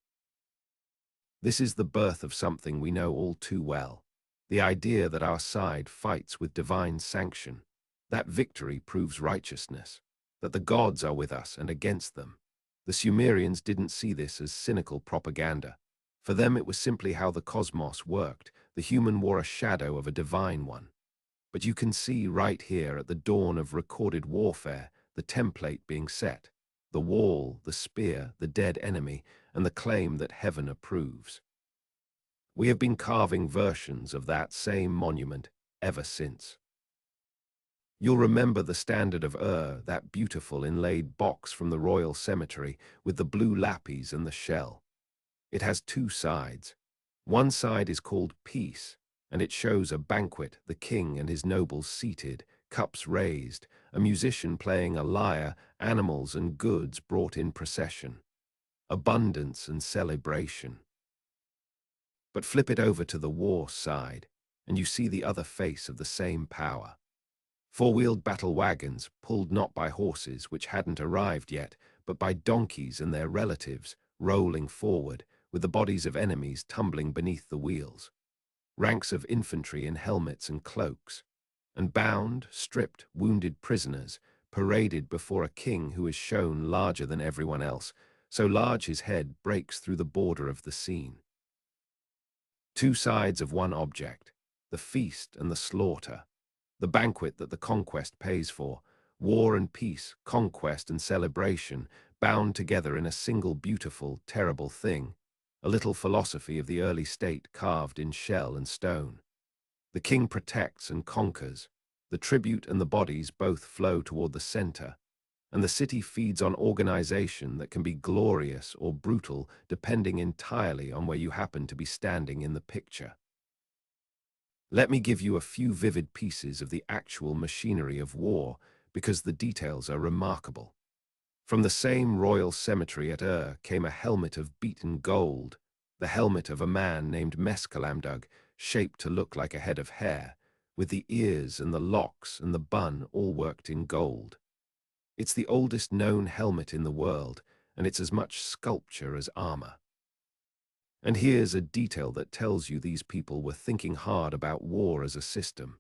This is the birth of something we know all too well, the idea that our side fights with divine sanction, that victory proves righteousness, that the gods are with us and against them. The Sumerians didn't see this as cynical propaganda. For them it was simply how the cosmos worked. The human wore a shadow of a divine one. But you can see right here at the dawn of recorded warfare, the template being set. The wall, the spear, the dead enemy, and the claim that heaven approves. We have been carving versions of that same monument ever since. You'll remember the Standard of that beautiful inlaid box from the royal cemetery with the blue lapis and the shell. It has two sides. One side is called Peace, and it shows a banquet, the king and his nobles seated, cups raised, a musician playing a lyre, animals and goods brought in procession. Abundance and celebration. But flip it over to the war side, and you see the other face of the same power. Four-wheeled battle wagons, pulled not by horses which hadn't arrived yet, but by donkeys and their relatives, rolling forward, with the bodies of enemies tumbling beneath the wheels. Ranks of infantry in helmets and cloaks. And bound, stripped, wounded prisoners, paraded before a king who is shown larger than everyone else, so large his head breaks through the border of the scene. Two sides of one object, the feast and the slaughter. The banquet that the conquest pays for, war and peace, conquest and celebration, bound together in a single beautiful, terrible thing, a little philosophy of the early state carved in shell and stone. The king protects and conquers, the tribute and the bodies both flow toward the center, and the city feeds on organization that can be glorious or brutal depending entirely on where you happen to be standing in the picture. Let me give you a few vivid pieces of the actual machinery of war, because the details are remarkable. From the same royal cemetery at came a helmet of beaten gold, the helmet of a man named Mescalamdug, shaped to look like a head of hair, with the ears and the locks and the bun all worked in gold. It's the oldest known helmet in the world, and it's as much sculpture as armor. And here's a detail that tells you these people were thinking hard about war as a system.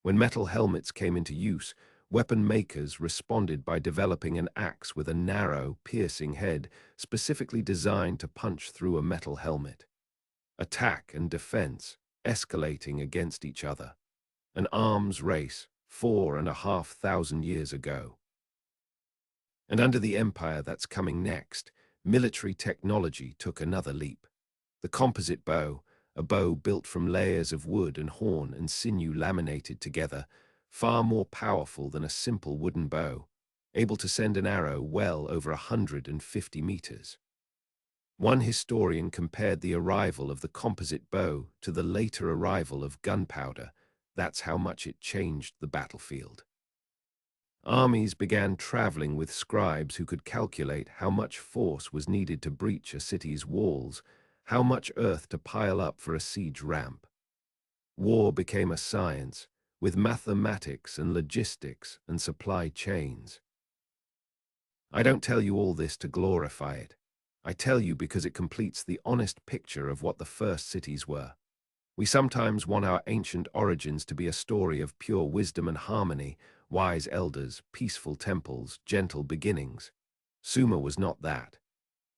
When metal helmets came into use, weapon makers responded by developing an axe with a narrow, piercing head specifically designed to punch through a metal helmet. Attack and defense, escalating against each other. An arms race 4,500 years ago. And under the empire that's coming next, military technology took another leap. The composite bow, a bow built from layers of wood and horn and sinew laminated together, far more powerful than a simple wooden bow, able to send an arrow well over 150 meters. One historian compared the arrival of the composite bow to the later arrival of gunpowder. That's how much it changed the battlefield. Armies began traveling with scribes who could calculate how much force was needed to breach a city's walls, how much earth to pile up for a siege ramp. War became a science, with mathematics and logistics and supply chains. I don't tell you all this to glorify it. I tell you because it completes the honest picture of what the first cities were. We sometimes want our ancient origins to be a story of pure wisdom and harmony, wise elders, peaceful temples, gentle beginnings. Sumer was not that.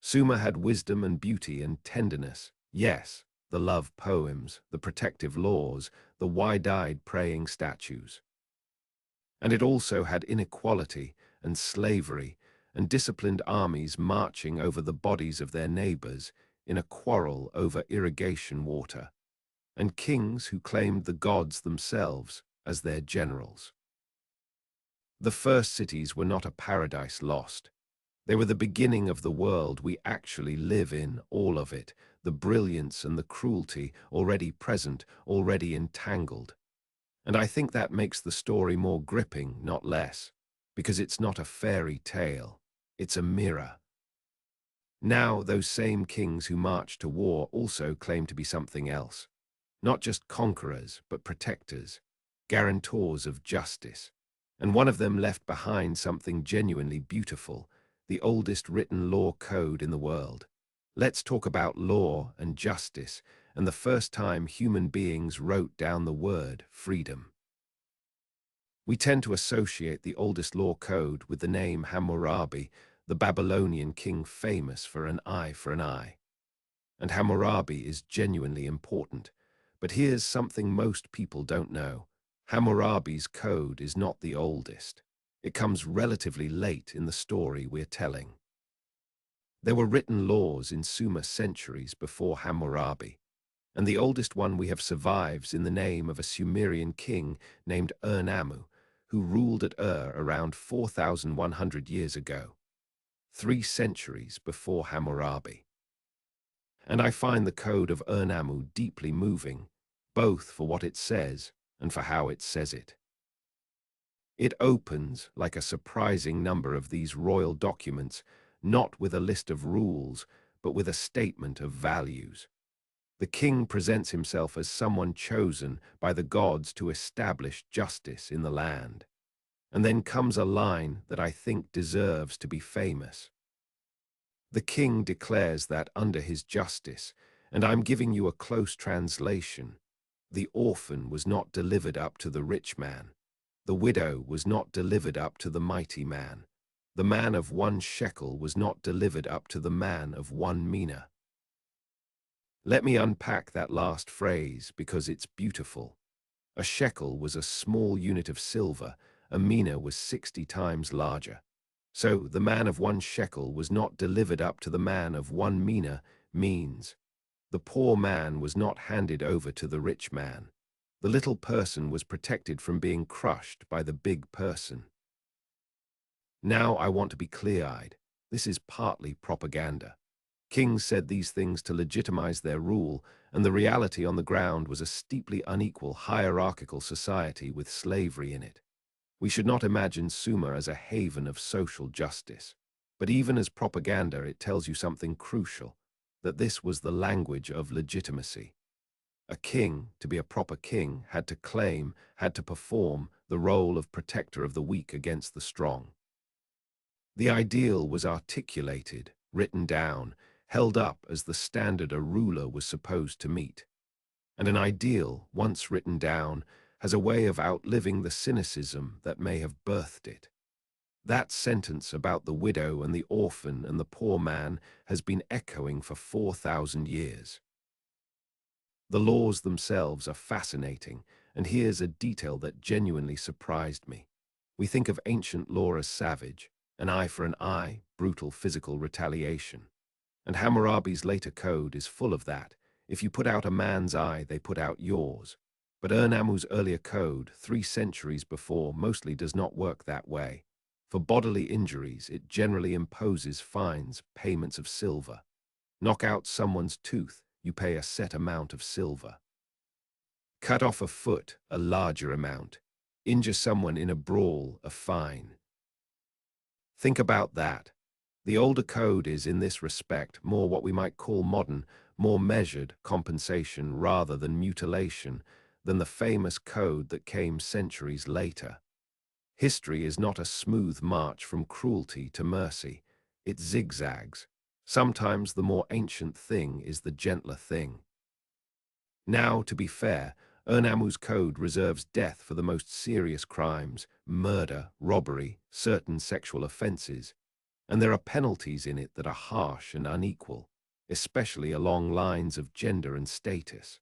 Sumer had wisdom and beauty and tenderness, yes, the love poems, the protective laws, the wide-eyed praying statues. And it also had inequality and slavery and disciplined armies marching over the bodies of their neighbors in a quarrel over irrigation water, and kings who claimed the gods themselves as their generals. The first cities were not a paradise lost. They were the beginning of the world we actually live in, all of it, the brilliance and the cruelty already present, already entangled. And I think that makes the story more gripping, not less, because it's not a fairy tale, it's a mirror. Now, those same kings who marched to war also claim to be something else. Not just conquerors, but protectors, guarantors of justice. And one of them left behind something genuinely beautiful, the oldest written law code in the world. Let's talk about law and justice, and the first time human beings wrote down the word freedom. We tend to associate the oldest law code with the name Hammurabi, the Babylonian king famous for an eye for an eye. and Hammurabi is genuinely important. But here's something most people don't know. Hammurabi's code is not the oldest. It comes relatively late in the story we're telling. There were written laws in Sumer centuries before Hammurabi, and the oldest one we have survives in the name of a Sumerian king named Ur-Nammu, who ruled at Ur around 4,100 years ago, 3 centuries before Hammurabi. And I find the code of Ur-Nammu deeply moving, both for what it says and for how it says it. It opens, like a surprising number of these royal documents, not with a list of rules, but with a statement of values. The king presents himself as someone chosen by the gods to establish justice in the land. And then comes a line that I think deserves to be famous. The king declares that under his justice, and I'm giving you a close translation, the orphan was not delivered up to the rich man. The widow was not delivered up to the mighty man. The man of 1 shekel was not delivered up to the man of 1 mina. Let me unpack that last phrase because it's beautiful. A shekel was a small unit of silver, a mina was 60 times larger. So the man of 1 shekel was not delivered up to the man of 1 mina means the poor man was not handed over to the rich man. The little person was protected from being crushed by the big person. Now I want to be clear-eyed. This is partly propaganda. Kings said these things to legitimize their rule, and the reality on the ground was a steeply unequal hierarchical society with slavery in it. We should not imagine Sumer as a haven of social justice. But even as propaganda, it tells you something crucial, that this was the language of legitimacy. A king, to be a proper king, had to claim, had to perform the role of protector of the weak against the strong. The ideal was articulated, written down, held up as the standard a ruler was supposed to meet. And an ideal, once written down, has a way of outliving the cynicism that may have birthed it. That sentence about the widow and the orphan and the poor man has been echoing for 4,000 years. The laws themselves are fascinating, and here's a detail that genuinely surprised me. We think of ancient law as savage, an eye for an eye, brutal physical retaliation. And Hammurabi's later code is full of that. If you put out a man's eye, they put out yours. But Ur-Nammu's earlier code, 3 centuries before, mostly does not work that way. For bodily injuries, it generally imposes fines, payments of silver. Knock out someone's tooth, you pay a set amount of silver. Cut off a foot, a larger amount. Injure someone in a brawl, a fine. Think about that. The older code is, in this respect, more what we might call modern, more measured compensation rather than mutilation, than the famous code that came centuries later. History is not a smooth march from cruelty to mercy. It zigzags. Sometimes the more ancient thing is the gentler thing. Now, to be fair, Ur-Nammu's code reserves death for the most serious crimes, murder, robbery, certain sexual offenses, and there are penalties in it that are harsh and unequal, especially along lines of gender and status.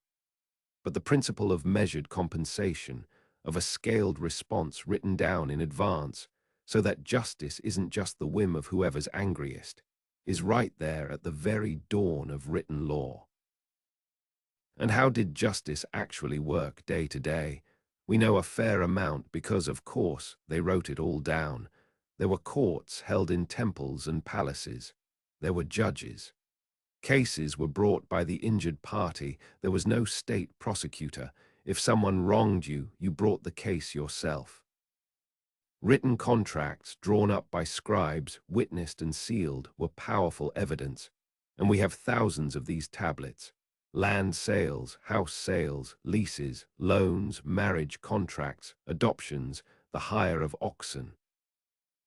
But the principle of measured compensation, of a scaled response written down in advance, so that justice isn't just the whim of whoever's angriest, is right there at the very dawn of written law. And how did justice actually work day to day? We know a fair amount because, of course, they wrote it all down. There were courts held in temples and palaces. There were judges. Cases were brought by the injured party. There was no state prosecutor. If someone wronged you, you brought the case yourself. Written contracts drawn up by scribes, witnessed and sealed, were powerful evidence, and we have thousands of these tablets. Land sales, house sales, leases, loans, marriage contracts, adoptions, the hire of oxen.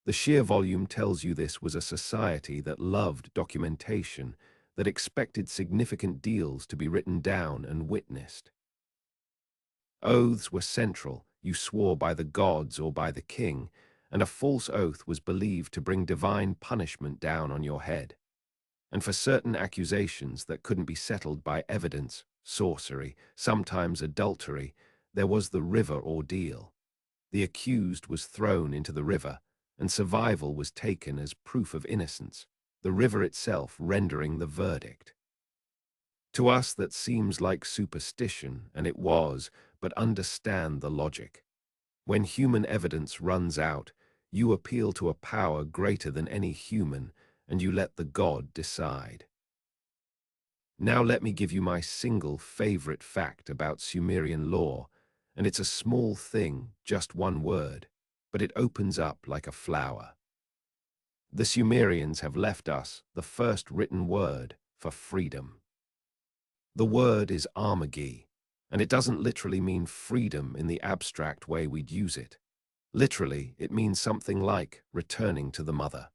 The sheer volume tells you this was a society that loved documentation, that expected significant deals to be written down and witnessed. Oaths were central. You swore by the gods or by the king, and a false oath was believed to bring divine punishment down on your head. And for certain accusations that couldn't be settled by evidence, sorcery, sometimes adultery, there was the river ordeal. The accused was thrown into the river, and survival was taken as proof of innocence, the river itself rendering the verdict. To us that seems like superstition, and it was, but understand the logic. When human evidence runs out, you appeal to a power greater than any human, and you let the god decide. Now let me give you my single favorite fact about Sumerian law, and it's a small thing, just one word, but it opens up like a flower. The Sumerians have left us the first written word for freedom. The word is armagi, and it doesn't literally mean freedom in the abstract way we'd use it. Literally, it means something like returning to the mother.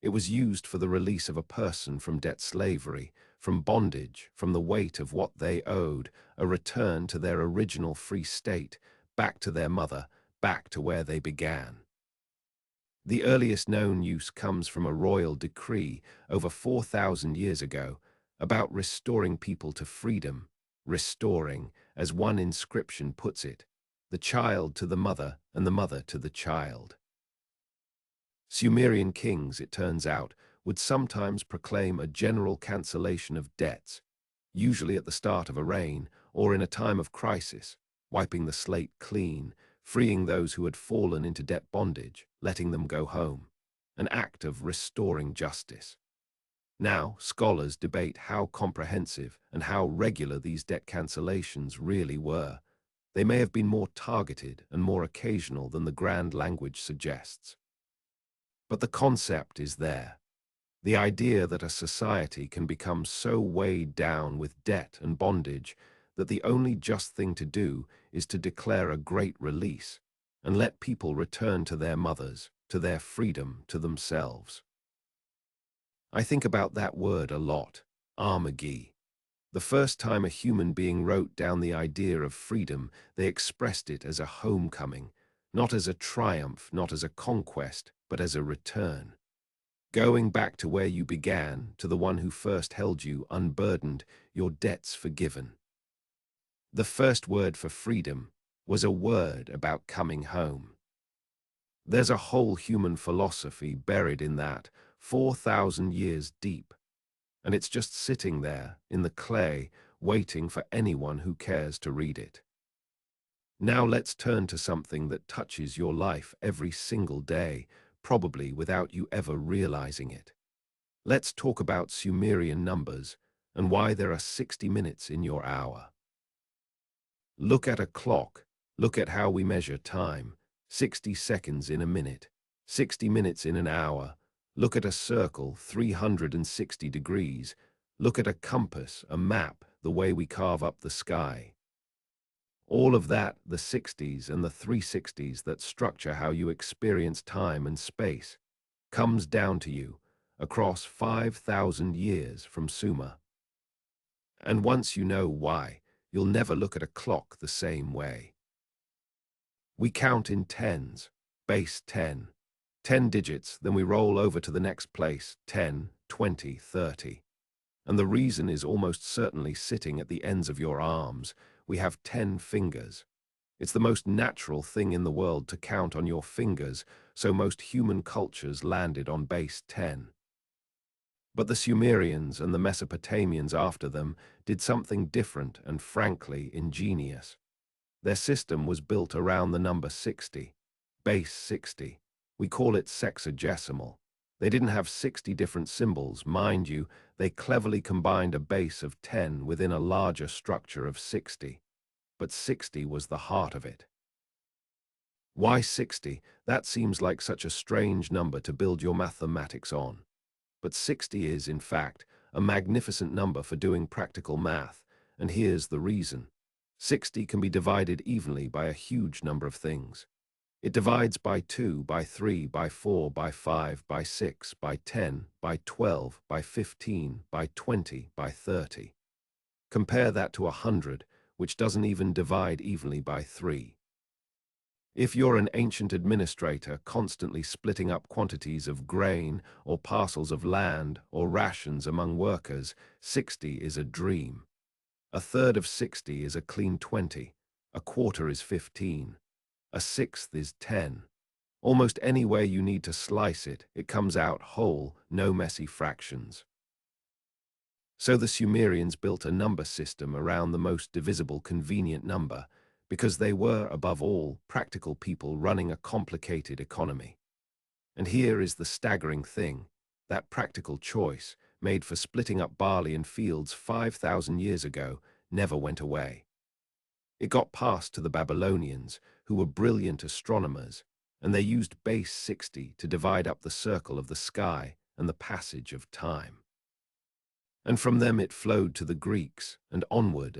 It was used for the release of a person from debt slavery, from bondage, from the weight of what they owed, a return to their original free state, back to their mother, back to where they began. The earliest known use comes from a royal decree over 4,000 years ago about restoring people to freedom, restoring, as one inscription puts it, the child to the mother and the mother to the child. Sumerian kings, it turns out, would sometimes proclaim a general cancellation of debts, usually at the start of a reign or in a time of crisis, wiping the slate clean, freeing those who had fallen into debt bondage, letting them go home, an act of restoring justice. Now, scholars debate how comprehensive and how regular these debt cancellations really were. They may have been more targeted and more occasional than the grand language suggests. But the concept is there. The idea that a society can become so weighed down with debt and bondage that the only just thing to do is to declare a great release and let people return to their mothers, to their freedom, to themselves. I think about that word a lot, armagi. The first time a human being wrote down the idea of freedom, they expressed it as a homecoming, not as a triumph, not as a conquest, but as a return. Going back to where you began, to the one who first held you unburdened, your debts forgiven. The first word for freedom was a word about coming home. There's a whole human philosophy buried in that, 4,000 years deep. And it's just sitting there, in the clay, waiting for anyone who cares to read it. Now let's turn to something that touches your life every single day, probably without you ever realizing it. Let's talk about Sumerian numbers and why there are 60 minutes in your hour. Look at a clock. Look at how we measure time. 60 seconds in a minute, 60 minutes in an hour. Look at a circle, 360 degrees. Look at a compass, a map, the way we carve up the sky. All of that, the 60s and the 360s that structure how you experience time and space, comes down to you across 5,000 years from Sumer. And once you know why, you'll never look at a clock the same way. We count in tens, base 10. 10 digits, then we roll over to the next place, 10, 20, 30. And the reason is almost certainly sitting at the ends of your arms. We have 10 fingers. It's the most natural thing in the world to count on your fingers, so most human cultures landed on base 10. But the Sumerians and the Mesopotamians after them did something different and frankly ingenious. Their system was built around the number 60, base 60. We call it sexagesimal. They didn't have 60 different symbols, mind you, they cleverly combined a base of 10 within a larger structure of 60. But 60 was the heart of it. Why 60? That seems like such a strange number to build your mathematics on. But 60 is, in fact, a magnificent number for doing practical math, and here's the reason. 60 can be divided evenly by a huge number of things. It divides by 2, by 3, by 4, by 5, by 6, by 10, by 12, by 15, by 20, by 30. Compare that to 100, which doesn't even divide evenly by 3. If you're an ancient administrator constantly splitting up quantities of grain or parcels of land or rations among workers, 60 is a dream. A third of 60 is a clean 20. A quarter is 15. A sixth is 10. Almost any way you need to slice it, it comes out whole, no messy fractions. So the Sumerians built a number system around the most divisible convenient number, because they were, above all, practical people running a complicated economy. And here is the staggering thing: that practical choice, made for splitting up barley in fields 5,000 years ago, never went away. It got passed to the Babylonians, who were brilliant astronomers, and they used base 60 to divide up the circle of the sky and the passage of time. And from them it flowed to the Greeks, and onward,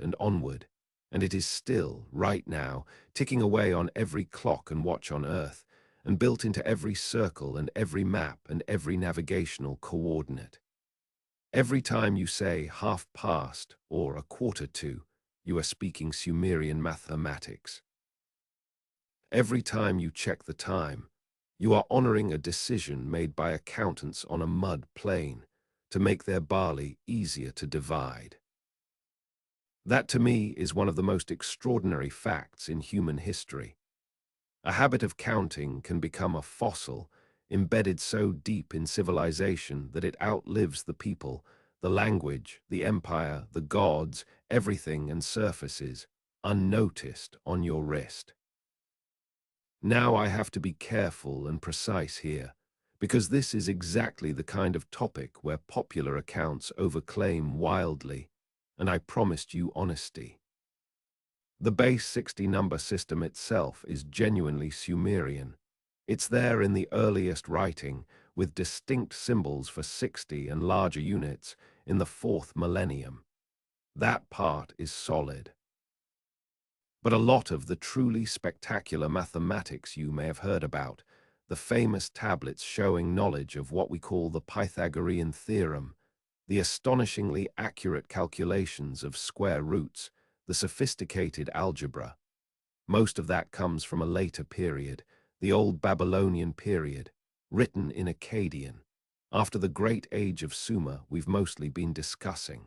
and it is still, right now, ticking away on every clock and watch on Earth, and built into every circle and every map and every navigational coordinate. Every time you say half past or a quarter to, you are speaking Sumerian mathematics. Every time you check the time, you are honoring a decision made by accountants on a mud plain to make their barley easier to divide. That, to me, is one of the most extraordinary facts in human history. A habit of counting can become a fossil, embedded so deep in civilization that it outlives the people, the language, the empire, the gods, everything, and surfaces, unnoticed on your wrist. Now I have to be careful and precise here, because this is exactly the kind of topic where popular accounts overclaim wildly, and I promised you honesty. The base 60 number system itself is genuinely Sumerian. It's there in the earliest writing, with distinct symbols for 60 and larger units in the 4th millennium. That part is solid. But a lot of the truly spectacular mathematics you may have heard about, the famous tablets showing knowledge of what we call the Pythagorean theorem, the astonishingly accurate calculations of square roots, the sophisticated algebra. Most of that comes from a later period, the Old Babylonian period, written in Akkadian, after the great age of Sumer we've mostly been discussing.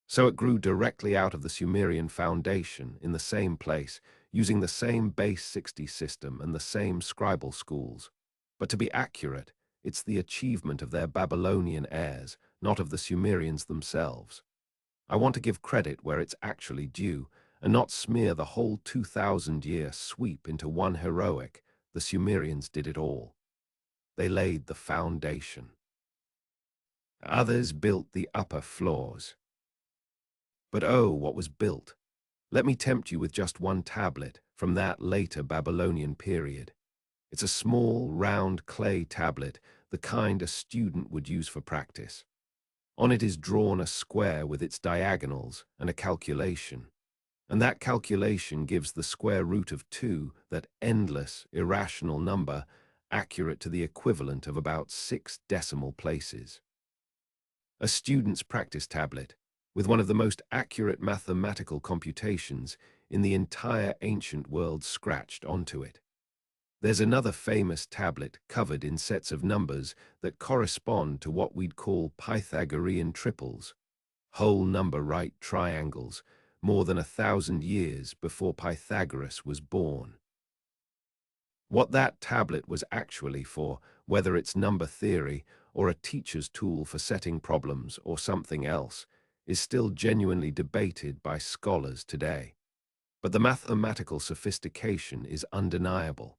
So it grew directly out of the Sumerian foundation in the same place, using the same base 60 system and the same scribal schools. But to be accurate, it's the achievement of their Babylonian heirs, not of the Sumerians themselves. I want to give credit where it's actually due, and not smear the whole 2,000-year sweep into one heroic. The Sumerians did it all. They laid the foundation. Others built the upper floors. But oh, what was built? Let me tempt you with just one tablet from that later Babylonian period. It's a small, round clay tablet, the kind a student would use for practice. On it is drawn a square with its diagonals and a calculation. And that calculation gives the square root of 2, that endless, irrational number, accurate to the equivalent of about 6 decimal places. A student's practice tablet, with one of the most accurate mathematical computations in the entire ancient world scratched onto it. There's another famous tablet covered in sets of numbers that correspond to what we'd call Pythagorean triples, whole number right triangles, more than 1,000 years before Pythagoras was born. What that tablet was actually for, whether it's number theory or a teacher's tool for setting problems or something else, is still genuinely debated by scholars today. But the mathematical sophistication is undeniable.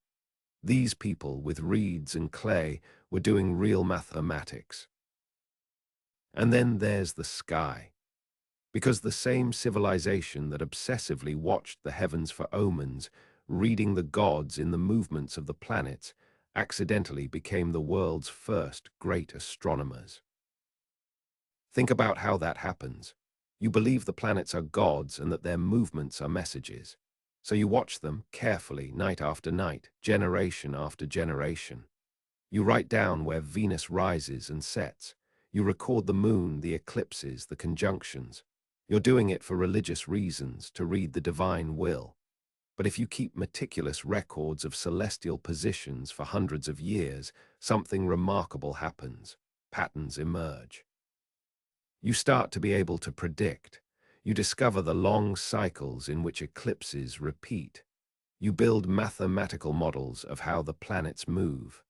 These people with reeds and clay were doing real mathematics. And then there's the sky. Because the same civilization that obsessively watched the heavens for omens, reading the gods in the movements of the planets, accidentally became the world's first great astronomers. Think about how that happens. You believe the planets are gods and that their movements are messages. So you watch them carefully night after night, generation after generation. You write down where Venus rises and sets. You record the moon, the eclipses, the conjunctions. You're doing it for religious reasons, to read the divine will. But if you keep meticulous records of celestial positions for hundreds of years, something remarkable happens. Patterns emerge. You start to be able to predict. You discover the long cycles in which eclipses repeat. You build mathematical models of how the planets move.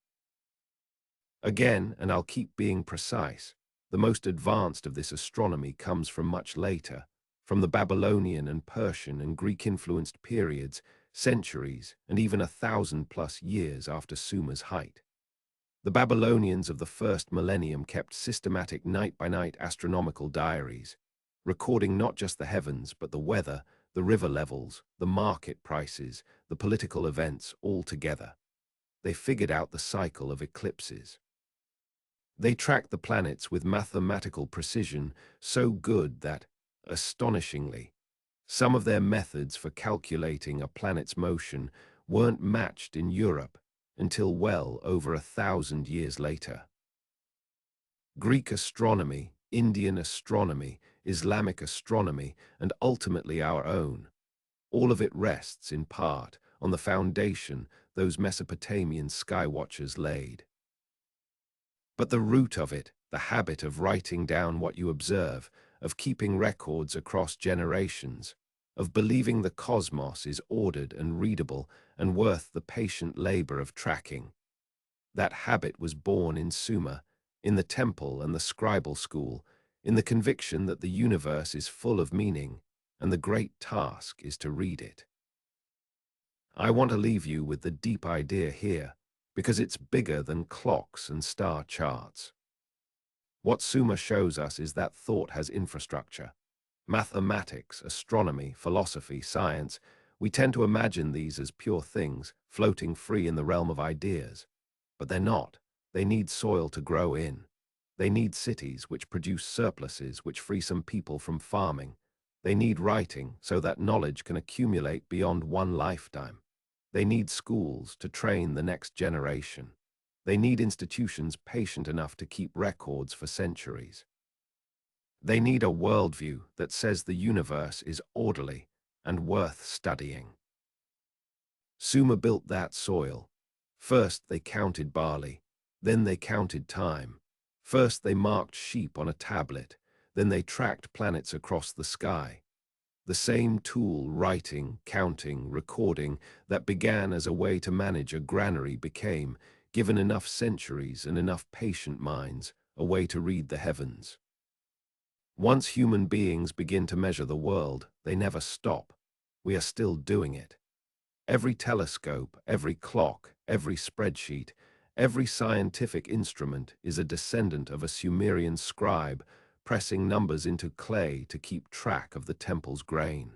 Again, and I'll keep being precise, the most advanced of this astronomy comes from much later, from the Babylonian and Persian and Greek-influenced periods, centuries and even 1,000+ years after Sumer's height. The Babylonians of the first millennium kept systematic night-by-night astronomical diaries, recording not just the heavens but the weather, the river levels, the market prices, the political events all together. They figured out the cycle of eclipses. They tracked the planets with mathematical precision so good that, astonishingly, some of their methods for calculating a planet's motion weren't matched in Europe until well over 1,000 years later. Greek astronomy, Indian astronomy, Islamic astronomy, and ultimately our own, all of it rests, in part, on the foundation those Mesopotamian skywatchers laid. But the root of it, the habit of writing down what you observe, of keeping records across generations, of believing the cosmos is ordered and readable and worth the patient labor of tracking. That habit was born in Sumer, in the temple and the scribal school, in the conviction that the universe is full of meaning, and the great task is to read it. I want to leave you with the deep idea here, because it's bigger than clocks and star charts. What Sumer shows us is that thought has infrastructure. Mathematics, astronomy, philosophy, science, we tend to imagine these as pure things, floating free in the realm of ideas. But they're not. They need soil to grow in. They need cities which produce surpluses which free some people from farming. They need writing so that knowledge can accumulate beyond one lifetime. They need schools to train the next generation. They need institutions patient enough to keep records for centuries. They need a worldview that says the universe is orderly and worth studying. Sumer built that soil. First they counted barley, then they counted time. First they marked sheep on a tablet, then they tracked planets across the sky. The same tool, writing, counting, recording, that began as a way to manage a granary became, given enough centuries and enough patient minds, a way to read the heavens. Once human beings begin to measure the world, they never stop. We are still doing it. Every telescope, every clock, every spreadsheet, every scientific instrument is a descendant of a Sumerian scribe pressing numbers into clay to keep track of the temple's grain.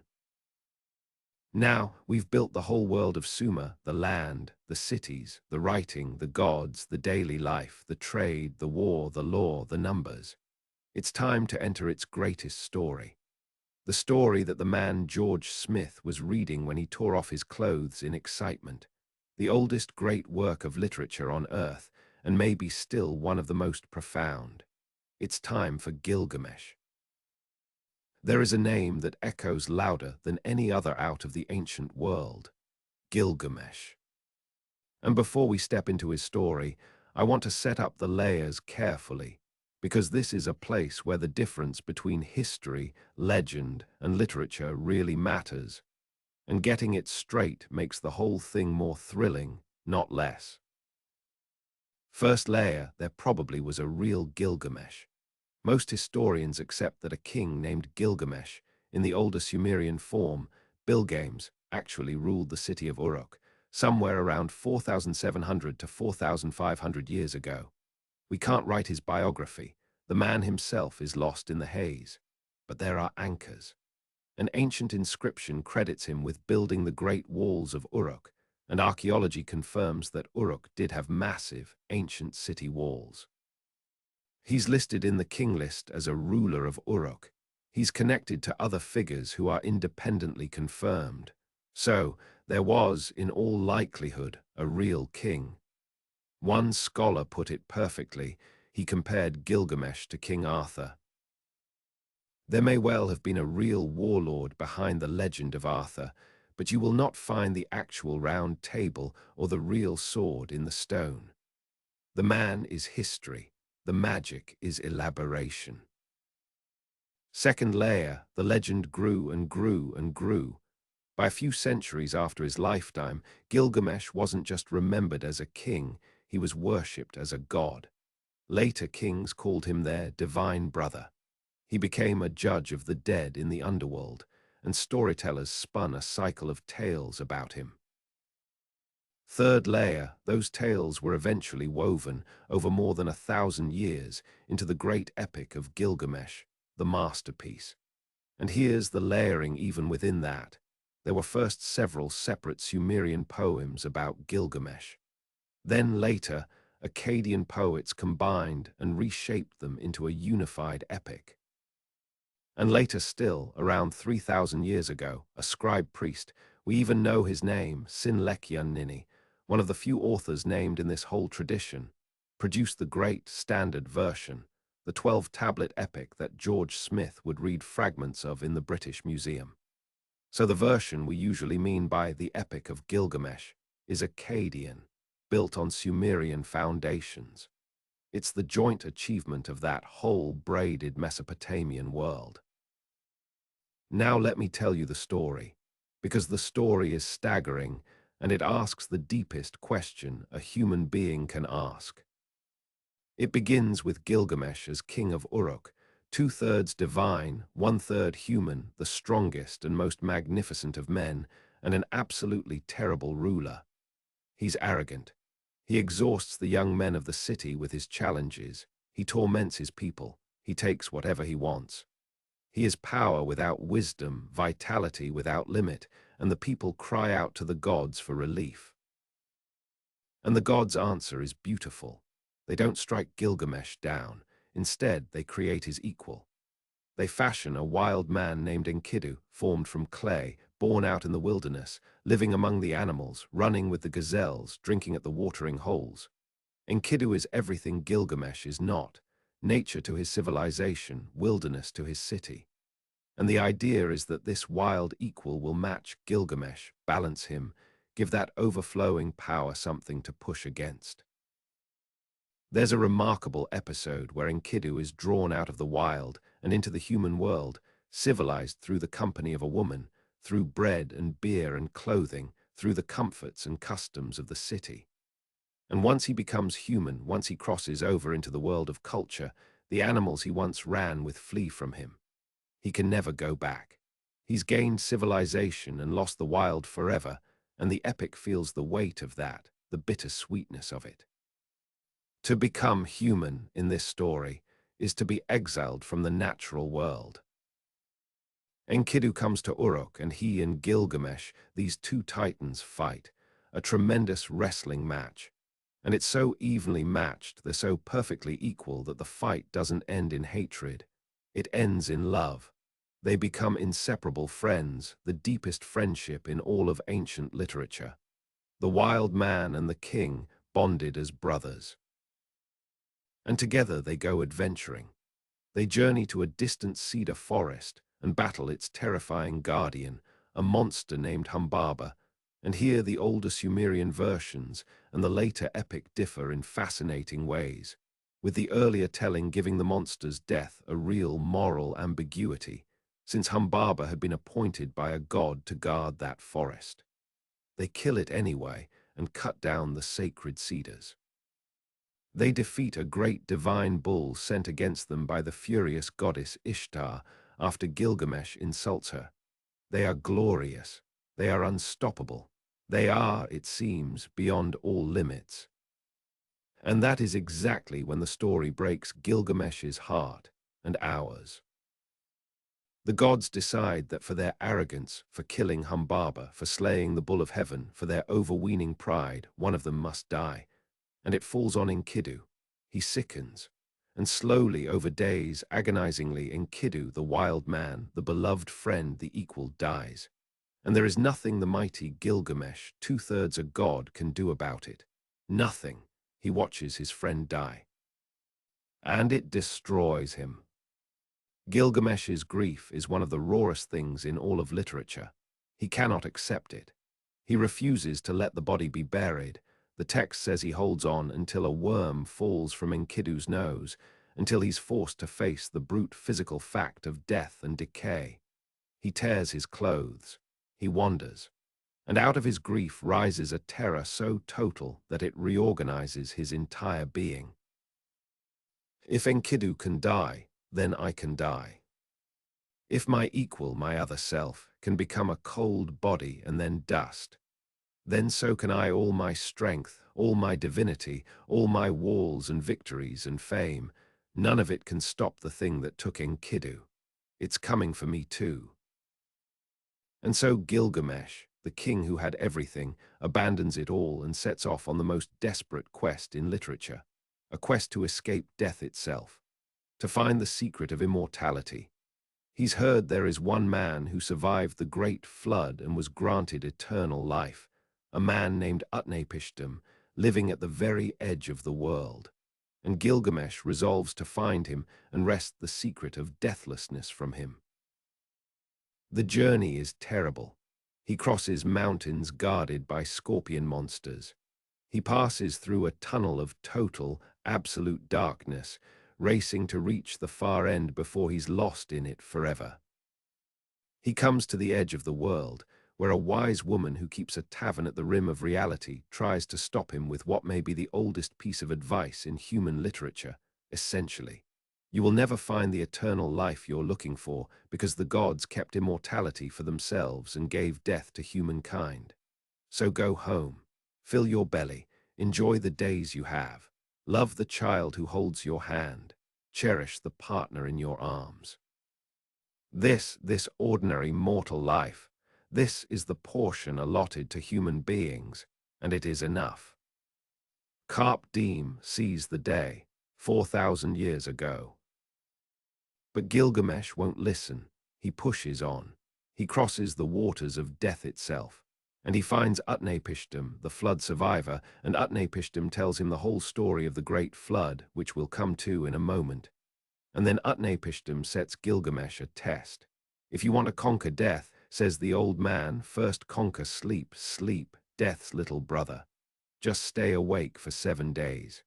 Now, we've built the whole world of Sumer, the land, the cities, the writing, the gods, the daily life, the trade, the war, the law, the numbers. It's time to enter its greatest story. The story that the man George Smith was reading when he tore off his clothes in excitement. The oldest great work of literature on earth, and maybe still one of the most profound. It's time for Gilgamesh. There is a name that echoes louder than any other out of the ancient world. Gilgamesh. And before we step into his story, I want to set up the layers carefully, because this is a place where the difference between history, legend, and literature really matters, and getting it straight makes the whole thing more thrilling, not less. First layer, there probably was a real Gilgamesh. Most historians accept that a king named Gilgamesh, in the older Sumerian form, Bilgames, actually ruled the city of Uruk, somewhere around 4,700 to 4,500 years ago. We can't write his biography. The man himself is lost in the haze. But there are anchors. An ancient inscription credits him with building the great walls of Uruk, and archaeology confirms that Uruk did have massive, ancient city walls. He's listed in the king list as a ruler of Uruk. He's connected to other figures who are independently confirmed. So, there was, in all likelihood, a real king. One scholar put it perfectly. He compared Gilgamesh to King Arthur. There may well have been a real warlord behind the legend of Arthur, but you will not find the actual round table or the real sword in the stone. The man is history. The magic is elaboration. Second layer, the legend grew and grew and grew. By a few centuries after his lifetime, Gilgamesh wasn't just remembered as a king, he was worshipped as a god. Later kings called him their divine brother. He became a judge of the dead in the underworld, and storytellers spun a cycle of tales about him. Third layer, those tales were eventually woven over more than 1,000 years into the great epic of Gilgamesh, the masterpiece. And here's the layering even within that. There were first several separate Sumerian poems about Gilgamesh. Then later, Akkadian poets combined and reshaped them into a unified epic. And later still, around 3,000 years ago, a scribe priest, we even know his name, Sinlekyunnini, one of the few authors named in this whole tradition, produced the great standard version, the 12-tablet epic that George Smith would read fragments of in the British Museum. So the version we usually mean by the Epic of Gilgamesh is Akkadian, built on Sumerian foundations. It's the joint achievement of that whole braided Mesopotamian world. Now let me tell you the story, because the story is staggering and it asks the deepest question a human being can ask. It begins with Gilgamesh as king of Uruk, 2/3 divine, 1/3 human, the strongest and most magnificent of men, and an absolutely terrible ruler. He's arrogant. He exhausts the young men of the city with his challenges. He torments his people. He takes whatever he wants. He is power without wisdom, vitality without limit, and the people cry out to the gods for relief. And the gods' answer is beautiful. They don't strike Gilgamesh down. Instead, they create his equal. They fashion a wild man named Enkidu, formed from clay, born out in the wilderness, living among the animals, running with the gazelles, drinking at the watering holes. Enkidu is everything Gilgamesh is not, nature to his civilization, wilderness to his city. And the idea is that this wild equal will match Gilgamesh, balance him, give that overflowing power something to push against. There's a remarkable episode where Enkidu is drawn out of the wild and into the human world, civilized through the company of a woman, through bread and beer and clothing, through the comforts and customs of the city. And once he becomes human, once he crosses over into the world of culture, the animals he once ran with flee from him. He can never go back. He's gained civilization and lost the wild forever, and the epic feels the weight of that, the bitter sweetness of it. To become human in this story is to be exiled from the natural world. Enkidu comes to Uruk, and he and Gilgamesh, these two titans, fight, a tremendous wrestling match. And it's so evenly matched, they're so perfectly equal that the fight doesn't end in hatred. It ends in love. They become inseparable friends, the deepest friendship in all of ancient literature. The wild man and the king bonded as brothers. And together they go adventuring. They journey to a distant cedar forest and battle its terrifying guardian, a monster named Humbaba. And here the older Sumerian versions and the later epic differ in fascinating ways, with the earlier telling giving the monster's death a real moral ambiguity, since Humbaba had been appointed by a god to guard that forest. They kill it anyway and cut down the sacred cedars. They defeat a great divine bull sent against them by the furious goddess Ishtar after Gilgamesh insults her. They are glorious. They are unstoppable. They are, it seems, beyond all limits. And that is exactly when the story breaks Gilgamesh's heart and ours. The gods decide that for their arrogance, for killing Humbaba, for slaying the bull of heaven, for their overweening pride, one of them must die. And it falls on Enkidu. He sickens, and slowly, over days, agonizingly, Enkidu, the wild man, the beloved friend, the equal, dies. And there is nothing the mighty Gilgamesh, 2/3 a god, can do about it. Nothing. He watches his friend die. And it destroys him. Gilgamesh's grief is one of the rawest things in all of literature. He cannot accept it. He refuses to let the body be buried. The text says he holds on until a worm falls from Enkidu's nose, until he's forced to face the brute physical fact of death and decay. He tears his clothes. He wanders. And out of his grief rises a terror so total that it reorganizes his entire being. If Enkidu can die, then I can die. If my equal, my other self, can become a cold body and then dust, then so can I all my strength, all my divinity, all my walls and victories and fame. None of it can stop the thing that took Enkidu. It's coming for me too. And so Gilgamesh, the king who had everything, abandons it all and sets off on the most desperate quest in literature, a quest to escape death itself, to find the secret of immortality. He's heard there is one man who survived the great flood and was granted eternal life, a man named Utnapishtim, living at the very edge of the world. And Gilgamesh resolves to find him and wrest the secret of deathlessness from him. The journey is terrible. He crosses mountains guarded by scorpion monsters. He passes through a tunnel of total, absolute darkness, racing to reach the far end before he's lost in it forever. He comes to the edge of the world, where a wise woman who keeps a tavern at the rim of reality tries to stop him with what may be the oldest piece of advice in human literature, essentially. You will never find the eternal life you're looking for because the gods kept immortality for themselves and gave death to humankind. So go home, fill your belly, enjoy the days you have, love the child who holds your hand, cherish the partner in your arms. This ordinary mortal life, this is the portion allotted to human beings, and it is enough. Carpe diem seized the day, 4,000 years ago. But Gilgamesh won't listen. He pushes on. He crosses the waters of death itself. And he finds Utnapishtim, the flood survivor, and Utnapishtim tells him the whole story of the great flood, which we'll come to in a moment. And then Utnapishtim sets Gilgamesh a test. If you want to conquer death, says the old man, first conquer sleep, sleep, death's little brother. Just stay awake for 7 days.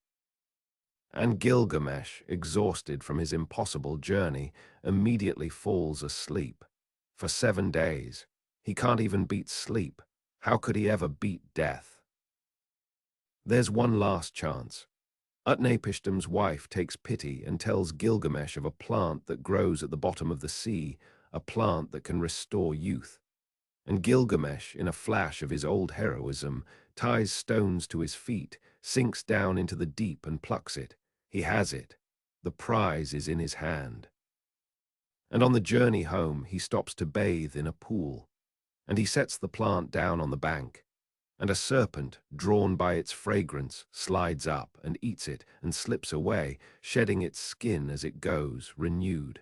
And Gilgamesh, exhausted from his impossible journey, immediately falls asleep. For 7 days. He can't even beat sleep. How could he ever beat death? There's one last chance. Utnapishtim's wife takes pity and tells Gilgamesh of a plant that grows at the bottom of the sea, a plant that can restore youth. And Gilgamesh, in a flash of his old heroism, ties stones to his feet, sinks down into the deep and plucks it. He has it. The prize is in his hand. And on the journey home, he stops to bathe in a pool. And he sets the plant down on the bank. And a serpent, drawn by its fragrance, slides up and eats it and slips away, shedding its skin as it goes, renewed.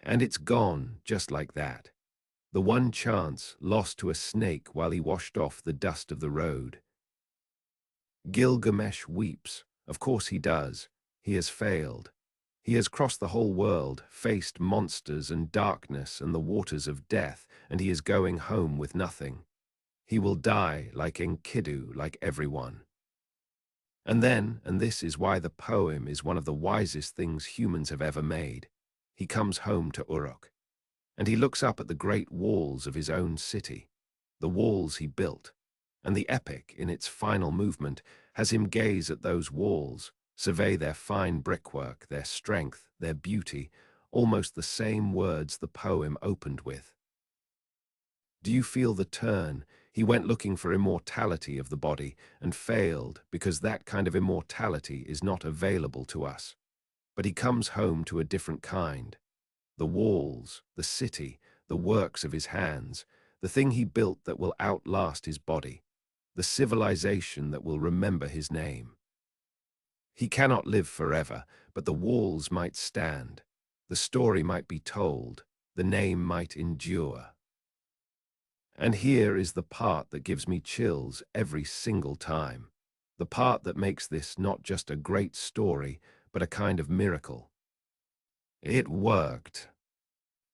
And it's gone, just like that. The one chance lost to a snake while he washed off the dust of the road. Gilgamesh weeps. Of course he does. He has failed. He has crossed the whole world, faced monsters and darkness and the waters of death, and he is going home with nothing. He will die like Enkidu, like everyone. And then, and this is why the poem is one of the wisest things humans have ever made, he comes home to Uruk. And he looks up at the great walls of his own city, the walls he built, and the epic, in its final movement, has him gaze at those walls, survey their fine brickwork, their strength, their beauty, almost the same words the poem opened with. Do you feel the turn? He went looking for immortality of the body and failed because that kind of immortality is not available to us. But he comes home to a different kind. The walls, the city, the works of his hands, the thing he built that will outlast his body, the civilization that will remember his name. He cannot live forever, but the walls might stand, the story might be told, the name might endure. And here is the part that gives me chills every single time, the part that makes this not just a great story, but a kind of miracle. It worked.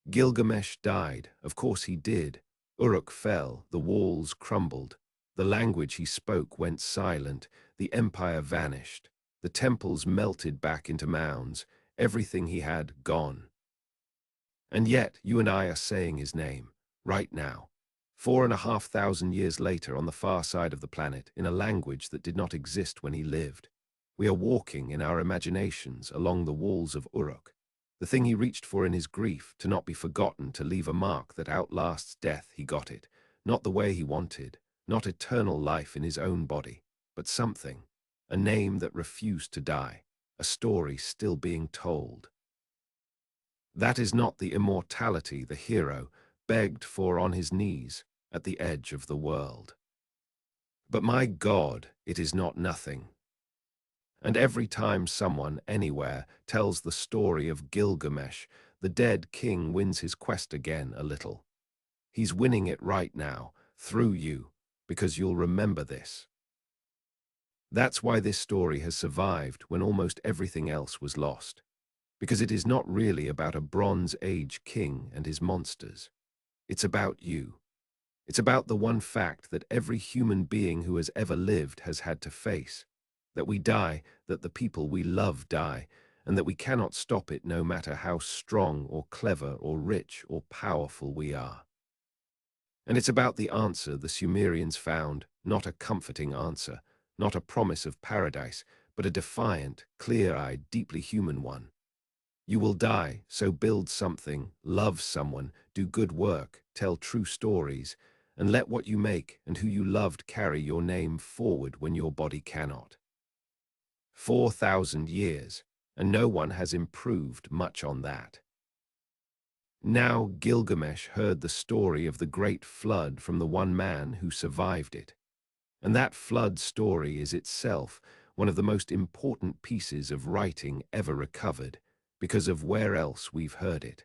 Gilgamesh died, of course he did, Uruk fell, the walls crumbled, the language he spoke went silent, the empire vanished, the temples melted back into mounds, everything he had gone. And yet, you and I are saying his name, right now, 4,500 years later on the far side of the planet, in a language that did not exist when he lived. We are walking in our imaginations along the walls of Uruk, the thing he reached for in his grief, to not be forgotten, to leave a mark that outlasts death. He got it, not the way he wanted, not eternal life in his own body, but something, a name that refused to die, a story still being told. That is not the immortality the hero begged for on his knees at the edge of the world. But my God, it is not nothing. And every time someone, anywhere, tells the story of Gilgamesh, the dead king wins his quest again a little. He's winning it right now, through you, because you'll remember this. That's why this story has survived when almost everything else was lost. Because it is not really about a Bronze Age king and his monsters. It's about you. It's about the one fact that every human being who has ever lived has had to face. That we die, that the people we love die, and that we cannot stop it no matter how strong or clever or rich or powerful we are. And it's about the answer the Sumerians found, not a comforting answer, not a promise of paradise, but a defiant, clear-eyed, deeply human one. You will die, so build something, love someone, do good work, tell true stories, and let what you make and who you loved carry your name forward when your body cannot. 4,000 years, and no one has improved much on that. Now Gilgamesh heard the story of the great flood from the one man who survived it. And that flood story is itself one of the most important pieces of writing ever recovered, because of where else we've heard it.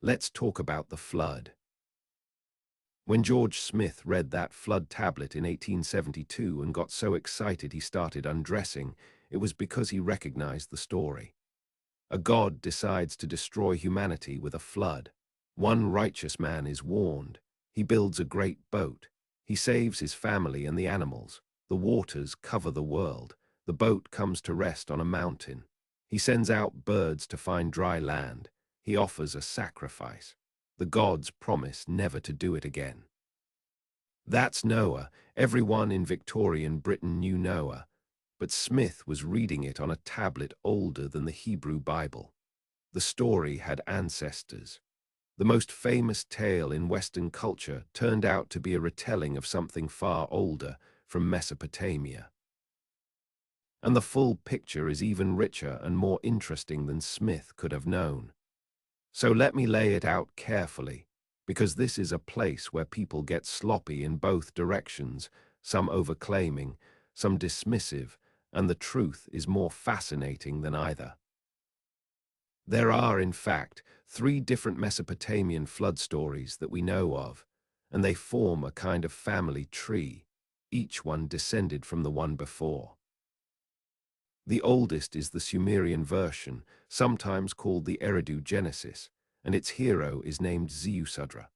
Let's talk about the flood. When George Smith read that flood tablet in 1872 and got so excited he started undressing, it was because he recognized the story. A god decides to destroy humanity with a flood. One righteous man is warned. He builds a great boat. He saves his family and the animals. The waters cover the world. The boat comes to rest on a mountain. He sends out birds to find dry land. He offers a sacrifice. The gods promise never to do it again. That's Noah. Everyone in Victorian Britain knew Noah, but Smith was reading it on a tablet older than the Hebrew Bible. The story had ancestors. The most famous tale in Western culture turned out to be a retelling of something far older, from Mesopotamia. And the full picture is even richer and more interesting than Smith could have known. So let me lay it out carefully, because this is a place where people get sloppy in both directions, some overclaiming, some dismissive, and the truth is more fascinating than either. There are, in fact, 3 different Mesopotamian flood stories that we know of, and they form a kind of family tree, each one descended from the one before. The oldest is the Sumerian version, sometimes called the Eridu Genesis, and its hero is named Ziusudra.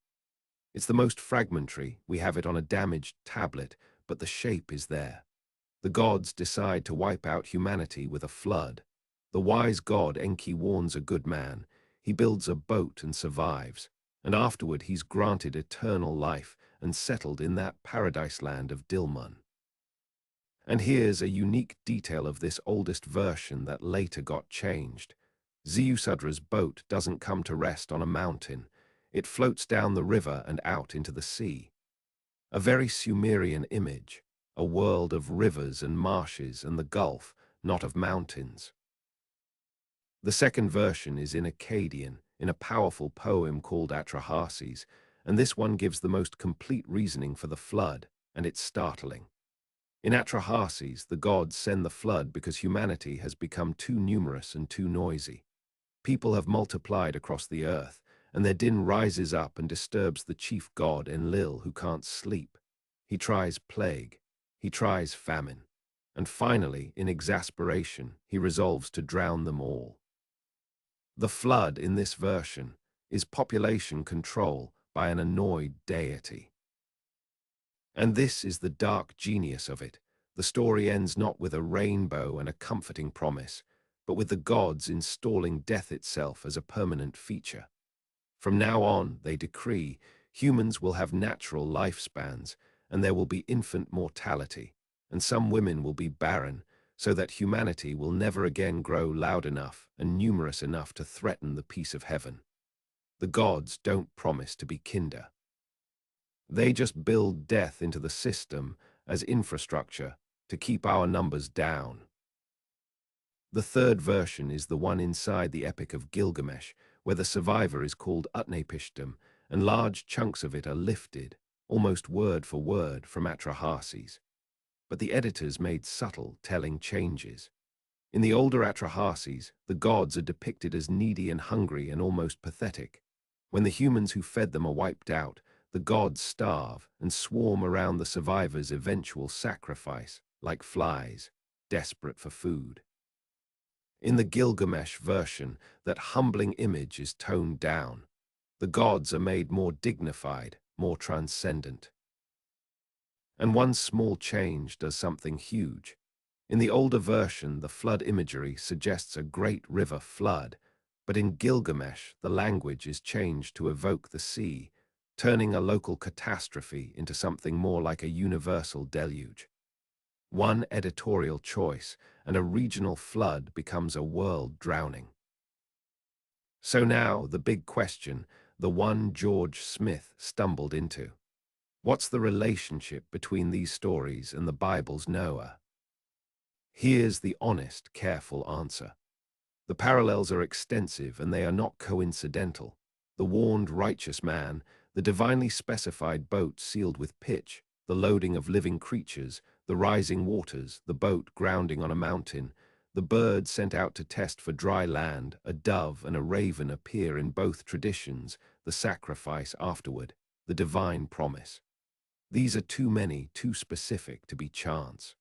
It's the most fragmentary, we have it on a damaged tablet, but the shape is there. The gods decide to wipe out humanity with a flood. The wise god Enki warns a good man. He builds a boat and survives, and afterward he's granted eternal life and settled in that paradise land of Dilmun. And here's a unique detail of this oldest version that later got changed. Ziusudra's boat doesn't come to rest on a mountain. It floats down the river and out into the sea. A very Sumerian image, a world of rivers and marshes and the Gulf, not of mountains. The second version is in Akkadian, in a powerful poem called Atrahasis, and this one gives the most complete reasoning for the flood, and it's startling. In Atrahasis, the gods send the flood because humanity has become too numerous and too noisy. People have multiplied across the earth, and their din rises up and disturbs the chief god Enlil, who can't sleep. He tries plague, he tries famine, and finally, in exasperation, he resolves to drown them all. The flood in this version is population control, by an annoyed deity. And this is the dark genius of it. The story ends not with a rainbow and a comforting promise, but with the gods installing death itself as a permanent feature. From now on, they decree, humans will have natural lifespans, and there will be infant mortality, and some women will be barren, so that humanity will never again grow loud enough and numerous enough to threaten the peace of heaven. The gods don't promise to be kinder. They just build death into the system as infrastructure to keep our numbers down. The third version is the one inside the Epic of Gilgamesh, where the survivor is called Utnapishtim, and large chunks of it are lifted, almost word for word, from Atrahasis. But the editors made subtle, telling changes. In the older Atrahasis, the gods are depicted as needy and hungry and almost pathetic. When the humans who fed them are wiped out, the gods starve and swarm around the survivor's eventual sacrifice, like flies, desperate for food. In the Gilgamesh version, that humbling image is toned down. The gods are made more dignified, more transcendent. And one small change does something huge. In the older version, the flood imagery suggests a great river flood, but in Gilgamesh, the language is changed to evoke the sea, turning a local catastrophe into something more like a universal deluge. One editorial choice, and a regional flood becomes a world drowning. So now, the big question, the one George Smith stumbled into. What's the relationship between these stories and the Bible's Noah? Here's the honest, careful answer. The parallels are extensive and they are not coincidental. The warned righteous man, the divinely specified boat sealed with pitch, the loading of living creatures, the rising waters, the boat grounding on a mountain, the bird sent out to test for dry land, a dove and a raven appear in both traditions, the sacrifice afterward, the divine promise. These are too many, too specific to be chance.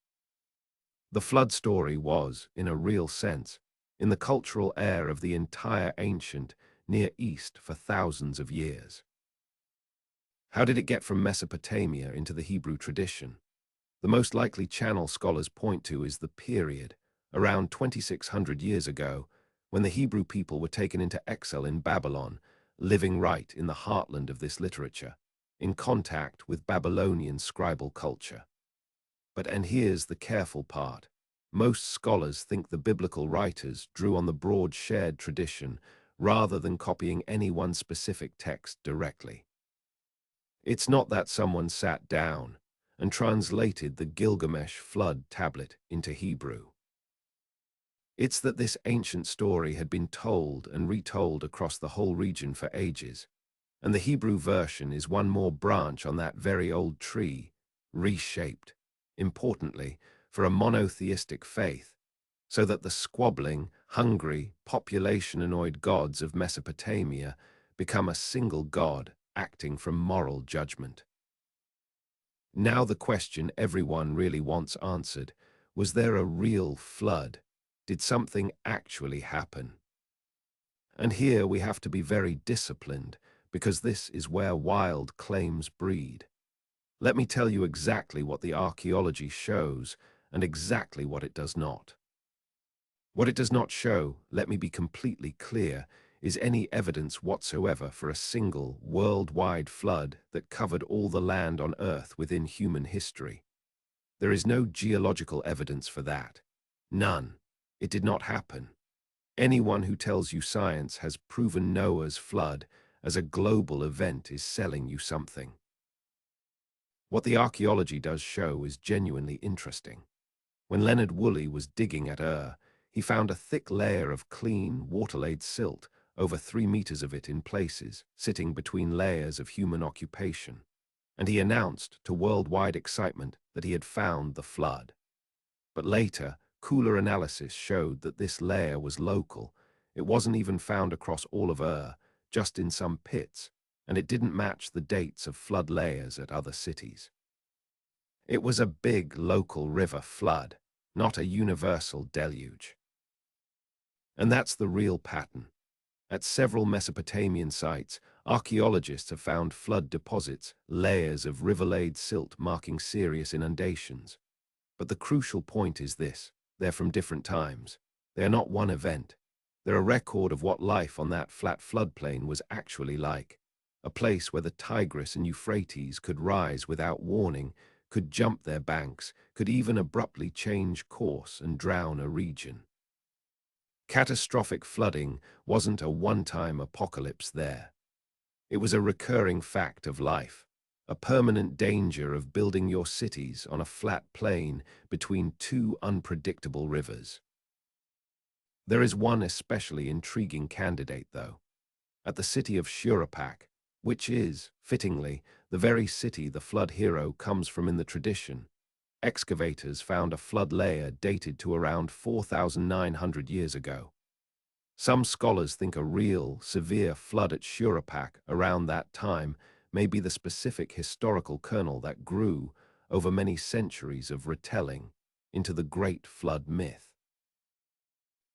The flood story was, in a real sense, in the cultural air of the entire ancient Near East for thousands of years. How did it get from Mesopotamia into the Hebrew tradition? The most likely channel scholars point to is the period, around 2600 years ago, when the Hebrew people were taken into exile in Babylon, living right in the heartland of this literature, in contact with Babylonian scribal culture. And here's the careful part. Most scholars think the biblical writers drew on the broad shared tradition rather than copying any one specific text directly. It's not that someone sat down and translated the Gilgamesh flood tablet into Hebrew. It's that this ancient story had been told and retold across the whole region for ages, and the Hebrew version is one more branch on that very old tree, reshaped, importantly, for a monotheistic faith, so that the squabbling, hungry, population-annoyed gods of Mesopotamia become a single god acting from moral judgment. Now the question everyone really wants answered, was there a real flood? Did something actually happen? And here we have to be very disciplined, because this is where wild claims breed. Let me tell you exactly what the archaeology shows and exactly what it does not. What it does not show, let me be completely clear, is any evidence whatsoever for a single worldwide flood that covered all the land on Earth within human history. There is no geological evidence for that. None. It did not happen. Anyone who tells you science has proven Noah's flood as a global event is selling you something. What the archaeology does show is genuinely interesting. When Leonard Woolley was digging at he found a thick layer of clean, water-laid silt, over 3 meters of it in places, sitting between layers of human occupation. And he announced, to worldwide excitement, that he had found the flood. But later, cooler analysis showed that this layer was local. It wasn't even found across all of just in some pits, and it didn't match the dates of flood layers at other cities. It was a big local river flood, not a universal deluge. And that's the real pattern. At several Mesopotamian sites, Archaeologists have found flood deposits, layers of river-laid silt marking serious inundations. But the crucial point is this: they're from different times. They are not one event. They're a record of what life on that flat floodplain was actually like. A place where the Tigris and Euphrates could rise without warning, could jump their banks, could even abruptly change course and drown a region. Catastrophic flooding wasn't a one-time apocalypse there. It was a recurring fact of life, a permanent danger of building your cities on a flat plain between two unpredictable rivers. There is one especially intriguing candidate, though. At the city of Shurapak, which is, fittingly, the very city the flood hero comes from in the tradition, excavators found a flood layer dated to around 4,900 years ago. Some scholars think a real, severe flood at Shurapak around that time may be the specific historical kernel that grew, over many centuries of retelling, into the Great Flood myth.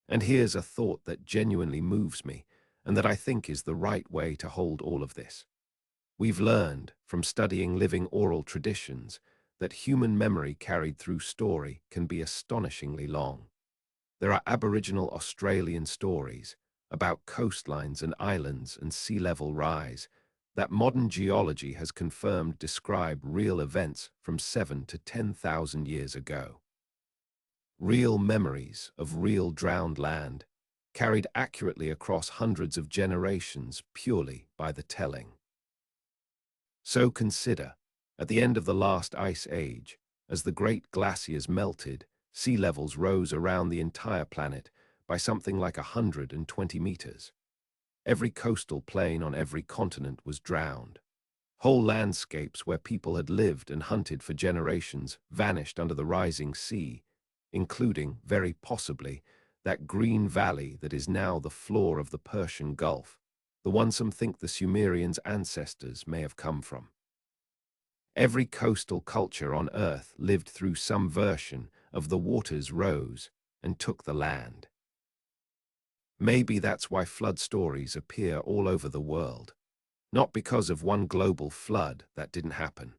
And here's a thought that genuinely moves me, and that I think is the right way to hold all of this. We've learned, from studying living oral traditions, that human memory carried through story can be astonishingly long. There are Aboriginal Australian stories about coastlines and islands and sea level rise that modern geology has confirmed describe real events from 7 to 10,000 years ago. Real memories of real drowned land, carried accurately across hundreds of generations purely by the telling. So consider, at the end of the last ice age, as the great glaciers melted, sea levels rose around the entire planet by something like 120 meters. Every coastal plain on every continent was drowned. Whole landscapes where people had lived and hunted for generations vanished under the rising sea, including, very possibly, that green valley that is now the floor of the Persian Gulf, the one some think the Sumerians' ancestors may have come from. Every coastal culture on Earth lived through some version of the waters rose and took the land. Maybe that's why flood stories appear all over the world, not because of one global flood that didn't happen,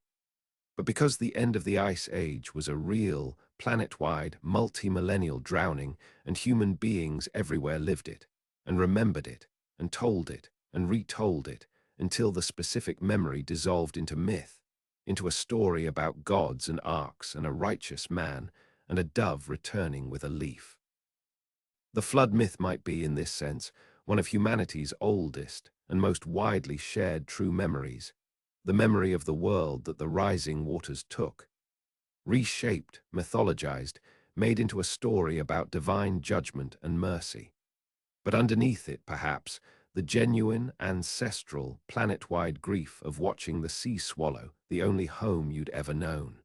but because the end of the Ice Age was a real, planet-wide, multi-millennial drowning, and human beings everywhere lived it, and remembered it, and told it, and retold it, until the specific memory dissolved into myth, into a story about gods and arks and a righteous man and a dove returning with a leaf. The flood myth might be, in this sense, one of humanity's oldest and most widely shared true memories, the memory of the world that the rising waters took, reshaped, mythologized, made into a story about divine judgment and mercy. But underneath it, perhaps, the genuine, ancestral, planet-wide grief of watching the sea swallow the only home you'd ever known.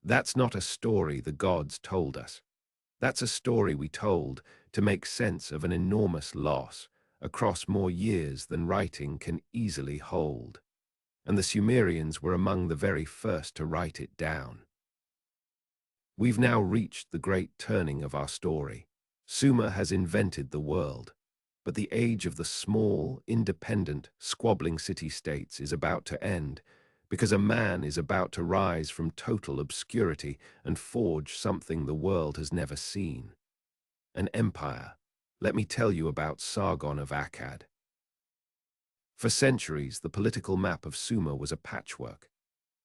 That's not a story the gods told us. That's a story we told to make sense of an enormous loss across more years than writing can easily hold. And the Sumerians were among the very first to write it down. We've now reached the great turning of our story. Sumer has invented the world, but the age of the small, independent, squabbling city-states is about to end, because a man is about to rise from total obscurity and forge something the world has never seen. An empire. Let me tell you about Sargon of Akkad. For centuries, the political map of Sumer was a patchwork.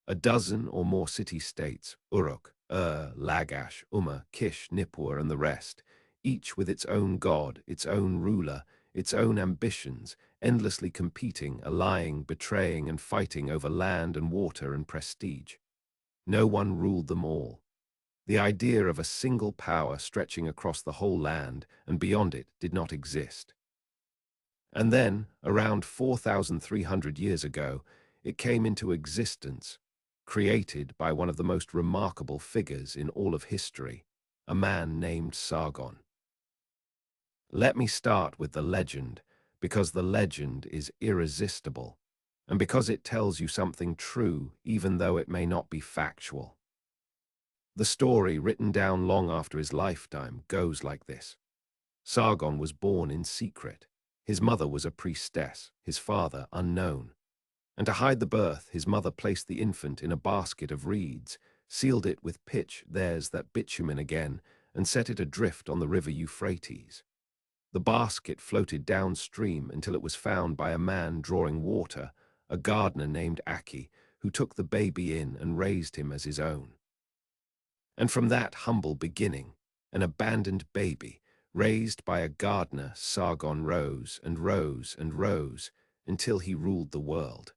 A dozen or more city-states, Uruk, Lagash, Umma, Kish, Nippur, and the rest, each with its own god, its own ruler, its own ambitions, endlessly competing, allying, betraying, and fighting over land and water and prestige. No one ruled them all. The idea of a single power stretching across the whole land and beyond it did not exist. And then, around 4,300 years ago, it came into existence, created by one of the most remarkable figures in all of history, a man named Sargon. Let me start with the legend, because the legend is irresistible, and because it tells you something true even though it may not be factual. The story, written down long after his lifetime, goes like this. Sargon was born in secret. His mother was a priestess, his father unknown. And to hide the birth, his mother placed the infant in a basket of reeds, sealed it with pitch, there's that bitumen again, and set it adrift on the river Euphrates. The basket floated downstream until it was found by a man drawing water, a gardener named Aki, who took the baby in and raised him as his own. And from that humble beginning, an abandoned baby, raised by a gardener, Sargon rose and rose and rose until he ruled the world.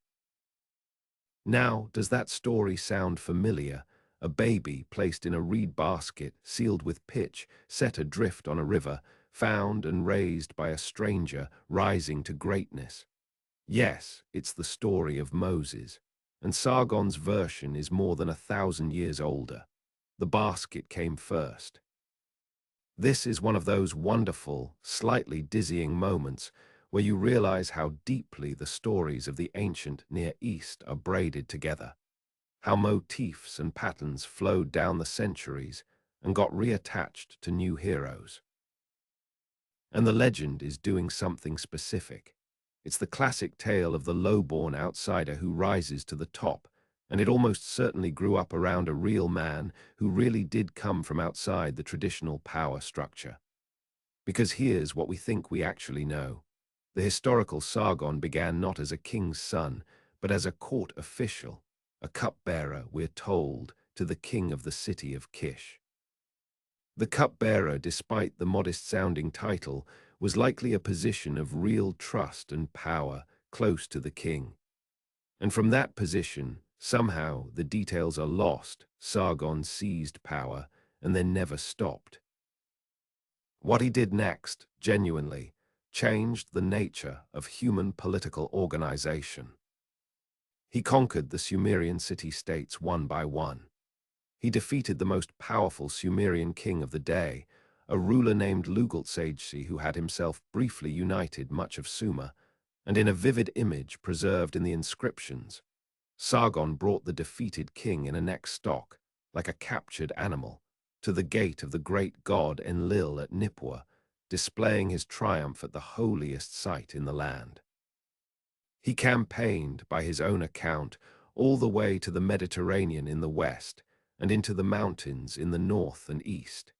Now, does that story sound familiar? A baby placed in a reed basket, sealed with pitch, set adrift on a river, found and raised by a stranger, rising to greatness. Yes, it's the story of Moses, and Sargon's version is more than 1,000 years older. The basket came first. This is one of those wonderful, slightly dizzying moments where you realize how deeply the stories of the ancient Near East are braided together, how motifs and patterns flowed down the centuries and got reattached to new heroes. And the legend is doing something specific. It's the classic tale of the low-born outsider who rises to the top, and it almost certainly grew up around a real man who really did come from outside the traditional power structure. Because here's what we think we actually know. The historical Sargon began not as a king's son, but as a court official, a cupbearer, we're told, to the king of the city of Kish. The cupbearer, despite the modest-sounding title, was likely a position of real trust and power close to the king. And from that position, somehow the details are lost, Sargon seized power and then never stopped. What he did next, genuinely, changed the nature of human political organization. He conquered the Sumerian city-states one by one. He defeated the most powerful Sumerian king of the day, a ruler named Lugaltsagesi who had himself briefly united much of Sumer, and in a vivid image preserved in the inscriptions, Sargon brought the defeated king in a neck stock, like a captured animal, to the gate of the great god Enlil at Nippur, displaying his triumph at the holiest site in the land. He campaigned, by his own account, all the way to the Mediterranean in the west and into the mountains in the north and east.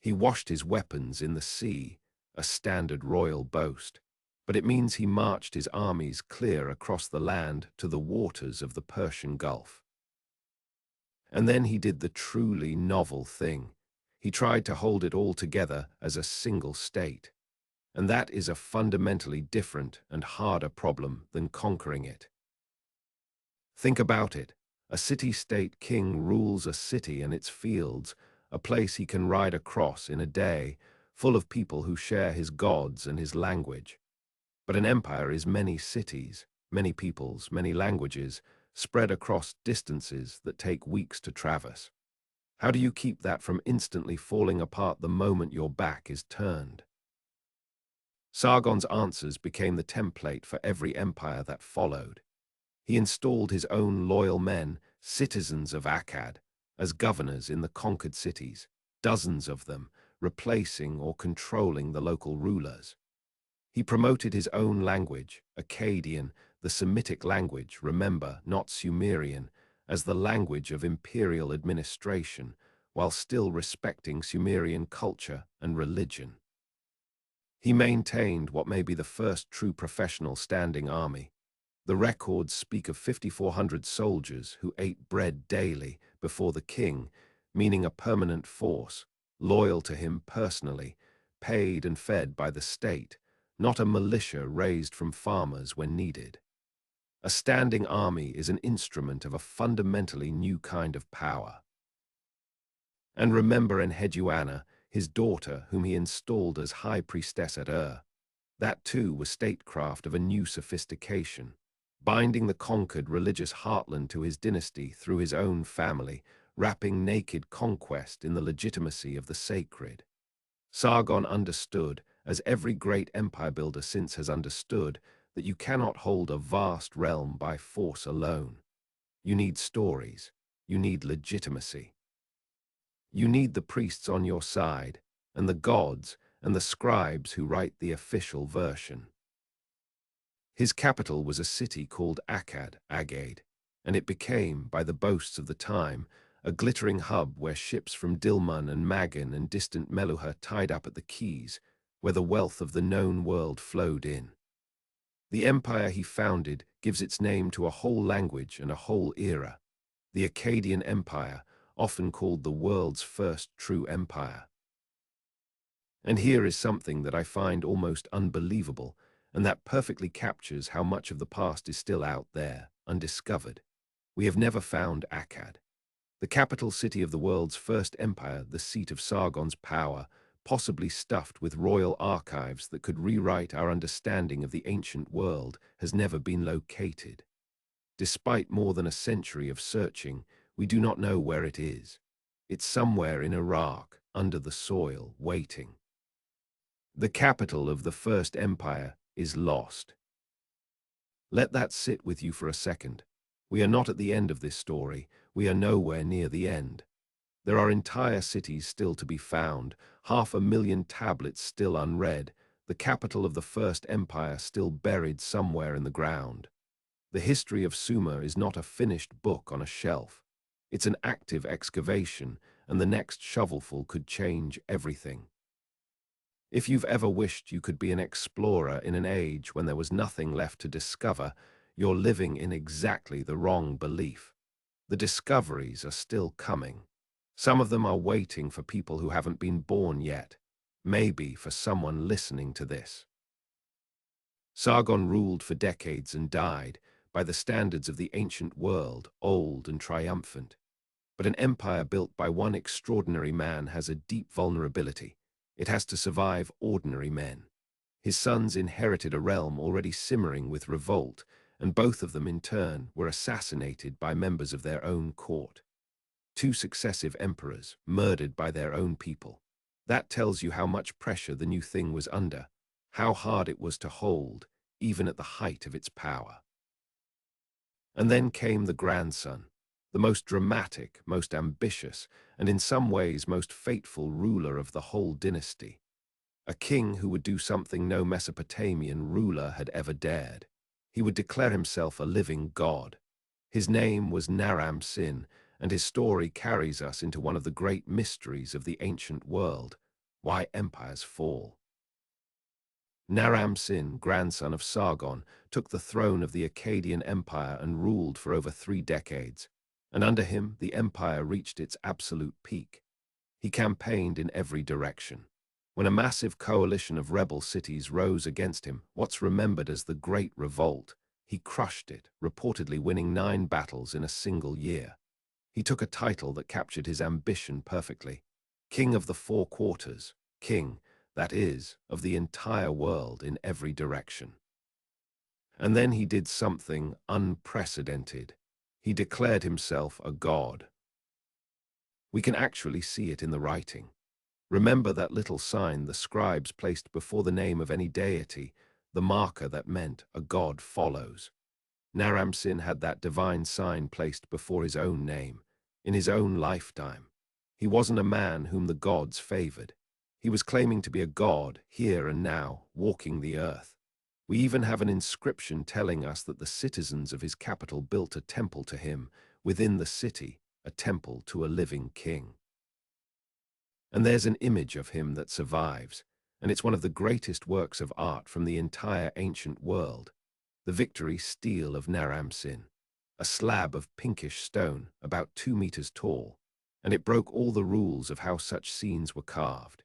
He washed his weapons in the sea, a standard royal boast, but it means he marched his armies clear across the land to the waters of the Persian Gulf. And then he did the truly novel thing. He tried to hold it all together as a single state. And that is a fundamentally different and harder problem than conquering it. Think about it. A city-state king rules a city and its fields, a place he can ride across in a day, full of people who share his gods and his language. But an empire is many cities, many peoples, many languages, spread across distances that take weeks to traverse. How do you keep that from instantly falling apart the moment your back is turned? Sargon's answers became the template for every empire that followed. He installed his own loyal men, citizens of Akkad, as governors in the conquered cities, dozens of them, replacing or controlling the local rulers. He promoted his own language, Akkadian, the Semitic language, remember, not Sumerian, as the language of imperial administration, while still respecting Sumerian culture and religion. He maintained what may be the first true professional standing army. The records speak of 5,400 soldiers who ate bread daily before the king, meaning a permanent force, loyal to him personally, paid and fed by the state, not a militia raised from farmers when needed. A standing army is an instrument of a fundamentally new kind of power. And remember Enheduanna, his daughter, whom he installed as high priestess at That too was statecraft of a new sophistication, binding the conquered religious heartland to his dynasty through his own family, wrapping naked conquest in the legitimacy of the sacred. Sargon understood, as every great empire builder since has understood, that you cannot hold a vast realm by force alone. You need stories. You need legitimacy. You need the priests on your side, and the gods, and the scribes who write the official version. His capital was a city called Akkad, Agade, and it became, by the boasts of the time, a glittering hub where ships from Dilmun and Magan and distant Meluhha tied up at the quays, where the wealth of the known world flowed in. The empire he founded gives its name to a whole language and a whole era, the Akkadian Empire, often called the world's first true empire. And here is something that I find almost unbelievable, and that perfectly captures how much of the past is still out there, undiscovered. We have never found Akkad, the capital city of the world's first empire, the seat of Sargon's power, possibly stuffed with royal archives that could rewrite our understanding of the ancient world, has never been located. Despite more than a century of searching, we do not know where it is. It's somewhere in Iraq, under the soil, waiting. The capital of the first empire is lost. Let that sit with you for a second. We are not at the end of this story. We are nowhere near the end. There are entire cities still to be found, 500,000 tablets still unread, the capital of the first empire still buried somewhere in the ground. The history of Sumer is not a finished book on a shelf. It's an active excavation, and the next shovelful could change everything. If you've ever wished you could be an explorer in an age when there was nothing left to discover, you're living in exactly the wrong belief. The discoveries are still coming. Some of them are waiting for people who haven't been born yet, maybe for someone listening to this. Sargon ruled for decades and died, by the standards of the ancient world, old and triumphant. But an empire built by one extraordinary man has a deep vulnerability. It has to survive ordinary men. His sons inherited a realm already simmering with revolt, and both of them in turn were assassinated by members of their own court. 2 successive emperors murdered by their own people. That tells you how much pressure the new thing was under, how hard it was to hold, even at the height of its power. And then came the grandson, the most dramatic, most ambitious, and in some ways most fateful ruler of the whole dynasty. A king who would do something no Mesopotamian ruler had ever dared. He would declare himself a living god. His name was Naram-Sin, and his story carries us into one of the great mysteries of the ancient world, why empires fall. Naram-Sin, grandson of Sargon, took the throne of the Akkadian Empire and ruled for over 3 decades, and under him the empire reached its absolute peak. He campaigned in every direction. When a massive coalition of rebel cities rose against him, what's remembered as the Great Revolt, he crushed it, reportedly winning 9 battles in a single year. He took a title that captured his ambition perfectly. King of the 4 quarters, king, that is, of the entire world in every direction. And then he did something unprecedented. He declared himself a god. We can actually see it in the writing. Remember that little sign the scribes placed before the name of any deity, the marker that meant a god follows. Naram-Sin had that divine sign placed before his own name, in his own lifetime. He wasn't a man whom the gods favored. He was claiming to be a god, here and now, walking the earth. We even have an inscription telling us that the citizens of his capital built a temple to him, within the city, a temple to a living king. And there's an image of him that survives, and it's one of the greatest works of art from the entire ancient world. The victory stele of Naram-Sin, a slab of pinkish stone about 2 meters tall, and it broke all the rules of how such scenes were carved.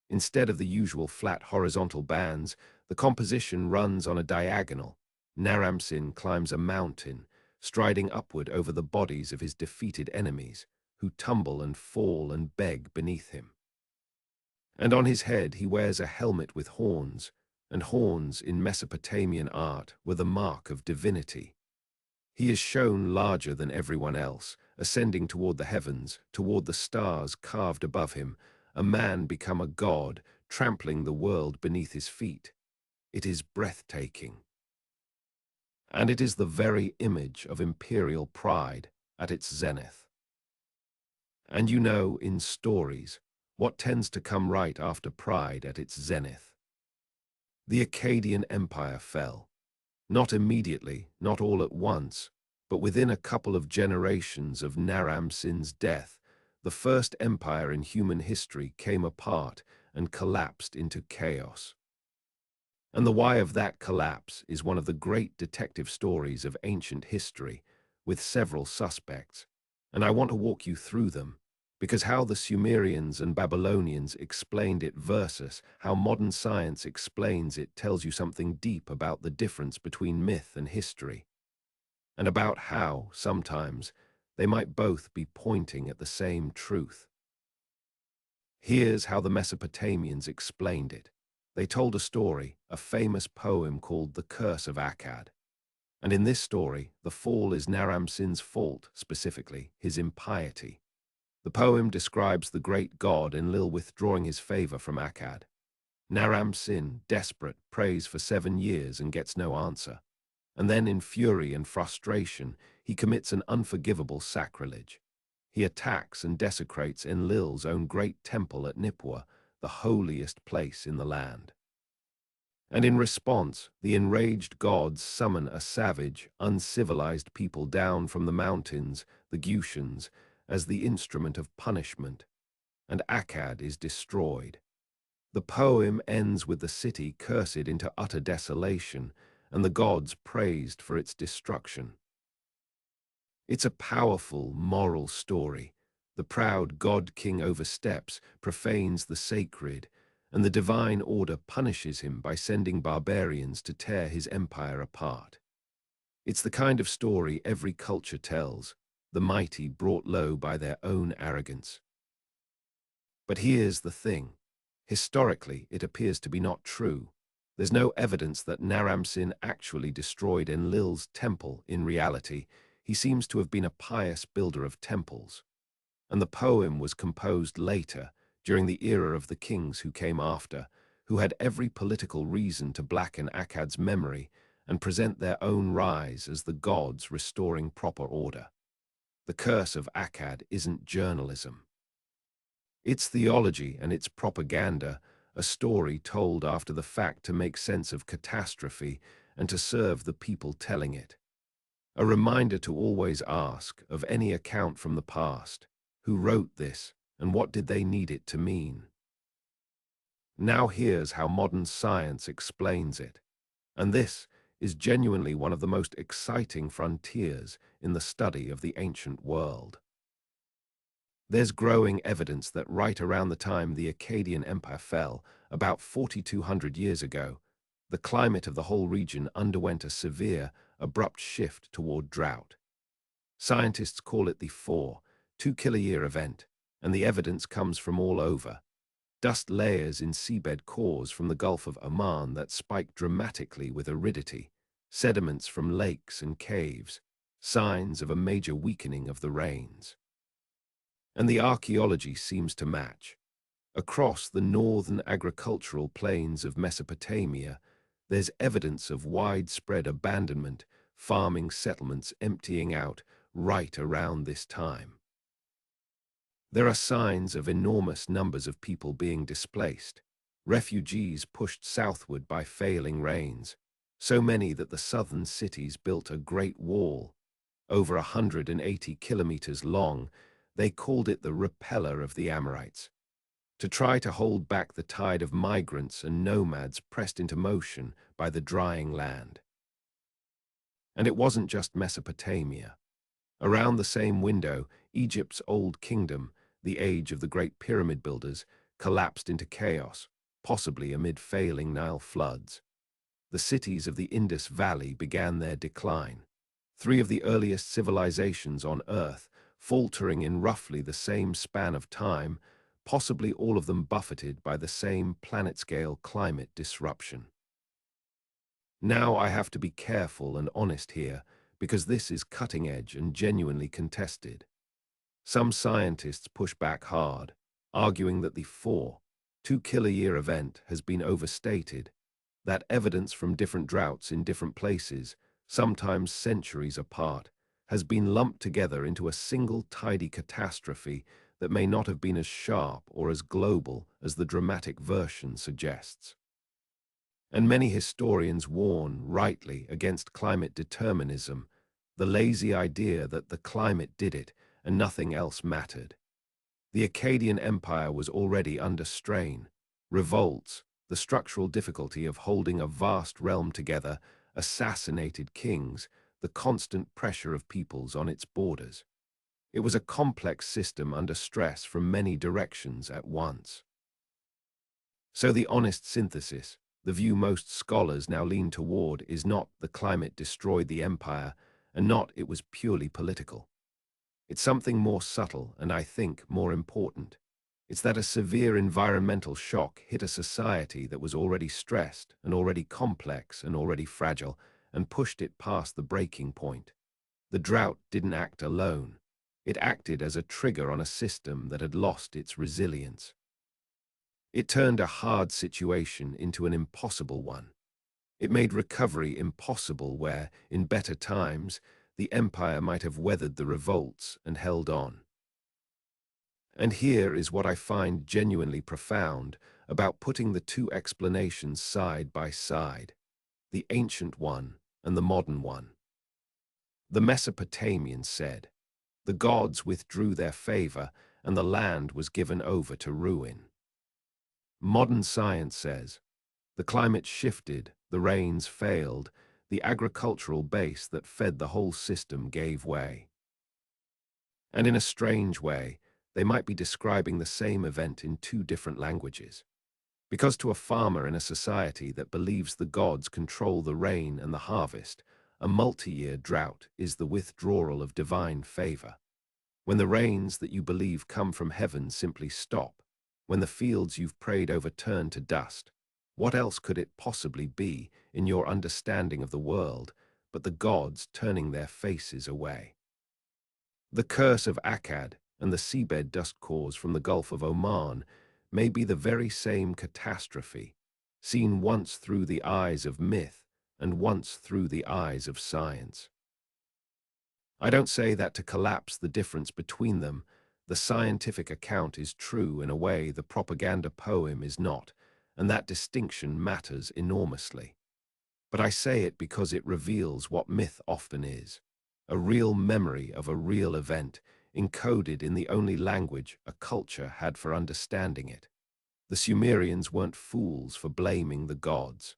Instead of the usual flat horizontal bands, the composition runs on a diagonal. Naram-Sin climbs a mountain, striding upward over the bodies of his defeated enemies, who tumble and fall and beg beneath him. And on his head he wears a helmet with horns, and horns in Mesopotamian art were the mark of divinity. He is shown larger than everyone else, ascending toward the heavens, toward the stars carved above him, a man become a god, trampling the world beneath his feet. It is breathtaking. And it is the very image of imperial pride at its zenith. And you know, in stories, what tends to come right after pride at its zenith. The Akkadian Empire fell. Not immediately, not all at once, but within a couple of generations of Naram-Sin's death, the first empire in human history came apart and collapsed into chaos. And the why of that collapse is one of the great detective stories of ancient history, with several suspects, and I want to walk you through them, because how the Sumerians and Babylonians explained it versus how modern science explains it tells you something deep about the difference between myth and history, and about how, sometimes, they might both be pointing at the same truth. Here's how the Mesopotamians explained it. They told a story, a famous poem called The Curse of Akkad. And in this story, the fall is Naram-Sin's fault, specifically his impiety. The poem describes the great god Enlil withdrawing his favor from Akkad. Naram-Sin, desperate, prays for 7 years and gets no answer. And then in fury and frustration, he commits an unforgivable sacrilege. He attacks and desecrates Enlil's own great temple at Nippur, the holiest place in the land. And in response, the enraged gods summon a savage, uncivilized people down from the mountains, the Kushim, as the instrument of punishment, and Akkad is destroyed. The poem ends with the city cursed into utter desolation, and the gods praised for its destruction. It's a powerful, moral story. The proud god-king oversteps, profanes the sacred, and the divine order punishes him by sending barbarians to tear his empire apart. It's the kind of story every culture tells, the mighty brought low by their own arrogance. But here's the thing. Historically, it appears to be not true. There's no evidence that Naram-Sin actually destroyed Enlil's temple in reality. He seems to have been a pious builder of temples. And the poem was composed later, during the era of the kings who came after, who had every political reason to blacken Akkad's memory and present their own rise as the gods restoring proper order. The curse of Akkad isn't journalism. It's theology and it's propaganda, a story told after the fact to make sense of catastrophe and to serve the people telling it. A reminder to always ask, of any account from the past, who wrote this and what did they need it to mean? Now here's how modern science explains it. And this is genuinely one of the most exciting frontiers in the study of the ancient world. There's growing evidence that right around the time the Akkadian Empire fell, about 4,200 years ago, the climate of the whole region underwent a severe, abrupt shift toward drought. Scientists call it the 2-kiloyear event, and the evidence comes from all over. Dust layers in seabed cores from the Gulf of Oman that spike dramatically with aridity, sediments from lakes and caves, signs of a major weakening of the rains. And the archaeology seems to match. Across the northern agricultural plains of Mesopotamia, there's evidence of widespread abandonment, farming settlements emptying out right around this time. There are signs of enormous numbers of people being displaced, refugees pushed southward by failing rains, so many that the southern cities built a great wall, over 180 kilometers long. They called it the repeller of the Amorites, to try to hold back the tide of migrants and nomads pressed into motion by the drying land. And it wasn't just Mesopotamia. Around the same window, Egypt's old kingdom, the age of the great pyramid builders, collapsed into chaos, possibly amid failing Nile floods. The cities of the Indus Valley began their decline. 3 of the earliest civilizations on Earth, faltering in roughly the same span of time, possibly all of them buffeted by the same planet-scale climate disruption. Now I have to be careful and honest here, because this is cutting-edge and genuinely contested. Some scientists push back hard, arguing that the 2-kiloyear event has been overstated, that evidence from different droughts in different places, sometimes centuries apart, has been lumped together into a single tidy catastrophe that may not have been as sharp or as global as the dramatic version suggests. And many historians warn, rightly, against climate determinism, the lazy idea that the climate did it and nothing else mattered. The Akkadian Empire was already under strain. Revolts, the structural difficulty of holding a vast realm together, assassinated kings, the constant pressure of peoples on its borders. It was a complex system under stress from many directions at once. So the honest synthesis, the view most scholars now lean toward, is not the climate destroyed the empire, and not it was purely political. It's something more subtle and, I think, more important. It's that a severe environmental shock hit a society that was already stressed and already complex and already fragile and pushed it past the breaking point. The drought didn't act alone. It acted as a trigger on a system that had lost its resilience. It turned a hard situation into an impossible one. It made recovery impossible where, in better times, the empire might have weathered the revolts and held on. And here is what I find genuinely profound about putting the two explanations side by side, the ancient one and the modern one. The Mesopotamians said, "The gods withdrew their favor and the land was given over to ruin." Modern science says, "The climate shifted, the rains failed, the agricultural base that fed the whole system gave way." And in a strange way, they might be describing the same event in two different languages. Because to a farmer in a society that believes the gods control the rain and the harvest, a multi-year drought is the withdrawal of divine favor. When the rains that you believe come from heaven simply stop, when the fields you've prayed over turn to dust, what else could it possibly be, in your understanding of the world, but the gods turning their faces away? The curse of Akkad and the seabed dust cores from the Gulf of Oman may be the very same catastrophe, seen once through the eyes of myth and once through the eyes of science. I don't say that to collapse the difference between them. The scientific account is true in a way the propaganda poem is not, and that distinction matters enormously. But I say it because it reveals what myth often is, a real memory of a real event, encoded in the only language a culture had for understanding it. The Sumerians weren't fools for blaming the gods.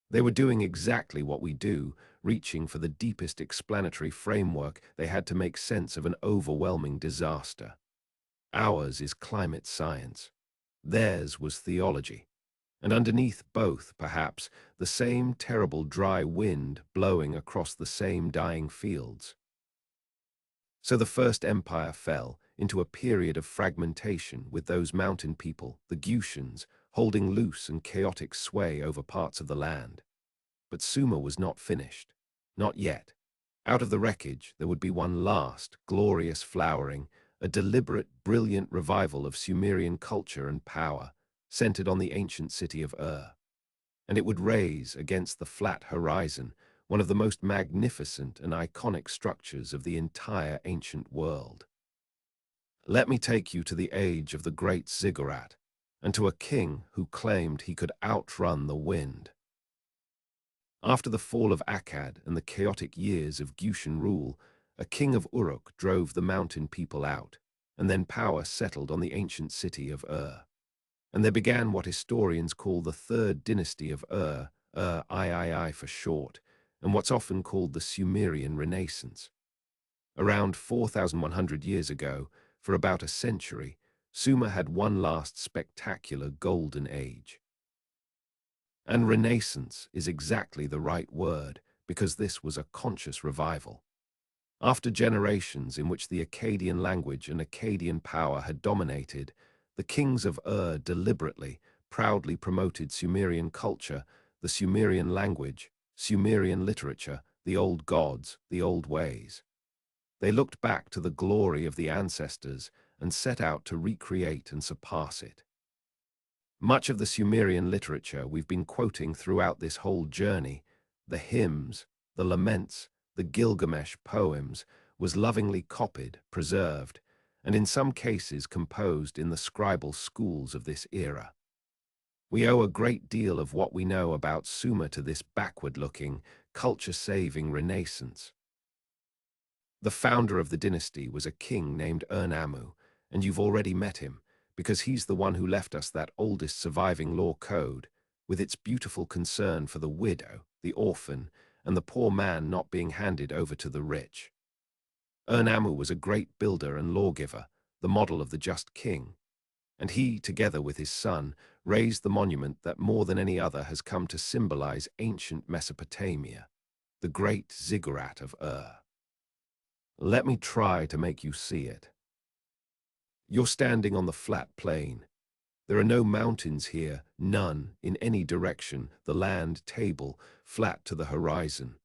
They were doing exactly what we do, reaching for the deepest explanatory framework they had to make sense of an overwhelming disaster. Ours is climate science. Theirs was theology. And underneath both, perhaps, the same terrible dry wind blowing across the same dying fields. So the first empire fell into a period of fragmentation with those mountain people, the Kushim, holding loose and chaotic sway over parts of the land. But Sumer was not finished. Not yet. Out of the wreckage, there would be one last, glorious flowering, a deliberate, brilliant revival of Sumerian culture and power, centered on the ancient city of And it would raise, against the flat horizon, one of the most magnificent and iconic structures of the entire ancient world. Let me take you to the age of the great ziggurat, and to a king who claimed he could outrun the wind. After the fall of Akkad and the chaotic years of Kushim rule, a king of Uruk drove the mountain people out, and then power settled on the ancient city of And there began what historians call the third dynasty of III for short, and what's often called the Sumerian Renaissance. Around 4,100 years ago, for about a century, Sumer had one last spectacular golden age. And Renaissance is exactly the right word, because this was a conscious revival. After generations in which the Akkadian language and Akkadian power had dominated, the kings of deliberately, proudly promoted Sumerian culture, the Sumerian language, Sumerian literature, the old gods, the old ways. They looked back to the glory of the ancestors and set out to recreate and surpass it. Much of the Sumerian literature we've been quoting throughout this whole journey, the hymns, the laments, the Gilgamesh poems, was lovingly copied, preserved, and in some cases composed in the scribal schools of this era. We owe a great deal of what we know about Sumer to this backward-looking, culture-saving renaissance. The founder of the dynasty was a king named Ur-Nammu, and you've already met him, because he's the one who left us that oldest surviving law code, with its beautiful concern for the widow, the orphan, and the poor man not being handed over to the rich. Ur-Nammu was a great builder and lawgiver, the model of the just king, and he, together with his son, raised the monument that more than any other has come to symbolize ancient Mesopotamia, the great ziggurat of Ur. Let me try to make you see it. You're standing on the flat plain. There are no mountains here, none, in any direction, the land table, flat to the horizon.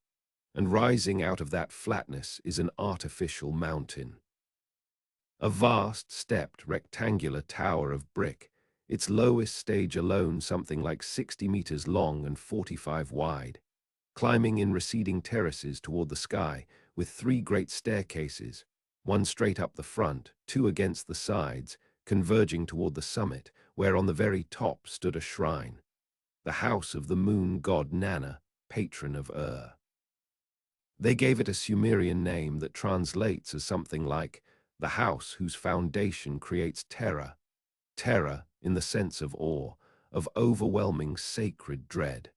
And rising out of that flatness is an artificial mountain. A vast, stepped, rectangular tower of brick, its lowest stage alone something like 60 meters long and 45 wide, climbing in receding terraces toward the sky, with 3 great staircases, one straight up the front, 2 against the sides, converging toward the summit, where on the very top stood a shrine, the house of the moon god Nana, patron of Ur. They gave it a Sumerian name that translates as something like the house whose foundation creates terror, terror in the sense of awe, of overwhelming sacred dread.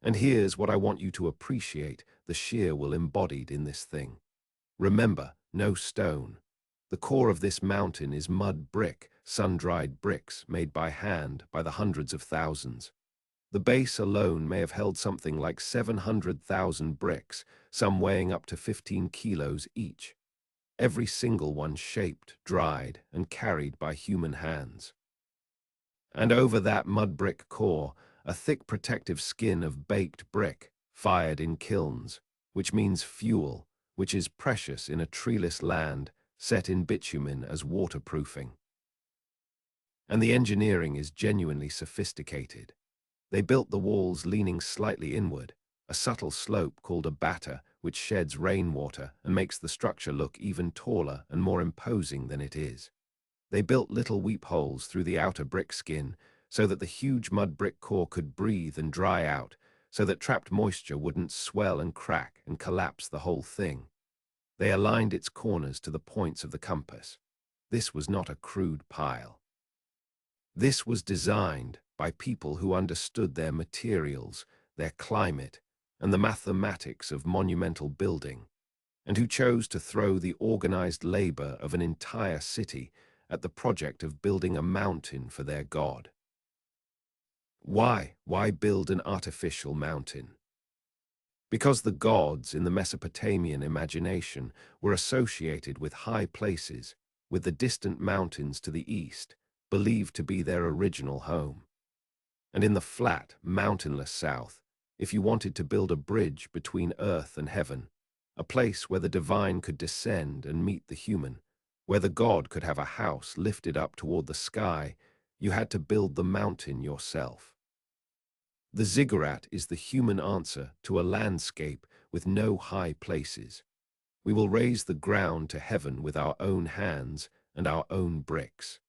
And here's what I want you to appreciate, the sheer will embodied in this thing. Remember, no stone. The core of this mountain is mud brick, sun-dried bricks made by hand by the hundreds of thousands. The base alone may have held something like 700,000 bricks, some weighing up to 15 kilos each. Every single one shaped, dried, and carried by human hands. And over that mud brick core, a thick protective skin of baked brick, fired in kilns, which means fuel, which is precious in a treeless land, set in bitumen as waterproofing. And the engineering is genuinely sophisticated. They built the walls leaning slightly inward, a subtle slope called a batter, which sheds rainwater and makes the structure look even taller and more imposing than it is. They built little weep holes through the outer brick skin so that the huge mud brick core could breathe and dry out, so that trapped moisture wouldn't swell and crack and collapse the whole thing. They aligned its corners to the points of the compass. This was not a crude pile. This was designed by people who understood their materials, their climate, and the mathematics of monumental building, and who chose to throw the organized labor of an entire city at the project of building a mountain for their god. Why? Why build an artificial mountain? Because the gods in the Mesopotamian imagination were associated with high places, with the distant mountains to the east, believed to be their original home. And in the flat, mountainless south, if you wanted to build a bridge between earth and heaven, a place where the divine could descend and meet the human, where the god could have a house lifted up toward the sky, you had to build the mountain yourself. The ziggurat is the human answer to a landscape with no high places. We will raise the ground to heaven with our own hands and our own bricks.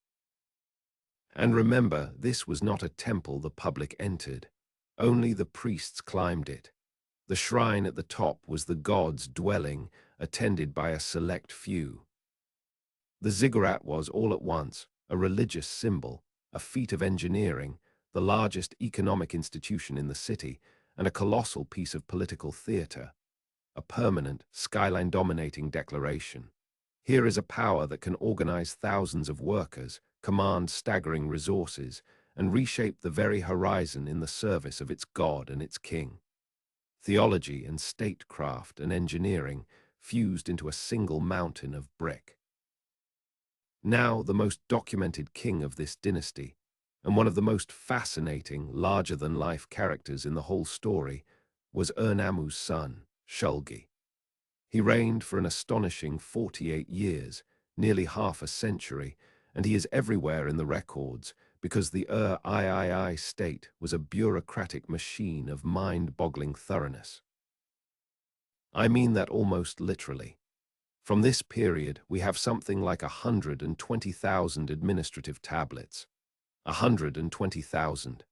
And remember, this was not a temple the public entered. Only the priests climbed it. The shrine at the top was the god's dwelling, attended by a select few. The ziggurat was, all at once, a religious symbol, a feat of engineering, the largest economic institution in the city, and a colossal piece of political theater, a permanent, skyline-dominating declaration. Here is a power that can organize thousands of workers, command staggering resources, and reshape the very horizon in the service of its god and its king. Theology and statecraft and engineering fused into a single mountain of brick. Now the most documented king of this dynasty, and one of the most fascinating, larger-than-life characters in the whole story, was Ur-Nammu's son, Shulgi. He reigned for an astonishing 48 years, nearly half a century, and he is everywhere in the records because the Ur-III state was a bureaucratic machine of mind-boggling thoroughness. I mean that almost literally. From this period, we have something like 120,000 administrative tablets. 120,000.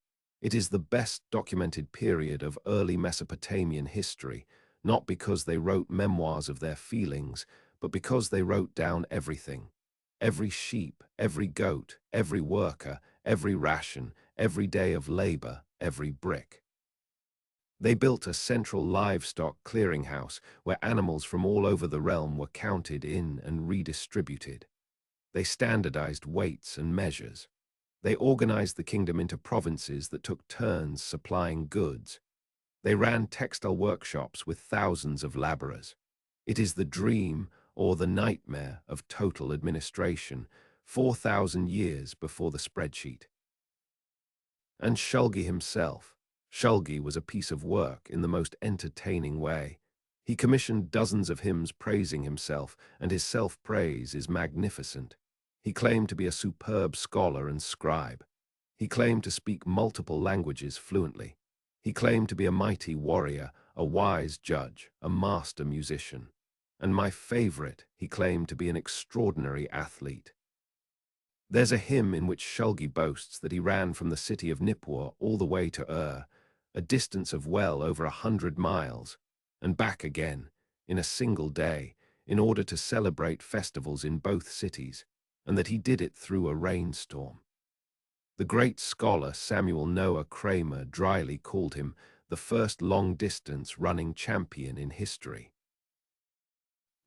It is the best documented period of early Mesopotamian history, not because they wrote memoirs of their feelings, but because they wrote down everything. Every sheep, every goat, every worker, every ration, every day of labor, every brick. They built a central livestock clearinghouse where animals from all over the realm were counted in and redistributed. They standardized weights and measures. They organized the kingdom into provinces that took turns supplying goods. They ran textile workshops with thousands of laborers. It is the dream or the nightmare of total administration, 4,000 years before the spreadsheet. And Shulgi himself. Shulgi was a piece of work in the most entertaining way. He commissioned dozens of hymns praising himself, and his self-praise is magnificent. He claimed to be a superb scholar and scribe. He claimed to speak multiple languages fluently. He claimed to be a mighty warrior, a wise judge, a master musician. And my favorite, he claimed to be an extraordinary athlete. There's a hymn in which Shulgi boasts that he ran from the city of Nippur all the way to a distance of well over 100 miles, and back again, in a single day, in order to celebrate festivals in both cities, and that he did it through a rainstorm. The great scholar Samuel Noah Kramer dryly called him the first long-distance running champion in history.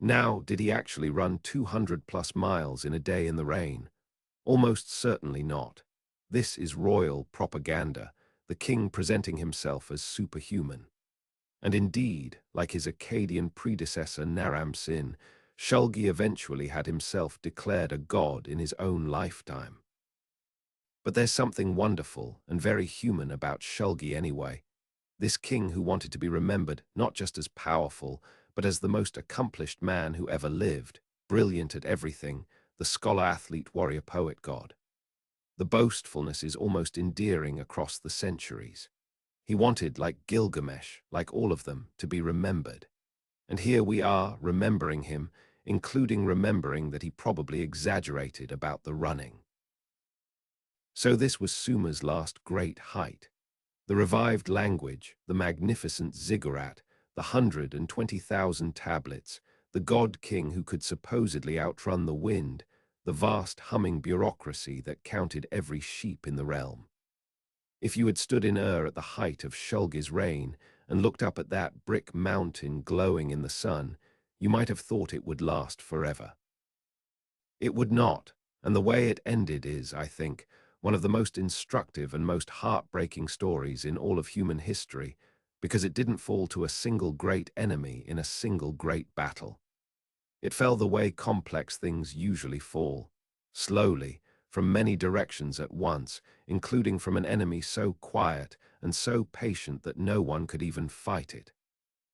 Now, did he actually run 200+ miles in a day in the rain? Almost certainly not. This is royal propaganda, the king presenting himself as superhuman. And indeed, like his Akkadian predecessor Naram-Sin, Shulgi eventually had himself declared a god in his own lifetime. But there's something wonderful and very human about Shulgi anyway. This king who wanted to be remembered not just as powerful, but as the most accomplished man who ever lived, brilliant at everything, the scholar, athlete, warrior, poet, god. The boastfulness is almost endearing across the centuries. He wanted, like Gilgamesh, like all of them, to be remembered. And here we are, remembering him, including remembering that he probably exaggerated about the running. So this was Sumer's last great height. The revived language, the magnificent ziggurat, the 120,000 tablets, the god-king who could supposedly outrun the wind, the vast humming bureaucracy that counted every sheep in the realm. If you had stood in at the height of Shulgi's reign and looked up at that brick mountain glowing in the sun, you might have thought it would last forever. It would not, and the way it ended is, I think, one of the most instructive and most heartbreaking stories in all of human history, because it didn't fall to a single great enemy in a single great battle. It fell the way complex things usually fall, slowly, from many directions at once, including from an enemy so quiet and so patient that no one could even fight it.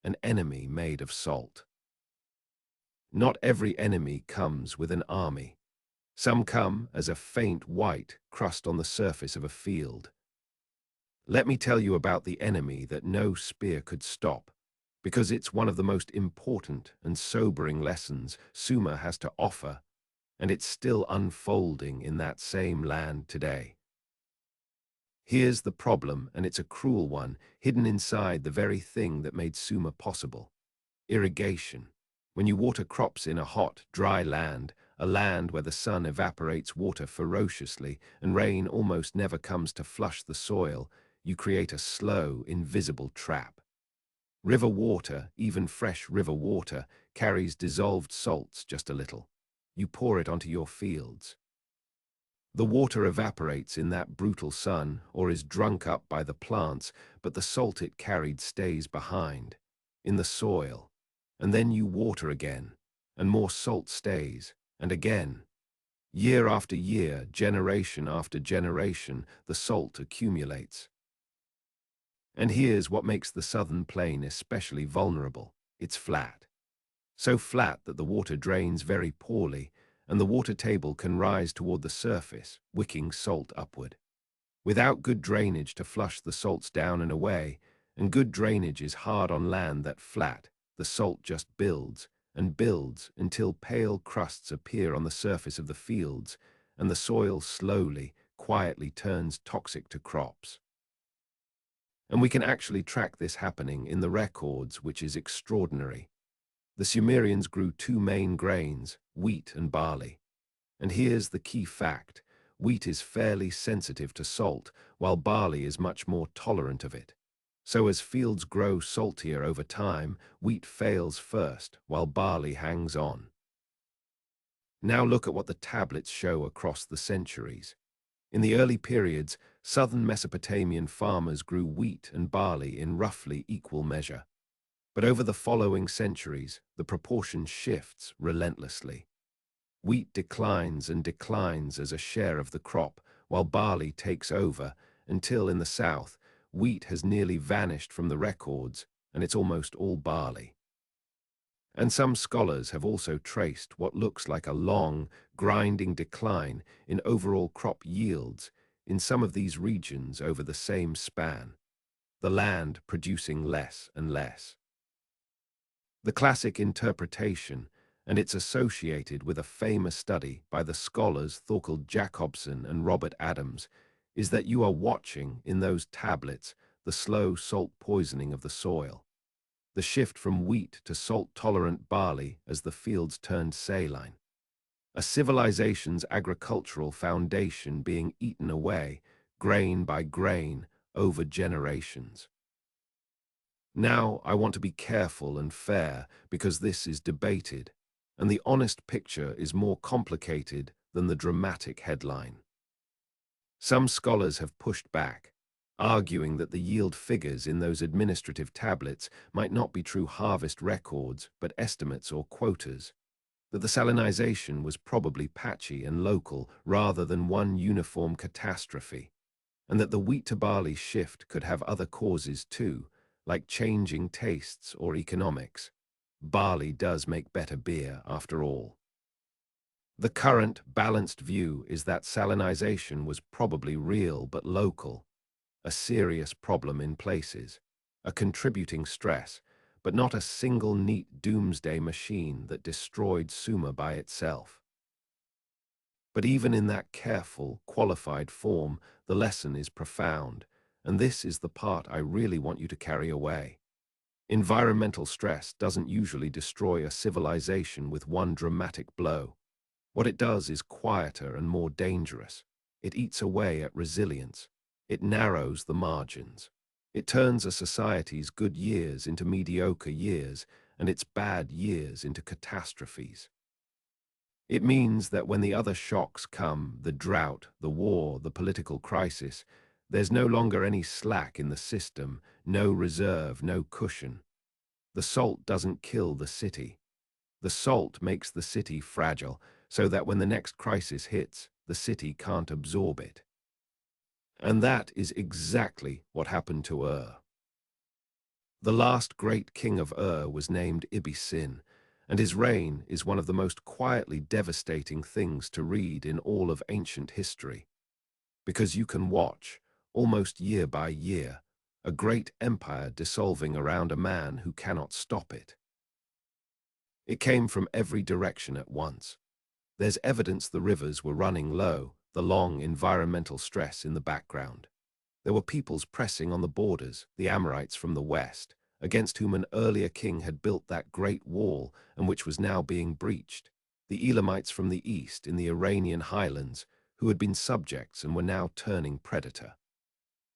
An enemy made of salt. Not every enemy comes with an army. Some come as a faint white crust on the surface of a field. Let me tell you about the enemy that no spear could stop, because it's one of the most important and sobering lessons Sumer has to offer, and it's still unfolding in that same land today. Here's the problem, and it's a cruel one, hidden inside the very thing that made Sumer possible. Irrigation. When you water crops in a hot, dry land, a land where the sun evaporates water ferociously and rain almost never comes to flush the soil, you create a slow, invisible trap. River water, even fresh river water, carries dissolved salts just a little. You pour it onto your fields. The water evaporates in that brutal sun or is drunk up by the plants, but the salt it carried stays behind, in the soil. And then you water again, and more salt stays, and again. Year after year, generation after generation, the salt accumulates. And here's what makes the southern plain especially vulnerable. It's flat. So flat that the water drains very poorly, and the water table can rise toward the surface, wicking salt upward. Without good drainage to flush the salts down and away, and good drainage is hard on land that flat, the salt just builds, and builds until pale crusts appear on the surface of the fields, and the soil slowly, quietly turns toxic to crops. And we can actually track this happening in the records, which is extraordinary. The Sumerians grew two main grains, wheat and barley. And here's the key fact: wheat is fairly sensitive to salt, while barley is much more tolerant of it. So as fields grow saltier over time, wheat fails first, while barley hangs on. Now look at what the tablets show across the centuries. In the early periods, southern Mesopotamian farmers grew wheat and barley in roughly equal measure. But over the following centuries, the proportion shifts relentlessly. Wheat declines and declines as a share of the crop, while barley takes over, until in the south, wheat has nearly vanished from the records, and it's almost all barley. And some scholars have also traced what looks like a long, grinding decline in overall crop yields in some of these regions over the same span, the land producing less and less. The classic interpretation, and it's associated with a famous study by the scholars Thorkild Jacobsen and Robert Adams, is that you are watching, in those tablets, the slow salt poisoning of the soil, the shift from wheat to salt-tolerant barley as the fields turned saline, a civilization's agricultural foundation being eaten away, grain by grain, over generations. Now, I want to be careful and fair because this is debated, and the honest picture is more complicated than the dramatic headline. Some scholars have pushed back, arguing that the yield figures in those administrative tablets might not be true harvest records but estimates or quotas, that the salinization was probably patchy and local rather than one uniform catastrophe, and that the wheat-to-barley shift could have other causes too, like changing tastes or economics. Barley does make better beer, after all. The current, balanced view is that salinization was probably real but local, a serious problem in places, a contributing stress, but not a single neat doomsday machine that destroyed Sumer by itself. But even in that careful, qualified form, the lesson is profound, and this is the part I really want you to carry away. Environmental stress doesn't usually destroy a civilization with one dramatic blow. What it does is quieter and more dangerous. It eats away at resilience. It narrows the margins. It turns a society's good years into mediocre years, and its bad years into catastrophes. It means that when the other shocks come, the drought, the war, the political crisis, there's no longer any slack in the system, no reserve, no cushion. The salt doesn't kill the city. The salt makes the city fragile, so that when the next crisis hits, the city can't absorb it. And that is exactly what happened to Ur. The last great king of Ur was named Ibbi-Sin, and his reign is one of the most quietly devastating things to read in all of ancient history. Because you can watch, almost year by year, a great empire dissolving around a man who cannot stop it. It came from every direction at once. There's evidence the rivers were running low, the long environmental stress in the background. There were peoples pressing on the borders, the Amorites from the west, against whom an earlier king had built that great wall and which was now being breached, the Elamites from the east in the Iranian highlands, who had been subjects and were now turning predator.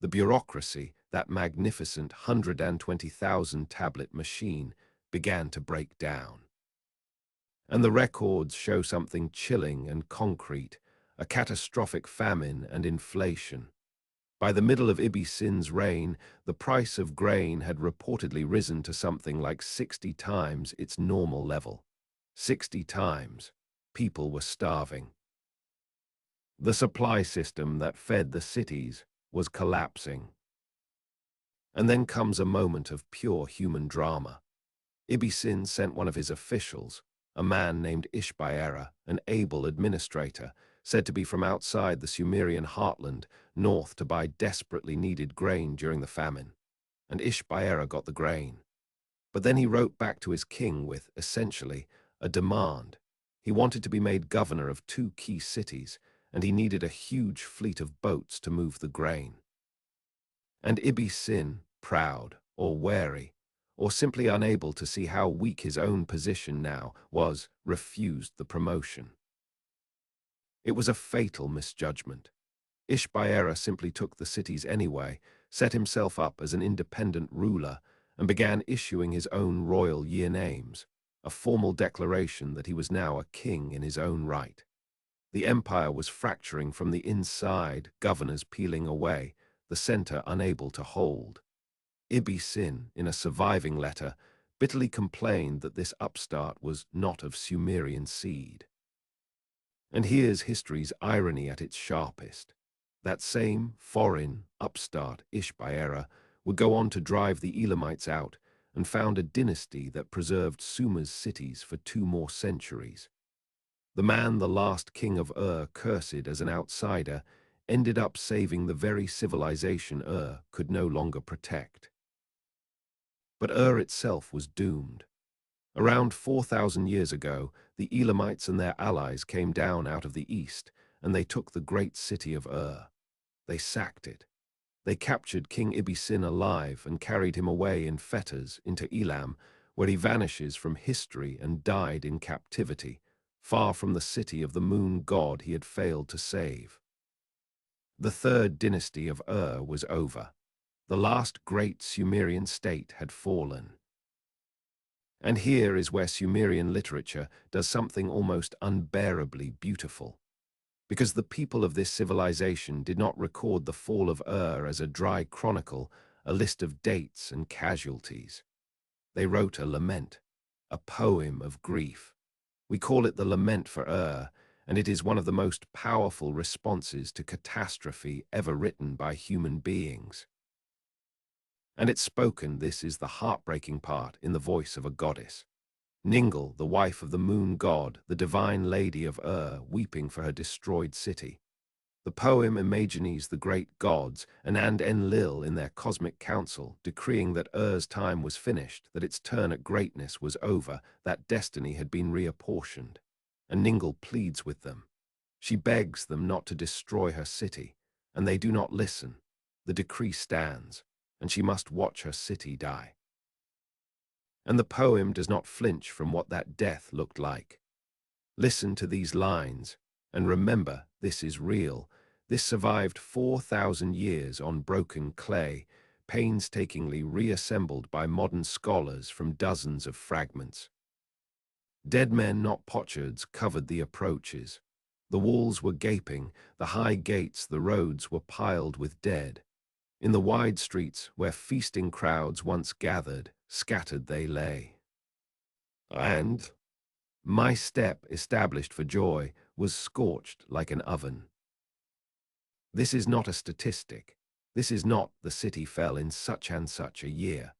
The bureaucracy, that magnificent 120,000 tablet machine, began to break down. And the records show something chilling and concrete, a catastrophic famine and inflation. By the middle of Ibbi-Sin's reign, the price of grain had reportedly risen to something like 60 times its normal level. 60 times. People were starving. The supply system that fed the cities was collapsing. And then comes a moment of pure human drama. Ibbi-Sin sent one of his officials, a man named Ishbi-Erra, an able administrator, said to be from outside the Sumerian heartland, north to buy desperately needed grain during the famine. And Ishbi-Erra got the grain. But then he wrote back to his king with, essentially, a demand. He wanted to be made governor of two key cities, and he needed a huge fleet of boats to move the grain. And Ibbi Sin, proud or wary, or simply unable to see how weak his own position now was, refused the promotion. It was a fatal misjudgment. Ishbaera simply took the cities anyway, set himself up as an independent ruler, and began issuing his own royal year names, a formal declaration that he was now a king in his own right. The empire was fracturing from the inside, governors peeling away, the center unable to hold. Ibbi Sin, in a surviving letter, bitterly complained that this upstart was not of Sumerian seed. And here's history's irony at its sharpest. That same foreign upstart Ishbaera would go on to drive the Elamites out and found a dynasty that preserved Sumer's cities for 2 more centuries. The man the last king of cursed as an outsider ended up saving the very civilization could no longer protect. But itself was doomed. Around 4,000 years ago, the Elamites and their allies came down out of the east, and they took the great city of They sacked it. They captured King Ibbi Sin alive and carried him away in fetters into Elam, where he vanishes from history and died in captivity, far from the city of the moon god he had failed to save. The third dynasty of was over. The last great Sumerian state had fallen. And here is where Sumerian literature does something almost unbearably beautiful. Because the people of this civilization did not record the fall of as a dry chronicle, a list of dates and casualties. They wrote a lament, a poem of grief. We call it the Lament for and it is one of the most powerful responses to catastrophe ever written by human beings. And it's spoken, this is the heartbreaking part, in the voice of a goddess. Ningal, the wife of the moon god, the divine lady of weeping for her destroyed city. The poem imagines the great gods, Anand Enlil in their cosmic council, decreeing that time was finished, that its turn at greatness was over, that destiny had been reapportioned. And Ningal pleads with them. She begs them not to destroy her city, and they do not listen. The decree stands, and she must watch her city die. And the poem does not flinch from what that death looked like. Listen to these lines, and remember, this is real. This survived 4,000 years on broken clay, painstakingly reassembled by modern scholars from dozens of fragments. Dead men, not potsherds, covered the approaches. The walls were gaping, the high gates, the roads were piled with dead. In the wide streets, where feasting crowds once gathered, scattered they lay. And my step, established for joy, was scorched like an oven. This is not a statistic. This is not the city fell in such and such a year.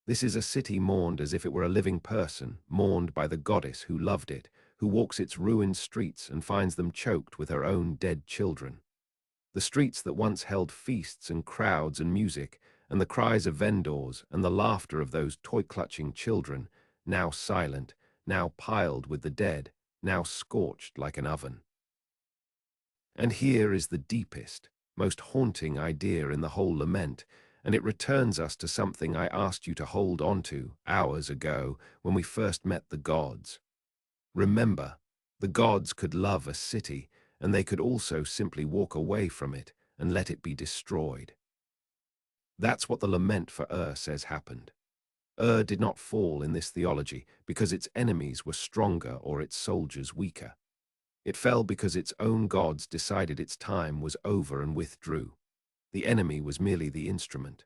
This is a city mourned as if it were a living person, mourned by the goddess who loved it, who walks its ruined streets and finds them choked with her own dead children. The streets that once held feasts and crowds and music, and the cries of vendors and the laughter of those toy-clutching children, now silent, now piled with the dead, now scorched like an oven. And here is the deepest, most haunting idea in the whole lament, and it returns us to something I asked you to hold on to hours ago when we first met the gods. Remember, the gods could love a city, and they could also simply walk away from it and let it be destroyed. That's what the lament for says happened. Did not fall in this theology because its enemies were stronger or its soldiers weaker. It fell because its own gods decided its time was over and withdrew. The enemy was merely the instrument.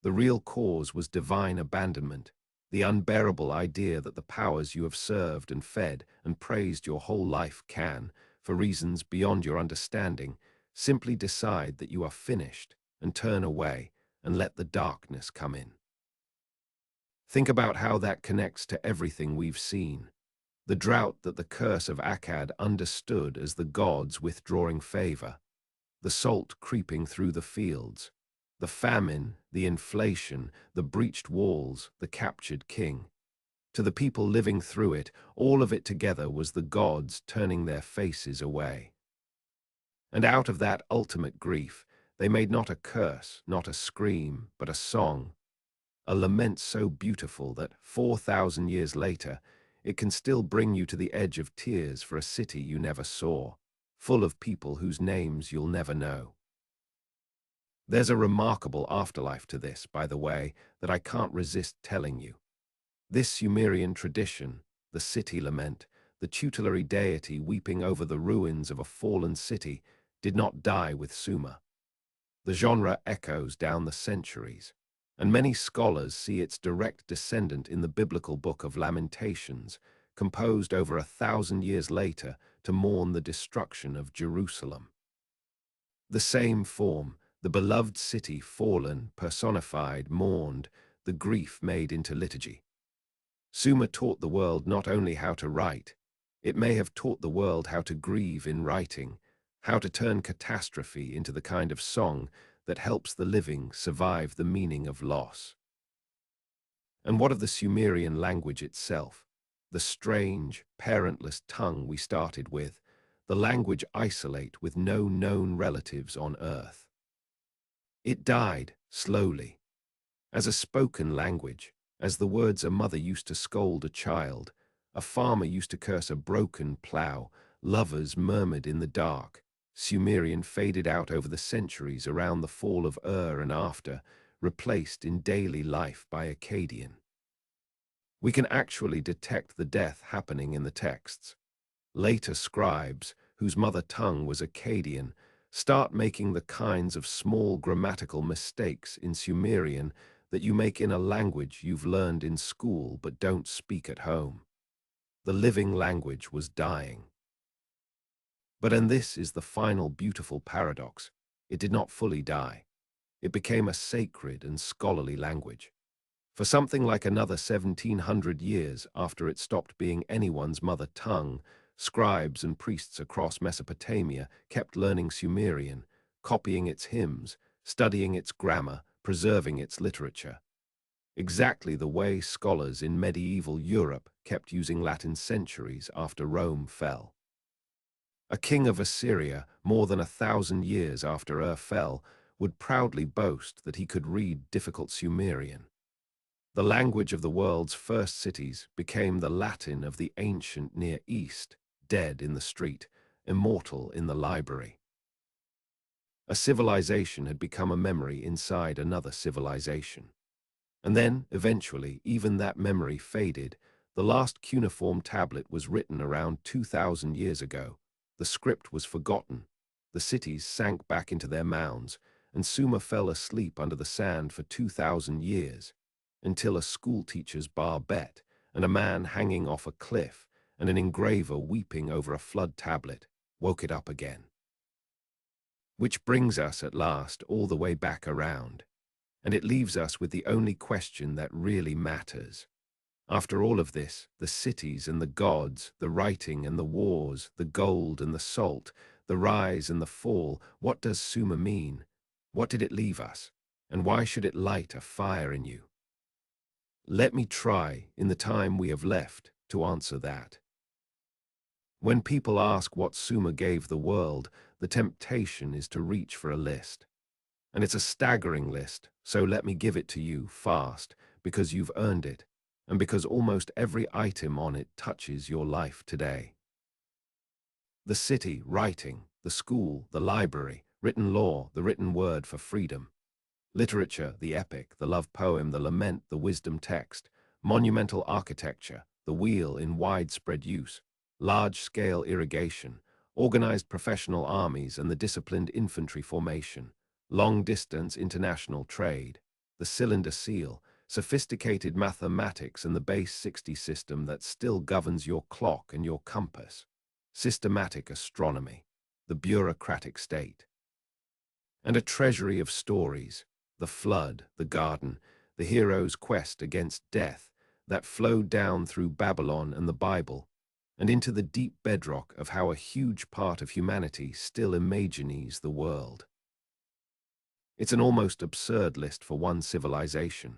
The real cause was divine abandonment, the unbearable idea that the powers you have served and fed and praised your whole life can, for reasons beyond your understanding, simply decide that you are finished and turn away and let the darkness come in. Think about how that connects to everything we've seen. The drought that the curse of Akkad understood as the gods withdrawing favor, the salt creeping through the fields, The famine, the inflation, the breached walls, the captured king. To the people living through it, all of it together was the gods turning their faces away. And out of that ultimate grief, they made not a curse, not a scream, but a song, a lament so beautiful that 4,000 years later, it can still bring you to the edge of tears for a city you never saw, full of people whose names you'll never know. There's a remarkable afterlife to this, by the way, that I can't resist telling you. This Sumerian tradition, the city lament, the tutelary deity weeping over the ruins of a fallen city, did not die with Sumer. The genre echoes down the centuries, and many scholars see its direct descendant in the biblical Book of Lamentations, composed over 1,000 years later to mourn the destruction of Jerusalem. The same form, the beloved city fallen, personified, mourned, the grief made into liturgy. Sumer taught the world not only how to write, it may have taught the world how to grieve in writing, how to turn catastrophe into the kind of song that helps the living survive the meaning of loss. And what of the Sumerian language itself? The strange, parentless tongue we started with, the language isolate with no known relatives on earth. It died, slowly, as a spoken language, as the words a mother used to scold a child, a farmer used to curse a broken plough, lovers murmured in the dark. Sumerian faded out over the centuries around the fall of Ur and after, replaced in daily life by Akkadian. We can actually detect the death happening in the texts. Later scribes, whose mother tongue was Akkadian, start making the kinds of small grammatical mistakes in Sumerian that you make in a language you've learned in school but don't speak at home. The living language was dying. And this is the final beautiful paradox. It did not fully die. It became a sacred and scholarly language. For something like another 1,700 years after it stopped being anyone's mother tongue, scribes and priests across Mesopotamia kept learning Sumerian, copying its hymns, studying its grammar, preserving its literature. Exactly the way scholars in medieval Europe kept using Latin centuries after Rome fell. A king of Assyria, more than 1,000 years after Ur fell, would proudly boast that he could read difficult Sumerian. The language of the world's first cities became the Latin of the ancient Near East, dead in the street, immortal in the library. A civilization had become a memory inside another civilization. And then, eventually, even that memory faded. The last cuneiform tablet was written around 2,000 years ago. The script was forgotten. The cities sank back into their mounds, and Sumer fell asleep under the sand for 2,000 years, until a schoolteacher's bar bet, and a man hanging off a cliff, and an engraver weeping over a flood tablet, woke it up again. Which brings us, at last, all the way back around. And it leaves us with the only question that really matters. After all of this, the cities and the gods, the writing and the wars, the gold and the salt, the rise and the fall, what does Sumer mean? What did it leave us? And why should it light a fire in you? Let me try, in the time we have left, to answer that. When people ask what Sumer gave the world, the temptation is to reach for a list. And it's a staggering list, so let me give it to you fast, because you've earned it, and because almost every item on it touches your life today. The city, writing; the school, the library; written law, the written word for freedom; literature, the epic, the love poem, the lament, the wisdom text; monumental architecture, the wheel in widespread use; large-scale irrigation; organized professional armies and the disciplined infantry formation; long-distance international trade; the cylinder seal; sophisticated mathematics and the base 60 system that still governs your clock and your compass; systematic astronomy; the bureaucratic state; and a treasury of stories, the flood, the garden, the hero's quest against death that flowed down through Babylon and the Bible, and into the deep bedrock of how a huge part of humanity still imagines the world. It's an almost absurd list for one civilization.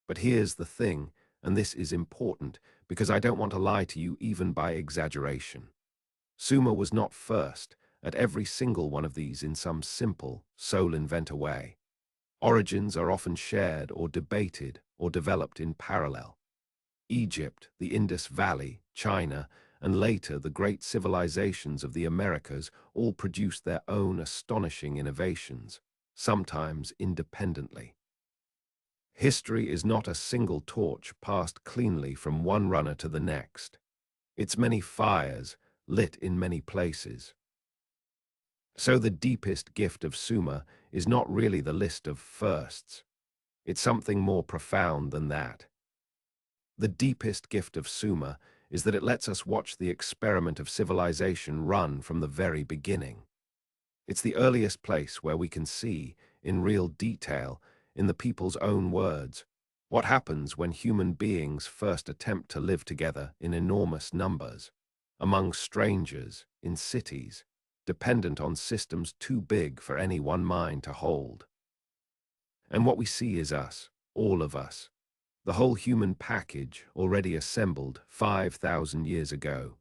But here's the thing, and this is important, because I don't want to lie to you even by exaggeration. Sumer was not first at every single one of these in some simple, soul-inventor way. Origins are often shared or debated or developed in parallel. Egypt, the Indus Valley, China, and later the great civilizations of the Americas all produced their own astonishing innovations, sometimes independently. History is not a single torch passed cleanly from one runner to the next. It's many fires lit in many places. So the deepest gift of Sumer is not really the list of firsts. It's something more profound than that. The deepest gift of Sumer is that it lets us watch the experiment of civilization run from the very beginning. It's the earliest place where we can see, in real detail, in the people's own words, what happens when human beings first attempt to live together in enormous numbers, among strangers, in cities, dependent on systems too big for any one mind to hold. And what we see is us, all of us, the whole human package already assembled 5,000 years ago.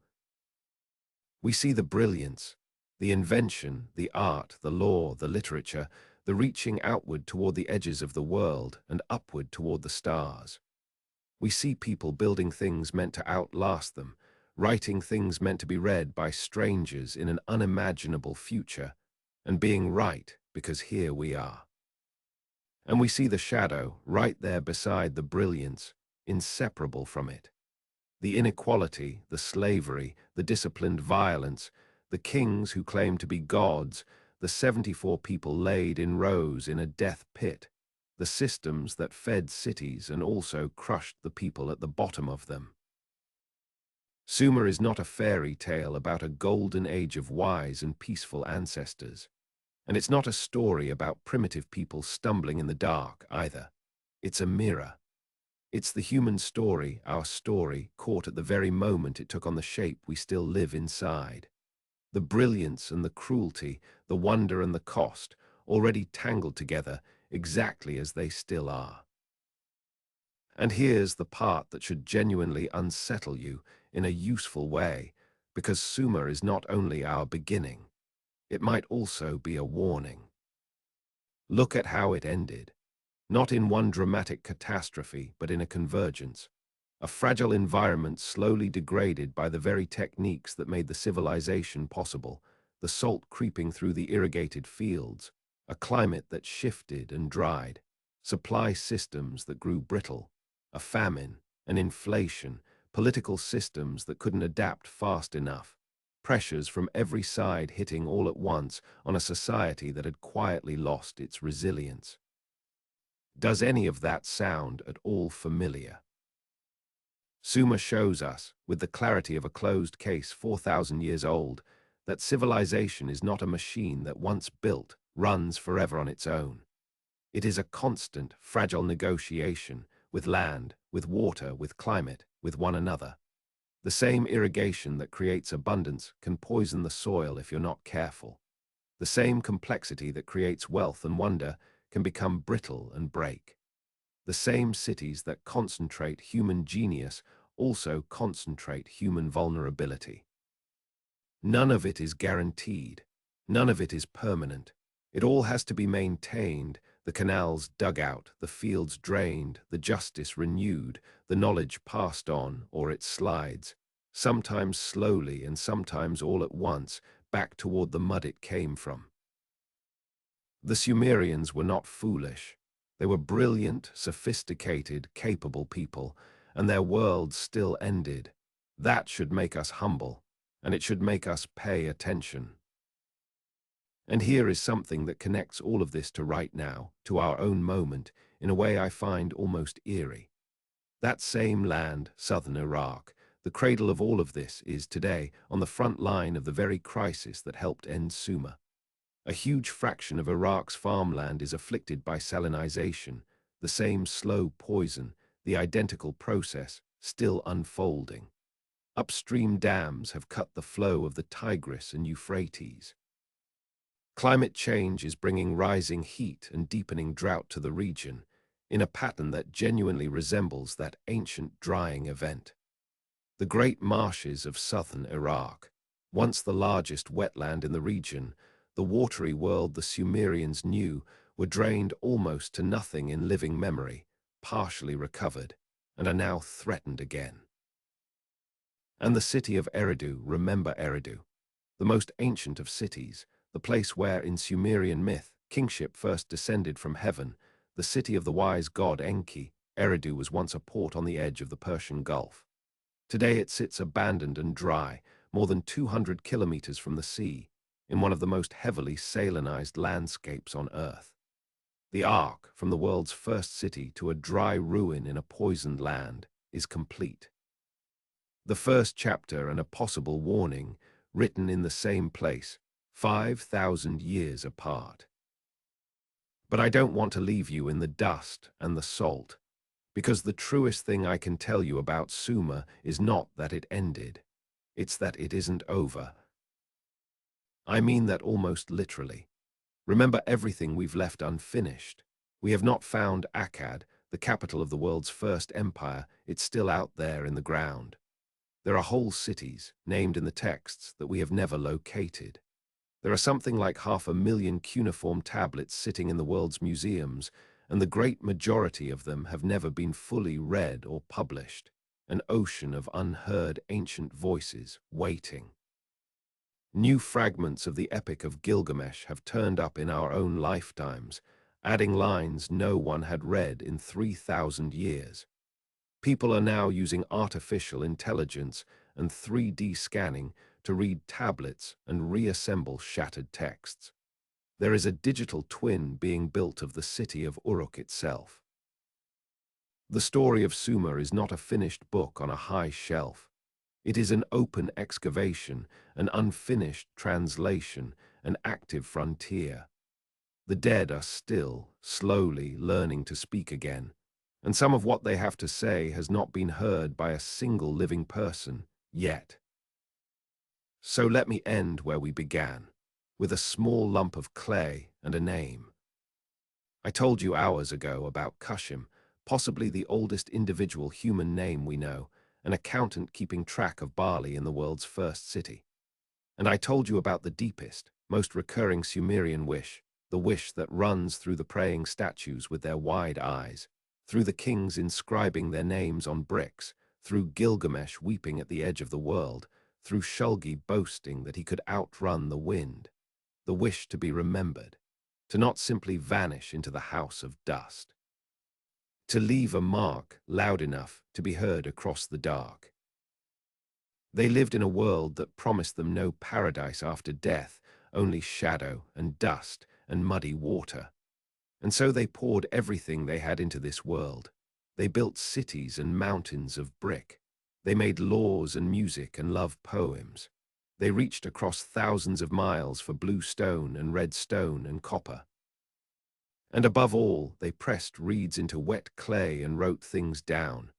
We see the brilliance, the invention, the art, the law, the literature, the reaching outward toward the edges of the world and upward toward the stars. We see people building things meant to outlast them, writing things meant to be read by strangers in an unimaginable future, and being right because here we are. And we see the shadow right there beside the brilliance, inseparable from it. The inequality, the slavery, the disciplined violence, the kings who claim to be gods, the 74 people laid in rows in a death pit, the systems that fed cities and also crushed the people at the bottom of them. Sumer is not a fairy tale about a golden age of wise and peaceful ancestors. And it's not a story about primitive people stumbling in the dark, either. It's a mirror. It's the human story, our story, caught at the very moment it took on the shape we still live inside. The brilliance and the cruelty, the wonder and the cost, already tangled together exactly as they still are. And here's the part that should genuinely unsettle you in a useful way, because Sumer is not only our beginning, it might also be a warning. Look at how it ended. Not in one dramatic catastrophe, but in a convergence. A fragile environment slowly degraded by the very techniques that made the civilization possible, the salt creeping through the irrigated fields, a climate that shifted and dried, supply systems that grew brittle, a famine, an inflation, political systems that couldn't adapt fast enough, pressures from every side hitting all at once on a society that had quietly lost its resilience. Does any of that sound at all familiar? Sumer shows us, with the clarity of a closed case 4,000 years old, that civilization is not a machine that once built runs forever on its own. It is a constant, fragile negotiation with land, with water, with climate, with one another. The same irrigation that creates abundance can poison the soil if you're not careful. The same complexity that creates wealth and wonder can become brittle and break. The same cities that concentrate human genius also concentrate human vulnerability. None of it is guaranteed. None of it is permanent. It all has to be maintained, the canals dug out, the fields drained, the justice renewed, the knowledge passed on, or it slides, sometimes slowly and sometimes all at once, back toward the mud it came from. The Sumerians were not foolish. They were brilliant, sophisticated, capable people, and their world still ended. That should make us humble, and it should make us pay attention. And here is something that connects all of this to right now, to our own moment, in a way I find almost eerie. That same land, southern Iraq, the cradle of all of this, is today on the front line of the very crisis that helped end Sumer. A huge fraction of Iraq's farmland is afflicted by salinization, the same slow poison, the identical process, still unfolding. Upstream dams have cut the flow of the Tigris and Euphrates. Climate change is bringing rising heat and deepening drought to the region, in a pattern that genuinely resembles that ancient drying event. The great marshes of southern Iraq, once the largest wetland in the region, the watery world the Sumerians knew, were drained almost to nothing in living memory, partially recovered, and are now threatened again. And the city of Eridu, remember Eridu, the most ancient of cities, the place where, in Sumerian myth, kingship first descended from heaven, the city of the wise god Enki. Eridu was once a port on the edge of the Persian Gulf. Today it sits abandoned and dry, more than 200 kilometers from the sea, in one of the most heavily salinized landscapes on Earth. The arc, from the world's first city to a dry ruin in a poisoned land, is complete. The first chapter and a possible warning, written in the same place, 5,000 years apart. But I don't want to leave you in the dust and the salt, because the truest thing I can tell you about Sumer is not that it ended, it's that it isn't over. I mean that almost literally. Remember everything we've left unfinished. We have not found Akkad, the capital of the world's first empire. It's still out there in the ground. There are whole cities, named in the texts, that we have never located. There are something like 500,000 cuneiform tablets sitting in the world's museums, and the great majority of them have never been fully read or published. An ocean of unheard ancient voices waiting. New fragments of the Epic of Gilgamesh have turned up in our own lifetimes, adding lines no one had read in 3,000 years. People are now using artificial intelligence and 3D scanning to read tablets and reassemble shattered texts. There is a digital twin being built of the city of Uruk itself. The story of Sumer is not a finished book on a high shelf. It is an open excavation, an unfinished translation, an active frontier. The dead are still, slowly learning to speak again, and some of what they have to say has not been heard by a single living person yet. So let me end where we began, with a small lump of clay and a name. I told you hours ago about Kushim, possibly the oldest individual human name we know, an accountant keeping track of barley in the world's first city. And I told you about the deepest, most recurring Sumerian wish, the wish that runs through the praying statues with their wide eyes, through the kings inscribing their names on bricks, through Gilgamesh weeping at the edge of the world, through Shulgi boasting that he could outrun the wind, the wish to be remembered, to not simply vanish into the house of dust, to leave a mark loud enough to be heard across the dark. They lived in a world that promised them no paradise after death, only shadow and dust and muddy water. And so they poured everything they had into this world. They built cities and mountains of brick. They made laws and music and love poems. They reached across thousands of miles for blue stone and red stone and copper. And above all, they pressed reeds into wet clay and wrote things down,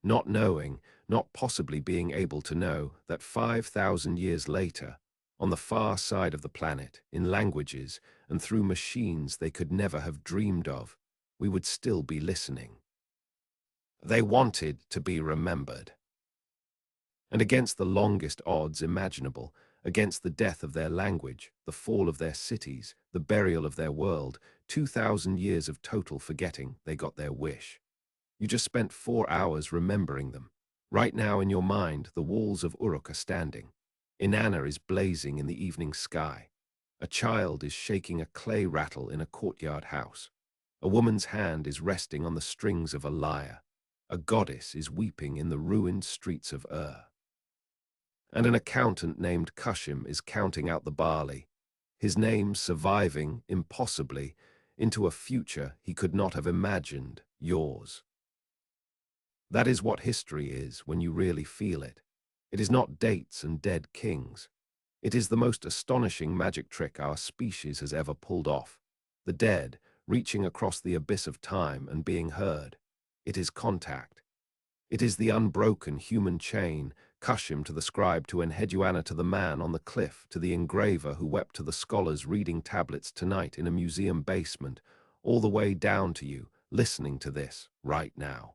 not knowing, not possibly being able to know, that 5,000 years later, on the far side of the planet, in languages and through machines they could never have dreamed of, we would still be listening. They wanted to be remembered. And against the longest odds imaginable, against the death of their language, the fall of their cities, the burial of their world, 2,000 years of total forgetting, they got their wish. You just spent 4 hours remembering them. Right now in your mind, the walls of Uruk are standing. Inanna is blazing in the evening sky. A child is shaking a clay rattle in a courtyard house. A woman's hand is resting on the strings of a lyre. A goddess is weeping in the ruined streets of Ur. And an accountant named Kushim is counting out the barley, his name surviving, impossibly, into a future he could not have imagined, yours. That is what history is when you really feel it. It is not dates and dead kings. It is the most astonishing magic trick our species has ever pulled off. The dead, reaching across the abyss of time and being heard. It is contact. It is the unbroken human chain, Kushim to the scribe, to Enheduanna, to the man on the cliff, to the engraver who wept, to the scholars reading tablets tonight in a museum basement, all the way down to you, listening to this right now.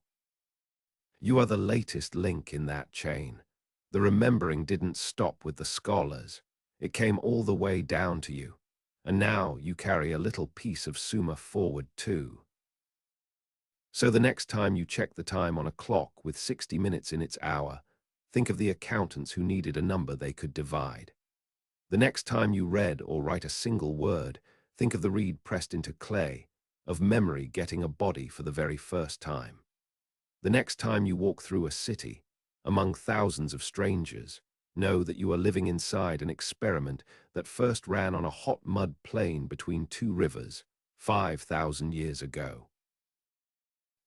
You are the latest link in that chain. The remembering didn't stop with the scholars. It came all the way down to you. And now you carry a little piece of Sumer forward too. So the next time you check the time on a clock with 60 minutes in its hour, think of the accountants who needed a number they could divide. The next time you read or write a single word, think of the reed pressed into clay, of memory getting a body for the very first time. The next time you walk through a city, among thousands of strangers, know that you are living inside an experiment that first ran on a hot mud plain between two rivers 5,000 years ago.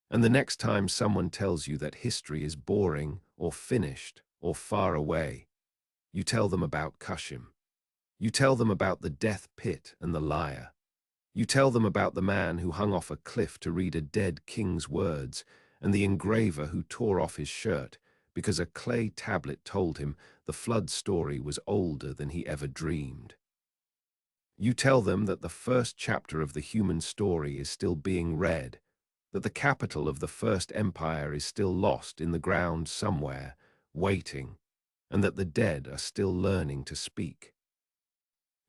And the next time someone tells you that history is boring or finished or far away, you tell them about Kushim. You tell them about the death pit and the lyre. You tell them about the man who hung off a cliff to read a dead king's words, and the engraver who tore off his shirt because a clay tablet told him the flood story was older than he ever dreamed. You tell them that the first chapter of the human story is still being read, that the capital of the first empire is still lost in the ground somewhere, waiting, and that the dead are still learning to speak.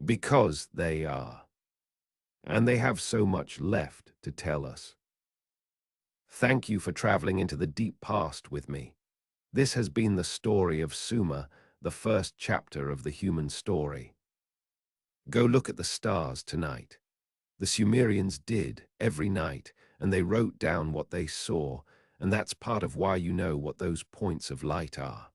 Because they are. And they have so much left to tell us. Thank you for traveling into the deep past with me. This has been the story of Sumer, the first chapter of the human story. Go look at the stars tonight. The Sumerians did, every night, and they wrote down what they saw, and that's part of why you know what those points of light are.